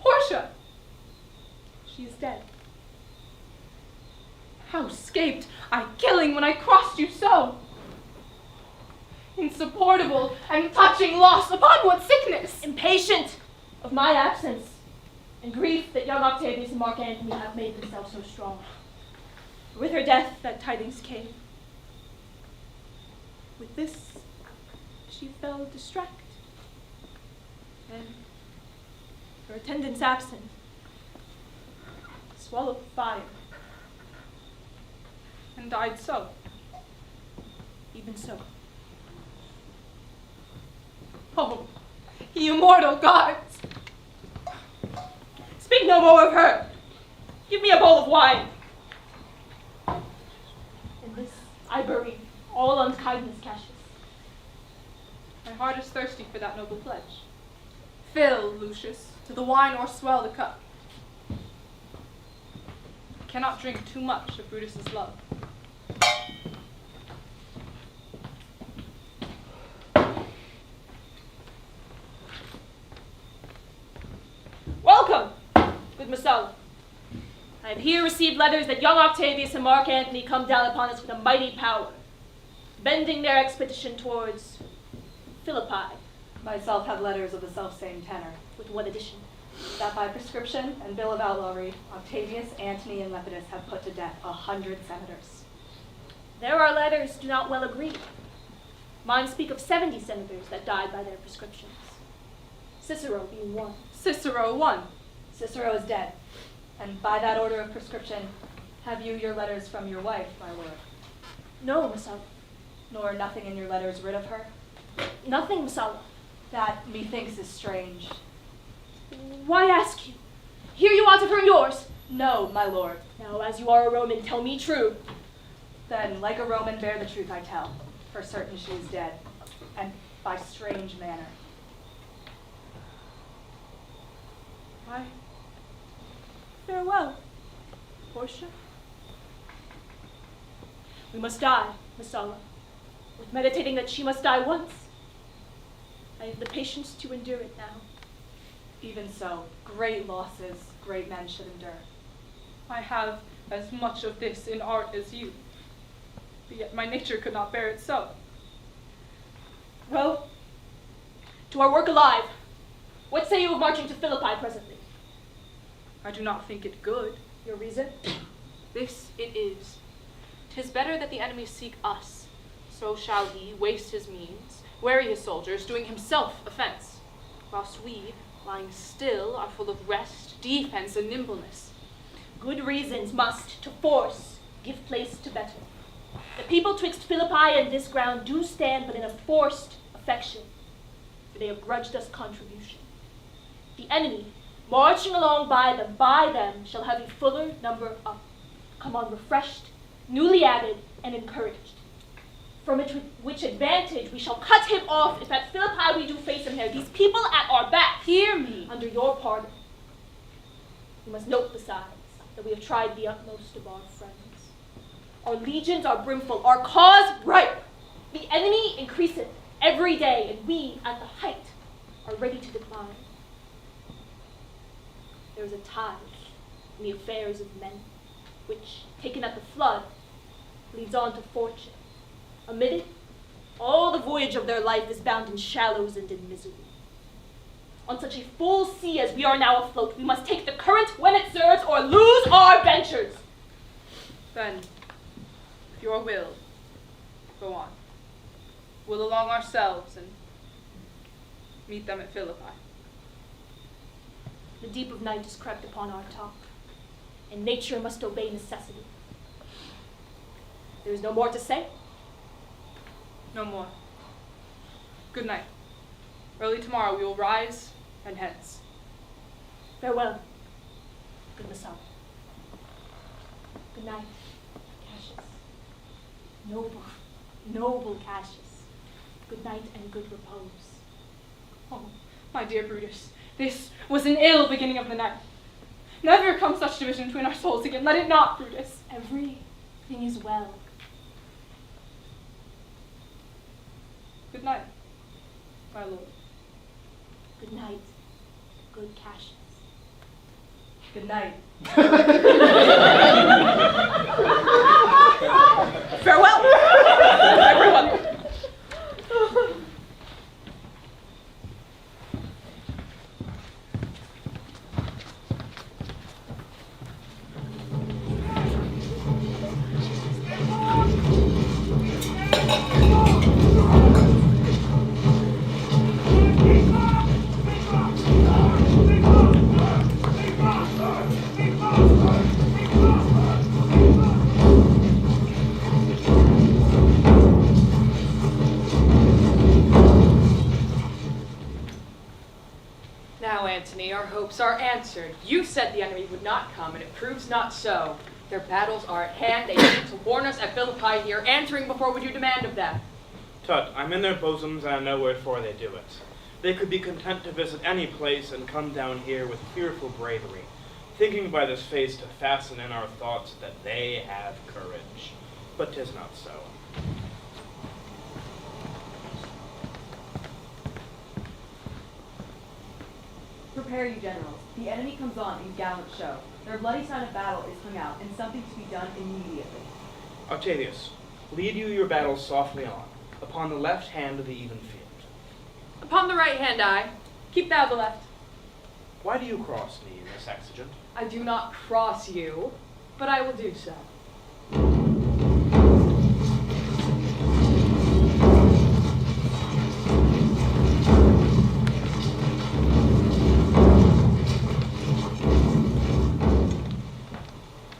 [SPEAKER 11] Portia!
[SPEAKER 18] She is dead.
[SPEAKER 11] How escaped I killing when I crossed you so? Insupportable and touching loss, upon what sickness?
[SPEAKER 18] Impatient of my absence, and grief that young Octavius and Mark Antony have made themselves so strong. With her death, that tidings came. With this, she fell distract, and her attendants absent, swallowed fire.
[SPEAKER 11] And died so.
[SPEAKER 18] Even so.
[SPEAKER 11] Oh, ye immortal gods!
[SPEAKER 18] Speak no more of her. Give me a bowl of wine. In this I bury all unkindness, Cassius.
[SPEAKER 11] My heart is thirsty for that noble pledge. Fill, Lucius, to the wine or swell the cup. I cannot drink too much of Brutus's love.
[SPEAKER 18] Welcome, good Messala. I have here received letters that young Octavius and Mark Antony come down upon us with a mighty power, bending their expedition towards Philippi.
[SPEAKER 9] Myself have letters of the self-same tenor.
[SPEAKER 18] With what addition?
[SPEAKER 9] That by prescription and bill of outlawry, Octavius, Antony, and Lepidus have put to death 100 senators.
[SPEAKER 18] There our letters do not well agree. Mine speak of 70 senators that died by their prescriptions. Cicero being one.
[SPEAKER 11] Cicero one.
[SPEAKER 9] Cicero is dead. And by that order of prescription, have you your letters from your wife, my lord?
[SPEAKER 18] No, Messala.
[SPEAKER 9] Nor nothing in your letters rid of her?
[SPEAKER 18] Nothing, Messala.
[SPEAKER 9] That, methinks, is strange.
[SPEAKER 18] Why ask you? Here you ought to from yours.
[SPEAKER 9] No, my lord.
[SPEAKER 18] Now, as you are a Roman, tell me true.
[SPEAKER 9] Then, like a Roman, bear the truth I tell. For certain she is dead, and by strange manner.
[SPEAKER 11] Why, farewell, Portia.
[SPEAKER 18] We must die, Messala. With meditating that she must die once, I have the patience to endure it now.
[SPEAKER 9] Even so, great losses great men should endure.
[SPEAKER 11] I have as much of this in art as you, but yet my nature could not bear it so.
[SPEAKER 18] Well, to our work alive. What say you of marching to Philippi presently?
[SPEAKER 11] I do not think it good.
[SPEAKER 18] Your reason?
[SPEAKER 11] This it is. 'Tis better that the enemy seek us. So shall he waste his means, weary his soldiers, doing himself offense, whilst we, lying still, are full of rest, defense, and nimbleness.
[SPEAKER 18] Good reasons must, to force, give place to better. The people twixt Philippi and this ground do stand but in a forced
[SPEAKER 10] affection, for they have grudged us contribution. The enemy, marching along by them, shall have a fuller number up, come on refreshed, newly added, and encouraged. From which advantage we shall cut him off if at Philippi we do face him here. These people at our back, hear me, under your pardon. You must note besides that we have tried the utmost of our friends. Our legions are brimful, our cause ripe. The enemy increaseth every day, and we, at the height, are ready to decline. There is a tide in the affairs of men, which, taken at the flood, leads on to fortune. Amid it, all the voyage of their life is bound in shallows and in misery. On such a full sea as we are now afloat, we must take the current when it serves or lose our ventures.
[SPEAKER 11] Then, if your will, go on. We'll along ourselves and meet them at Philippi.
[SPEAKER 10] The deep of night is crept upon our top, and nature must obey necessity. There is no more to say.
[SPEAKER 11] No more. Good night. Early tomorrow we will rise and hence.
[SPEAKER 10] Farewell, good Masao. Good night, Cassius. Noble, noble Cassius. Good night and good repose.
[SPEAKER 11] Oh, my dear Brutus, this was an ill beginning of the night. Never come such division between our souls again. Let it not, Brutus.
[SPEAKER 10] Everything is well.
[SPEAKER 11] Good night, my lord.
[SPEAKER 10] Good night, good Cassius.
[SPEAKER 15] Good night.
[SPEAKER 11] Farewell, everyone.
[SPEAKER 15] Now, Antony, our hopes are answered. You said the enemy would not come, and it proves not so. Their battles are at hand. They came to warn us at Philippi here, answering before we do demand of them.
[SPEAKER 12] Tut, I'm in their bosoms, and I know wherefore they do it. They could be content to visit any place and come down here with fearful bravery, thinking by this face to fasten in our thoughts that they have courage. But 'tis not so.
[SPEAKER 19] Prepare you, generals. The enemy comes on in gallant show. Their bloody sign of battle is hung out, and something to be done immediately.
[SPEAKER 12] Octavius, lead you your battle softly on, upon the left hand of the even field.
[SPEAKER 15] Upon the right hand, I. Keep thou the left.
[SPEAKER 12] Why do you cross me in this exigent?
[SPEAKER 15] I do not cross you, but I will do so.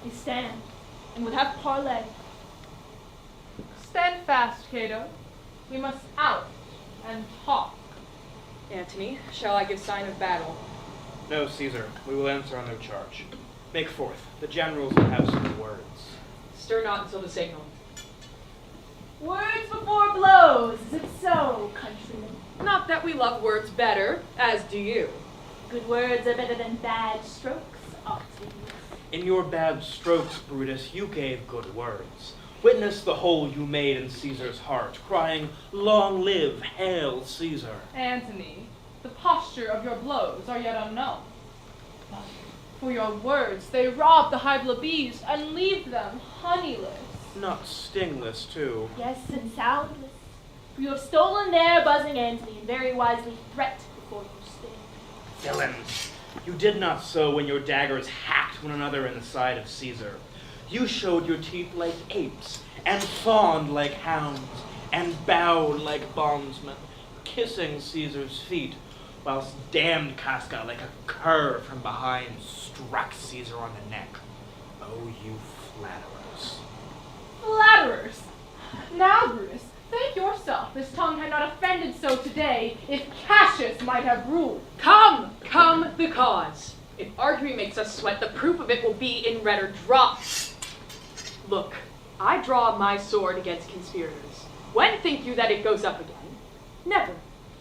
[SPEAKER 10] They stand and would have parley.
[SPEAKER 11] Stand fast, Cato. We must out and talk.
[SPEAKER 15] Antony, shall I give sign of battle?
[SPEAKER 12] No, Caesar, we will answer on their charge. Make forth. The generals will have some words.
[SPEAKER 15] Stir not until the signal.
[SPEAKER 10] Words before blows, is it so, countrymen?
[SPEAKER 15] Not that we love words better, as do you.
[SPEAKER 10] Good words are better than bad strokes, Octavius.
[SPEAKER 12] In your bad strokes, Brutus, you gave good words. Witness the hole you made in Caesar's heart, crying, "Long live, hail Caesar."
[SPEAKER 11] Antony, the posture of your blows are yet unknown. But for your words, they rob the high-blood bees and leave them honeyless.
[SPEAKER 12] Not stingless, too.
[SPEAKER 10] Yes, and soundless. For you have stolen their buzzing, Antony, and very wisely threat before you sting.
[SPEAKER 12] Villains! You did not so when your daggers hacked one another in the side of Caesar. You showed your teeth like apes, and fawned like hounds, and bowed like bondsmen, kissing Caesar's feet, whilst damned Casca, like a cur from behind, struck Caesar on the neck. Oh, you flatterers.
[SPEAKER 11] Flatterers! Now, Brutus, Thank yourself, this tongue had not offended so today, if Cassius might have ruled.
[SPEAKER 15] Come the cause. If arguing makes us sweat, the proof of it will be in redder drops. Look, I draw my sword against conspirators. When think you that it goes up again? Never,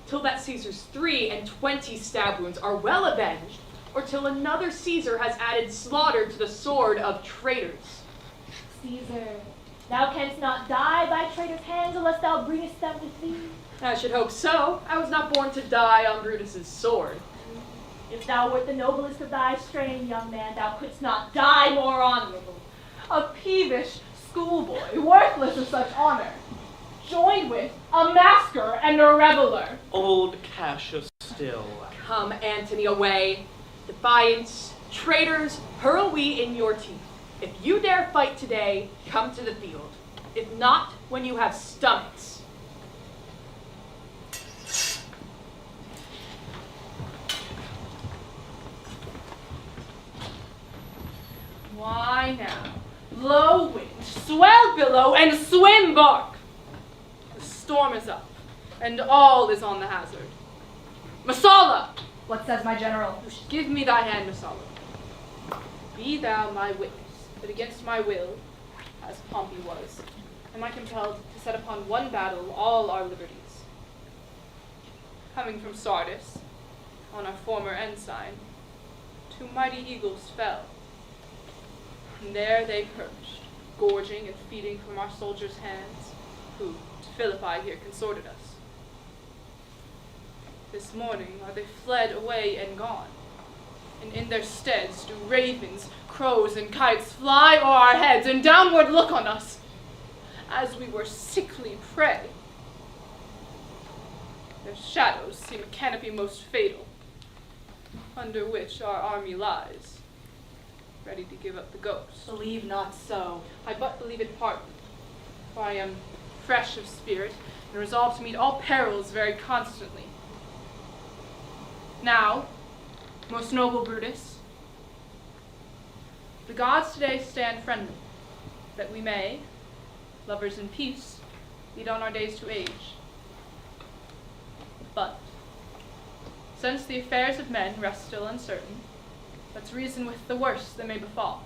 [SPEAKER 15] till that Caesar's 23 stab wounds are well avenged, or till another Caesar has added slaughter to the sword of traitors.
[SPEAKER 18] Caesar, thou canst not die by traitors' hands unless thou bringest them with thee.
[SPEAKER 15] I should hope so. I was not born to die on Brutus's sword.
[SPEAKER 18] If thou wert the noblest of thy strain, young man, thou couldst not die more honorable.
[SPEAKER 11] A peevish schoolboy, worthless of such honor, joined with a masker and a reveler.
[SPEAKER 12] Old Cassius still.
[SPEAKER 15] Come, Antony, away. Defiance, traitors, hurl we in your teeth. If you dare fight today, come to the field. If not, when you have stomachs.
[SPEAKER 11] Why now? Blow wind, swell billow, and swim bark. The storm is up, and all is on the hazard. Messala!
[SPEAKER 9] What says my general?
[SPEAKER 11] Give me thy hand, Messala. Be thou my witness, that against my will, as Pompey was, am I compelled to set upon one battle all our liberties. Coming from Sardis, on our former ensign, 2 mighty eagles fell. And there they perched, gorging and feeding from our soldiers' hands, who to Philippi here consorted us. This morning are they fled away and gone, and in their steads do ravens, crows, and kites fly o'er our heads and downward look on us, as we were sickly prey. Their shadows seem a canopy most fatal, under which our army lies, ready to give up the ghost.
[SPEAKER 9] Believe not so.
[SPEAKER 11] I but believe it partly, for I am fresh of spirit, and resolved to meet all perils very constantly. Now, most noble Brutus, the gods today stand friendly, that we may, lovers in peace, lead on our days to age. But, since the affairs of men rest still uncertain, let's reason with the worst that may befall.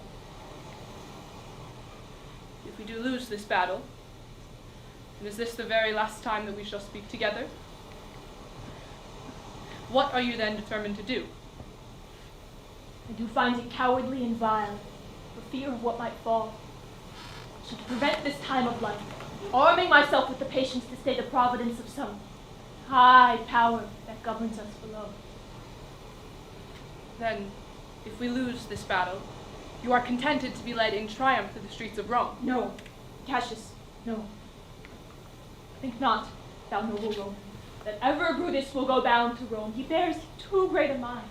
[SPEAKER 11] If we do lose this battle, and is this the very last time that we shall speak together? What are you then determined to do?
[SPEAKER 18] I do find it cowardly and vile, for fear of what might fall. So to prevent this time of life, arming myself with the patience to stay the providence of some high power that governs us below.
[SPEAKER 11] Then, if we lose this battle, you are contented to be led in triumph through the streets of Rome.
[SPEAKER 18] No, Cassius, no. Think not, thou noble Roman, that ever Brutus will go bound to Rome. He bears too great a mind.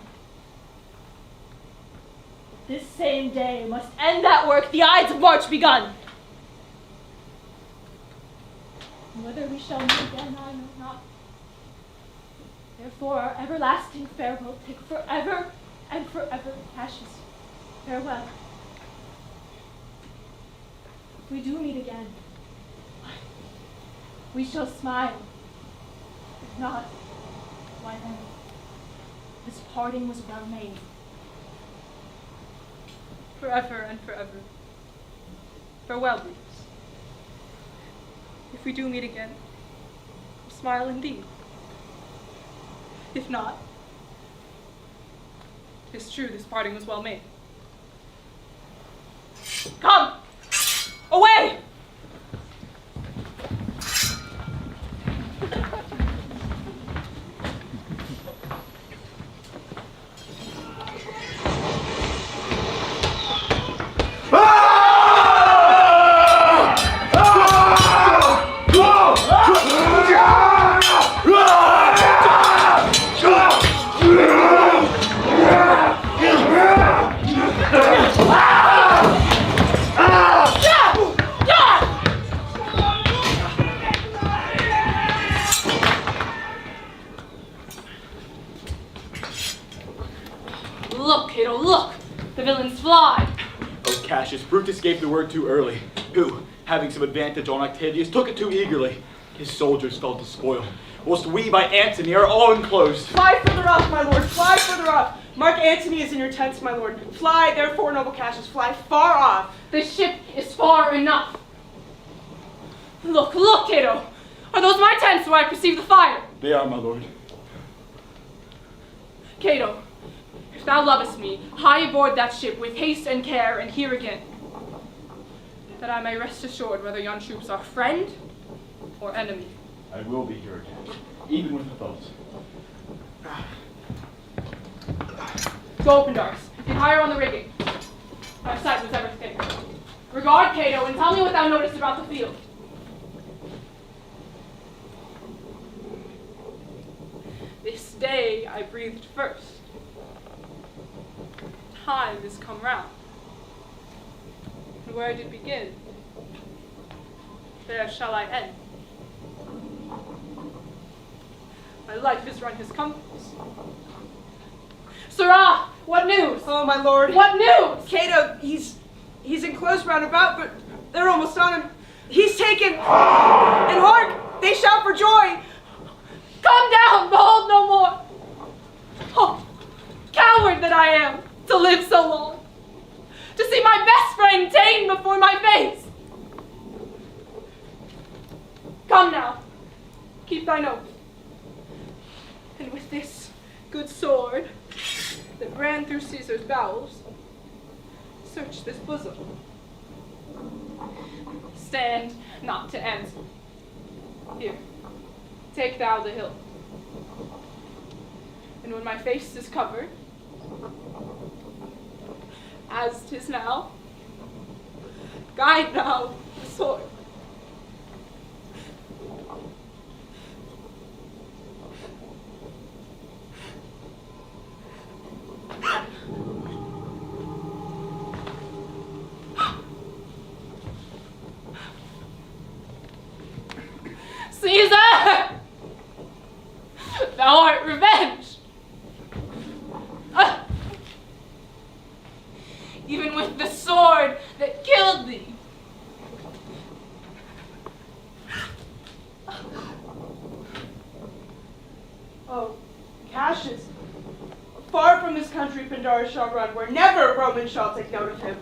[SPEAKER 18] But this same day must end that work, the Ides of March begun. And whether we shall meet again, I know not. Therefore, our everlasting farewell take forever and forever, Cassius. Farewell. If we do meet again, we shall smile. If not, why then, this parting was well made.
[SPEAKER 11] Forever and forever. Farewell, Brutus. If we do meet again, we'll smile indeed. If not, 'tis true this parting was well made. Come! Away!
[SPEAKER 15] Look, it'll look! The villains fly!
[SPEAKER 7] Oh, Cassius, Brutus gave the word too early, who, having some advantage on Octavius, took it too eagerly. His soldiers fell to spoil, whilst we by Antony are all enclosed.
[SPEAKER 6] Fly further off, my lord, fly further off. Mark Antony is in your tents, my lord. Fly, therefore, noble Cassius, fly far off.
[SPEAKER 15] The ship is far enough. Look, look, Cato. Are those my tents where I perceive the fire?
[SPEAKER 7] They are, my lord.
[SPEAKER 15] Cato, if thou lovest me, hie aboard that ship with haste and care, and here again, that I may rest assured whether yon troops are friend or enemy.
[SPEAKER 7] I will be here again, even with the foes.
[SPEAKER 15] Go, Pindars. Get higher on the rigging. My sight was ever thick. Regard Cato, and tell me what thou noticed about the field. This day I breathed first. Time is come round. And where I did begin, there shall I end. My life has run his compass. Sirrah, what news?
[SPEAKER 6] Oh, my lord.
[SPEAKER 15] What news?
[SPEAKER 6] Cato, he's enclosed round about, but they're almost on him. He's taken. And hark, they shout for joy.
[SPEAKER 15] Come down, behold no more. Oh, coward that I am, to live so long. To see my best friend ta'en before my face. Come now, keep thine oath. And with this good sword that ran through Caesar's bowels, search this bosom. Stand not to answer. Here, take thou the hilt. And when my face is covered, as 'tis now, guide thou the sword. Caesar! Thou art revenged! Even with the sword that killed thee.
[SPEAKER 6] Oh, Cassius, far from his country Pindarus shall run, where never Roman shall take note of him.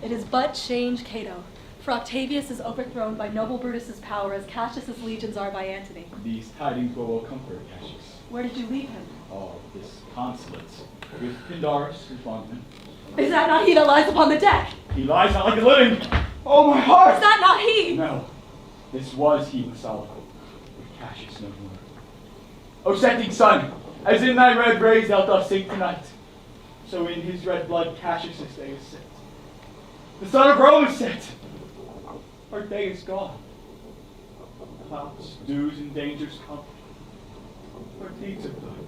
[SPEAKER 18] It is but change, Cato, for Octavius is overthrown by noble Brutus's power as Cassius's legions are by Antony.
[SPEAKER 7] These tidings will well comfort Cassius.
[SPEAKER 18] Where did you leave him?
[SPEAKER 7] Oh, this consulate, with Pindarus, his bondman.
[SPEAKER 18] Is that not he that lies upon the deck?
[SPEAKER 7] He lies not like a living. Oh, my heart!
[SPEAKER 18] Is that not he?
[SPEAKER 7] No, this was he, Messala, with Cassius no more. O setting sun, as in thy red rays thou dost sink tonight, so in his red blood Cassius's day is set. The sun of Rome is set. Our day is gone. Clouds, dews, and dangers come. Our deeds are done.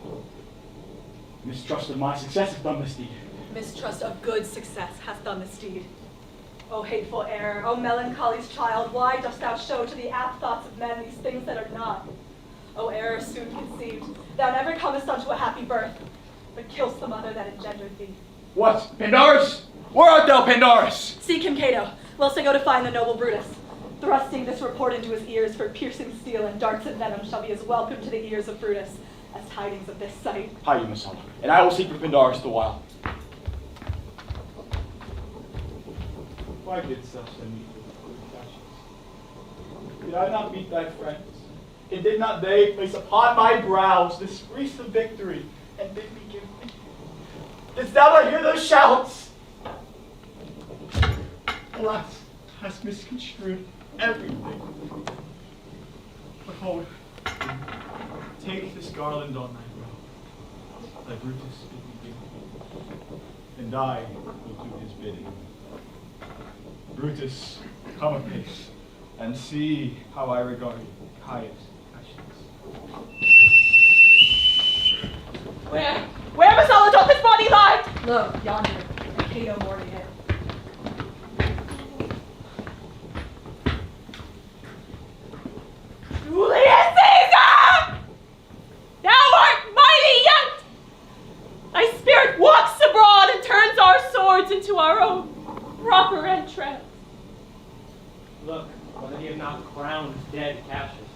[SPEAKER 7] Mistrust of my success hath done this deed.
[SPEAKER 18] Mistrust of good success hath done this deed. O hateful error, O melancholy's child, why dost thou show to the apt thoughts of men these things that are not? O error soon conceived, thou never comest unto a happy birth, but kill'st the mother that engendered thee.
[SPEAKER 7] What? Pindarus? Where art thou, Pindarus?
[SPEAKER 18] Seek him, Cato, whilst I go to find the noble Brutus. Thrusting this report into his ears for piercing steel and darts of venom shall be as welcome to the ears of Brutus as tidings of this sight.
[SPEAKER 7] Hie you, Messala, and I will seek for Pindarus the while. Why didst thou send me to Cassius? Did I not meet thy friends? And did not they place upon my brows this wreath of victory and bid me give me? Didst thou not hear those shouts? Alas, hast misconstrued everything. Behold, take this garland on thy brow, thy Brutus bid me give, and I will do his bidding. Brutus, come apace, and see how I regard Caius Cassius.
[SPEAKER 15] Where Messala doth his body lie?
[SPEAKER 18] Lo, yonder, and Cato mourning it.
[SPEAKER 15] Julius Caesar! Thou art mighty yet! Thy spirit walks abroad and
[SPEAKER 17] dead Cassius.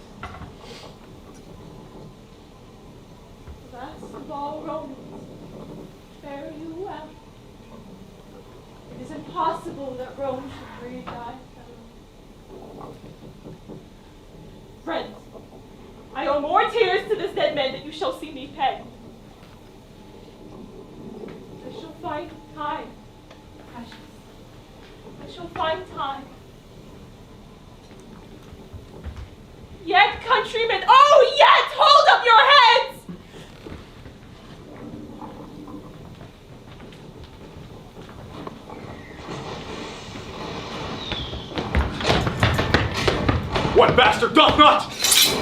[SPEAKER 10] Last of all Romans, fare you well. It is impossible that Rome should breed thy fellow. Friends, I owe more tears to this dead man that you shall see me peg. I shall find time, precious. I shall find time. Yet, countrymen, oh, yet, hold up your heads!
[SPEAKER 16] What bastard doth not?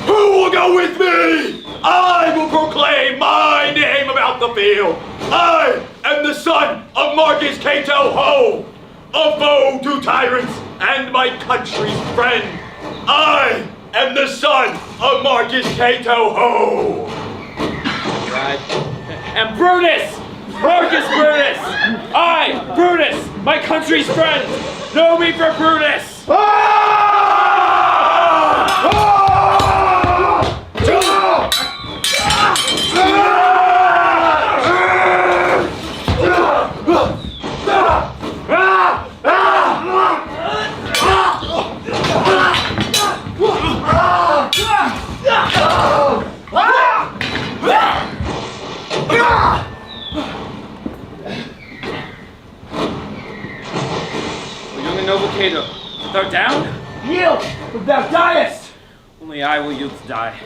[SPEAKER 16] Who will go with me? I will proclaim my name about the field. I am the son of Marcus Cato Ho, a foe to tyrants and my country's friend. I am the son of Marcus Cato Ho.
[SPEAKER 17] Right. And Brutus! Marcus Brutus! I, Brutus, my country's friend, know me for Brutus!
[SPEAKER 13] Young and noble Cato, thou down?
[SPEAKER 7] Yield, but thou diest!
[SPEAKER 13] Only I will yield to die.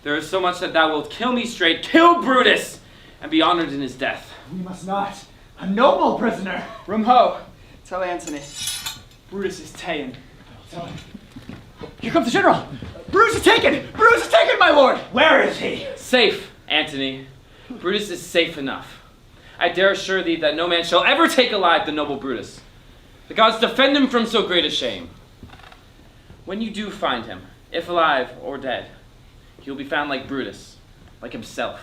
[SPEAKER 13] There is so much that thou wilt kill me straight, kill Brutus, and be honored in his death.
[SPEAKER 7] We must not. A noble prisoner.
[SPEAKER 4] Rumho, tell Antony. Brutus is ta'en.
[SPEAKER 7] Tell him. Here comes the general. Brutus is taken! Brutus is taken, my lord! Where is he?
[SPEAKER 13] Safe, Antony. Brutus is safe enough. I dare assure thee that no man shall ever take alive the noble Brutus. The gods defend him from so great a shame. When you do find him, if alive or dead, he will be found like Brutus, like himself.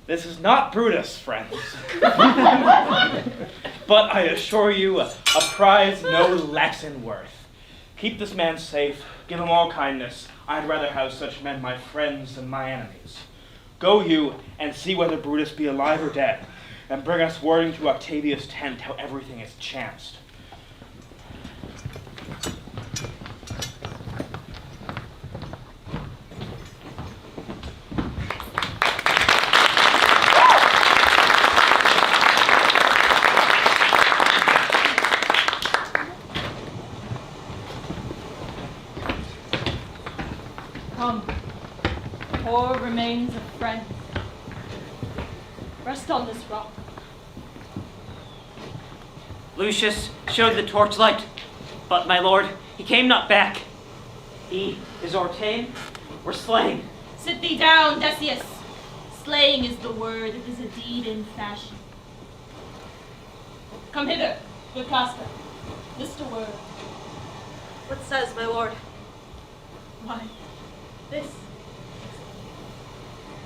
[SPEAKER 12] This is not Brutus, friends. But I assure you, a prize no less in worth. Keep this man safe, give him all kindness. I'd rather have such men my friends than my enemies. Go you and see whether Brutus be alive or dead, and bring us word into Octavius' tent how everything is chanced.
[SPEAKER 10] Come, poor remains of friends. Rest on this rock.
[SPEAKER 22] Lucius showed the torchlight, but my lord, he came not back. He is or ta'en or slain.
[SPEAKER 10] Sit thee down, Decius. Slaying is the word, it is a deed in fashion. Come hither, good Casca. List a word.
[SPEAKER 18] What says, my lord?
[SPEAKER 10] Why, this.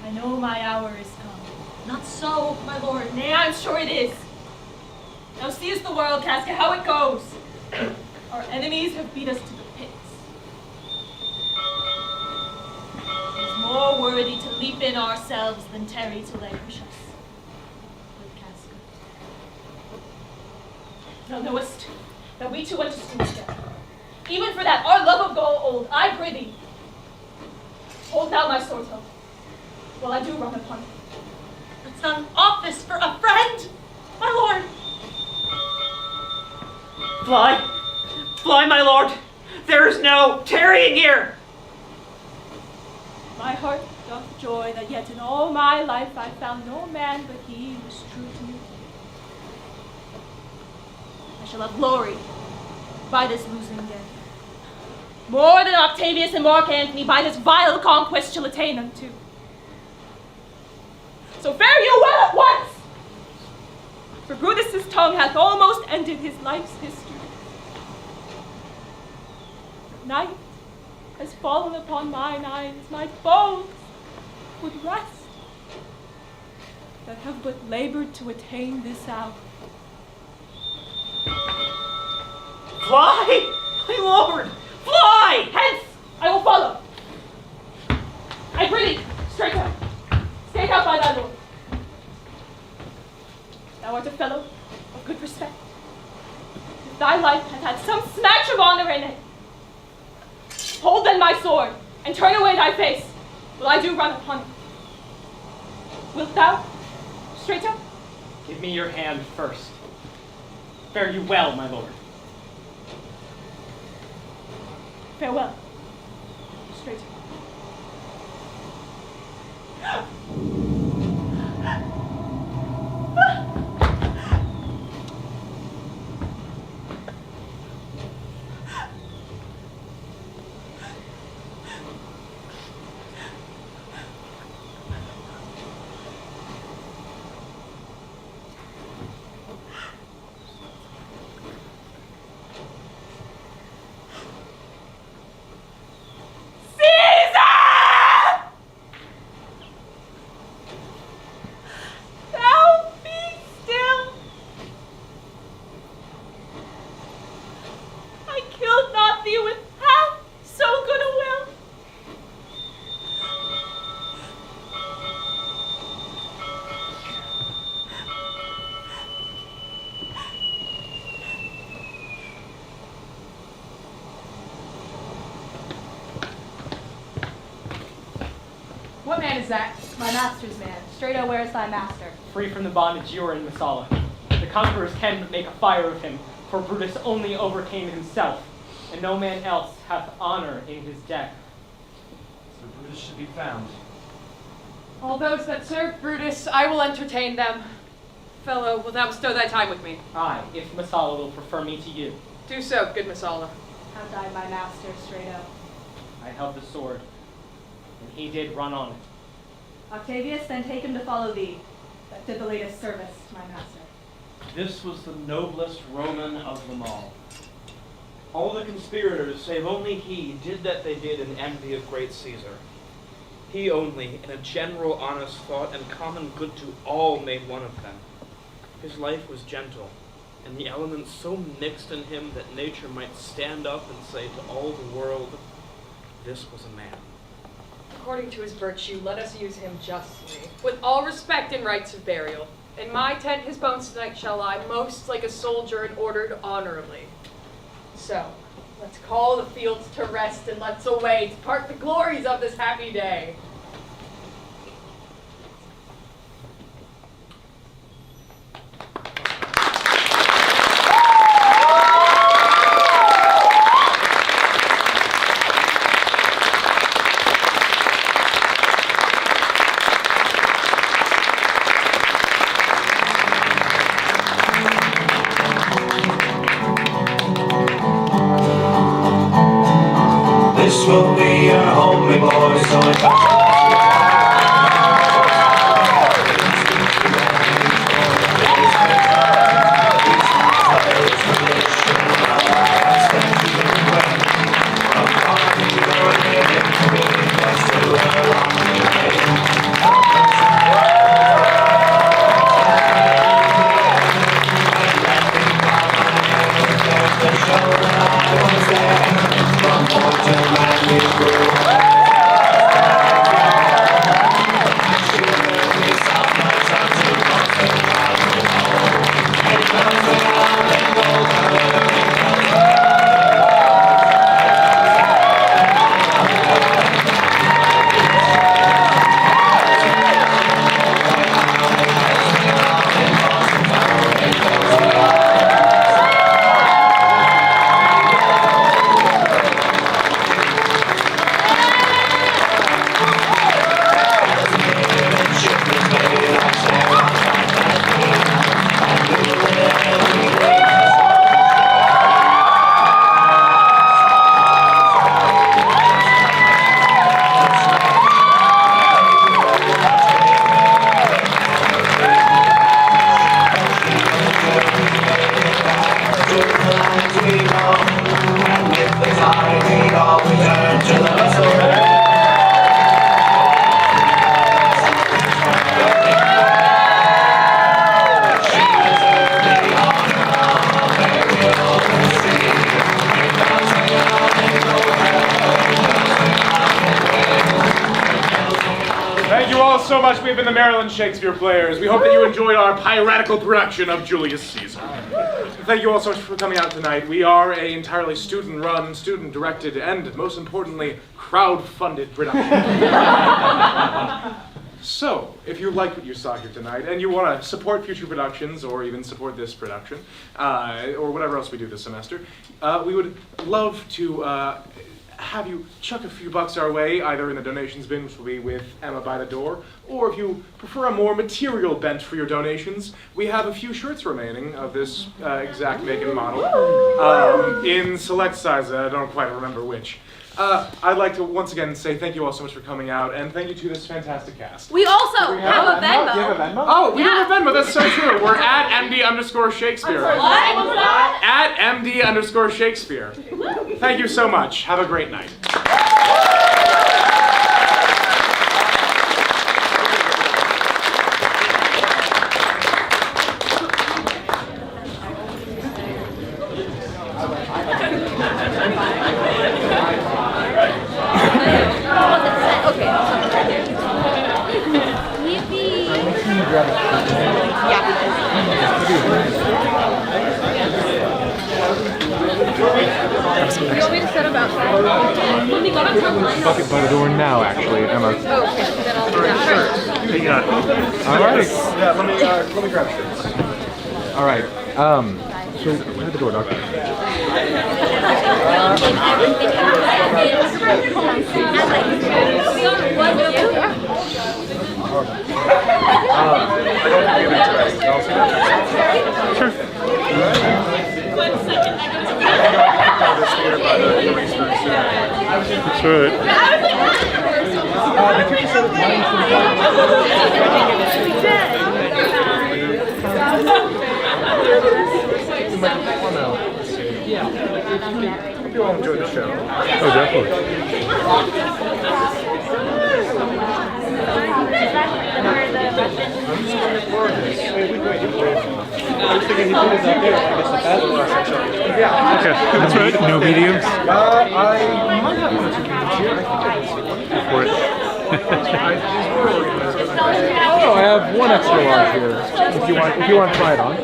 [SPEAKER 10] I know my hour is come.
[SPEAKER 18] Not so, my lord.
[SPEAKER 10] Nay, I'm sure it is. Thou seest the world, Casca, how it goes. Our enemies have beat us to the pits. It is more worthy to leap in ourselves than tarry till they push us. Good Casca. Thou knowest that we two went to school together. Even for that, our love of gold, I pray thee. Hold thou my sword hilt, while I do run upon it.
[SPEAKER 18] It's not an office for a friend, my lord.
[SPEAKER 22] Fly! Fly, my lord! There is no tarrying here!
[SPEAKER 10] My heart doth joy that yet in all my life I found no man but he was true to me. I shall have glory by this losing day. More than Octavius and Mark Antony by this vile conquest shall attain unto. So fare you well at once! For Brutus' tongue hath almost ended his life's history. Night has fallen upon mine eyes, my bones would rest, that have but labored to attain this hour.
[SPEAKER 22] Fly! My lord! Fly! Hence!
[SPEAKER 10] I will follow. I prithee, straight out. Stay out by thy lord. Thou art a fellow of good respect. If thy life hath had some snatch of honor in it, hold then my sword, and turn away thy face, while I do run upon it. Wilt thou, straight up?
[SPEAKER 14] Give me your hand first. Fare you well, my lord.
[SPEAKER 10] Farewell, straight up.
[SPEAKER 15] What man is that?
[SPEAKER 18] My master's man. Strato, where is thy master?
[SPEAKER 14] Free from the bondage you are in, Messala. The conquerors can but make a fire of him, for Brutus only overcame himself, and no man else hath honor in his death.
[SPEAKER 17] So Brutus should be found.
[SPEAKER 15] All those that serve Brutus, I will entertain them. Fellow, wilt thou bestow thy time with me?
[SPEAKER 14] Aye, if Messala will prefer me to you.
[SPEAKER 15] Do so, good Messala.
[SPEAKER 18] How died my master, Strato?
[SPEAKER 14] I held the sword, and he did run on it.
[SPEAKER 18] Octavius, then take him to follow thee, that did the latest service to my master.
[SPEAKER 12] This was the noblest Roman of them all. All the conspirators, save only he, did that they did in envy of great Caesar.
[SPEAKER 3] He only, in a general honest thought and common good to all, made one of them. His life was gentle, and the elements so mixed in him that nature might stand up and say to all the world, this was a man.
[SPEAKER 15] According to his virtue, let us use him justly, with all respect and rites of burial. In my tent his bones tonight shall lie, most like a soldier and ordered honorably. So, let's call the fields to rest and let's away to part the glories of this happy day.
[SPEAKER 3] This will be your homely boy, so
[SPEAKER 1] all so much. We've been the Maryland Shakespeare players. We hope that you enjoyed our piratical production of Julius Caesar. Thank you all so much for coming out tonight. We are an entirely student-run, student-directed, and most importantly, crowd-funded production. So, if you like what you saw here tonight, and you want to support future productions, or even support this production, or whatever else we do this semester, we would love to have you chuck a few bucks our way, either in the donations bin, which will be with Emma by the door, or if you prefer a more material bent for your donations, we have a few shirts remaining of this exact make and model in select sizes. I don't quite remember which. I'd like to once again say thank you all so much for coming out, and thank you to this fantastic cast.
[SPEAKER 21] We also have a Venmo.
[SPEAKER 2] Do you have a Venmo?
[SPEAKER 1] Oh, we have a Venmo, that's so true. We're at MD_Shakespeare.
[SPEAKER 21] What?
[SPEAKER 1] At MD_Shakespeare. Thank you so much. Have a great night.
[SPEAKER 2] Bucket by the door now, actually, Emma.
[SPEAKER 21] Okay, then I'll do that first.
[SPEAKER 2] All right.
[SPEAKER 1] Yeah, let me grab shirts.
[SPEAKER 2] All right. So at the door, doctor.
[SPEAKER 1] Sure.
[SPEAKER 2] That's right.
[SPEAKER 1] Hope you all enjoy the show.
[SPEAKER 2] Oh, definitely.
[SPEAKER 1] Okay,
[SPEAKER 2] that's right. No mediums?
[SPEAKER 1] I might have one or two mediums here.
[SPEAKER 2] For it. Oh, I have one extra large here. If you want to try it on.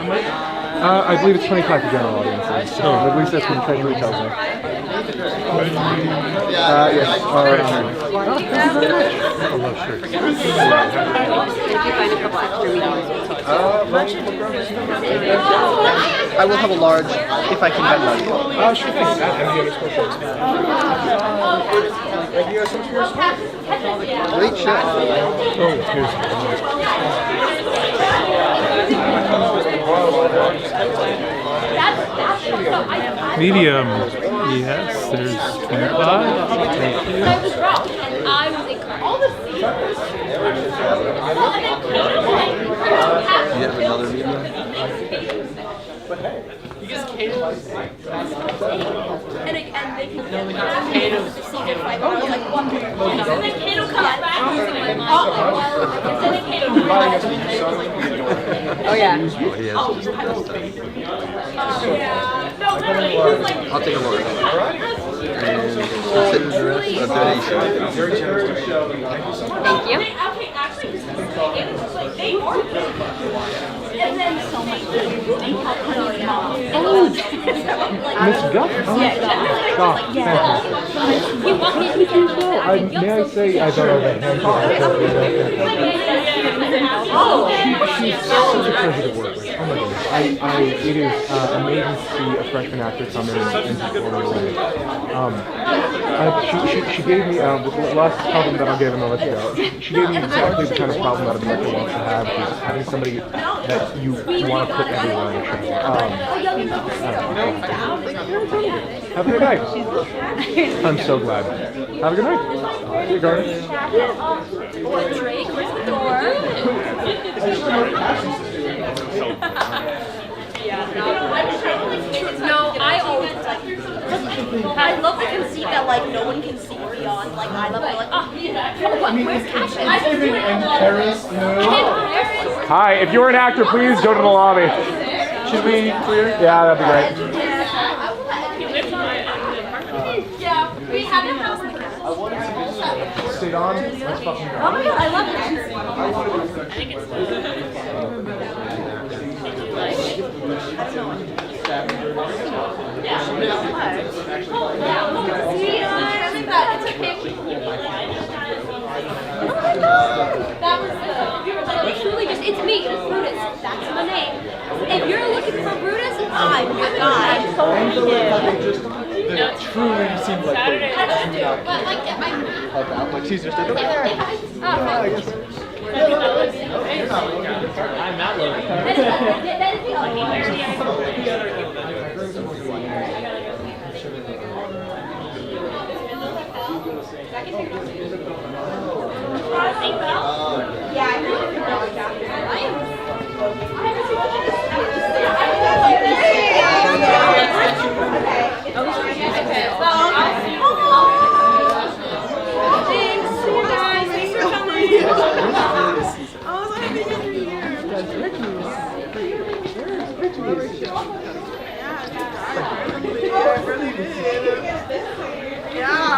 [SPEAKER 2] I believe it's 25 for general audiences. So at least that's what the treasury tells me. Yes. I love shirts.
[SPEAKER 23] I will have a large if I can Venmo you.
[SPEAKER 1] Sure thing. Thank you guys so much for your support.
[SPEAKER 23] Great shirt.
[SPEAKER 2] Oh, here's medium. Yes, there's 25. Thank you.
[SPEAKER 21] I was wrong, and I was incorrect. All the
[SPEAKER 23] You have another medium?
[SPEAKER 1] But hey,
[SPEAKER 21] you just can't. And they can Kato see their fight. Like one. And then Kato comes back. And then Kato comes back.
[SPEAKER 23] Oh yeah.
[SPEAKER 21] No, literally, he's like.
[SPEAKER 23] I'll take a look. And consider the rest a donation.
[SPEAKER 1] Very generous to show. Thank you so much.
[SPEAKER 21] Thank you.
[SPEAKER 10] Okay, actually, it was like they are really fun. And then so much.
[SPEAKER 2] Oh, Miss Guff? Oh, God, thank you. May I say I don't know that hand she's such a pleasure to work with. Oh my goodness. It is amazing to see a freshman actor come in and perform away. She gave me, the last problem that I'll give and I'll let you go. She gave me exactly the kind of problem that a director wants to have, which is having somebody that you want to put everywhere on the show. Have a good night. I'm so glad. Have a good night. See you, Garden.
[SPEAKER 21] Drake, where's the door?
[SPEAKER 10] No, I always like. I love the conceit that like no one can see beyond like eye level. Like, oh, where's Cash?
[SPEAKER 2] Hi, if you're an actor, please go to the lobby. Should we clear? Yeah, that'd be great.
[SPEAKER 10] Yeah, we have a house in the
[SPEAKER 1] Stayed on. Let's fucking go.
[SPEAKER 18] Oh my god, I love it.
[SPEAKER 10] That was it's truly just, it's me, it's Brutus. That's my name. If you're looking for Brutus, I'm your guy.
[SPEAKER 2] That truly seems like
[SPEAKER 10] But like,
[SPEAKER 2] help out. Like Caesar did.
[SPEAKER 10] I'm
[SPEAKER 2] not loading.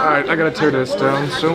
[SPEAKER 1] Alright, I gotta tear this down, so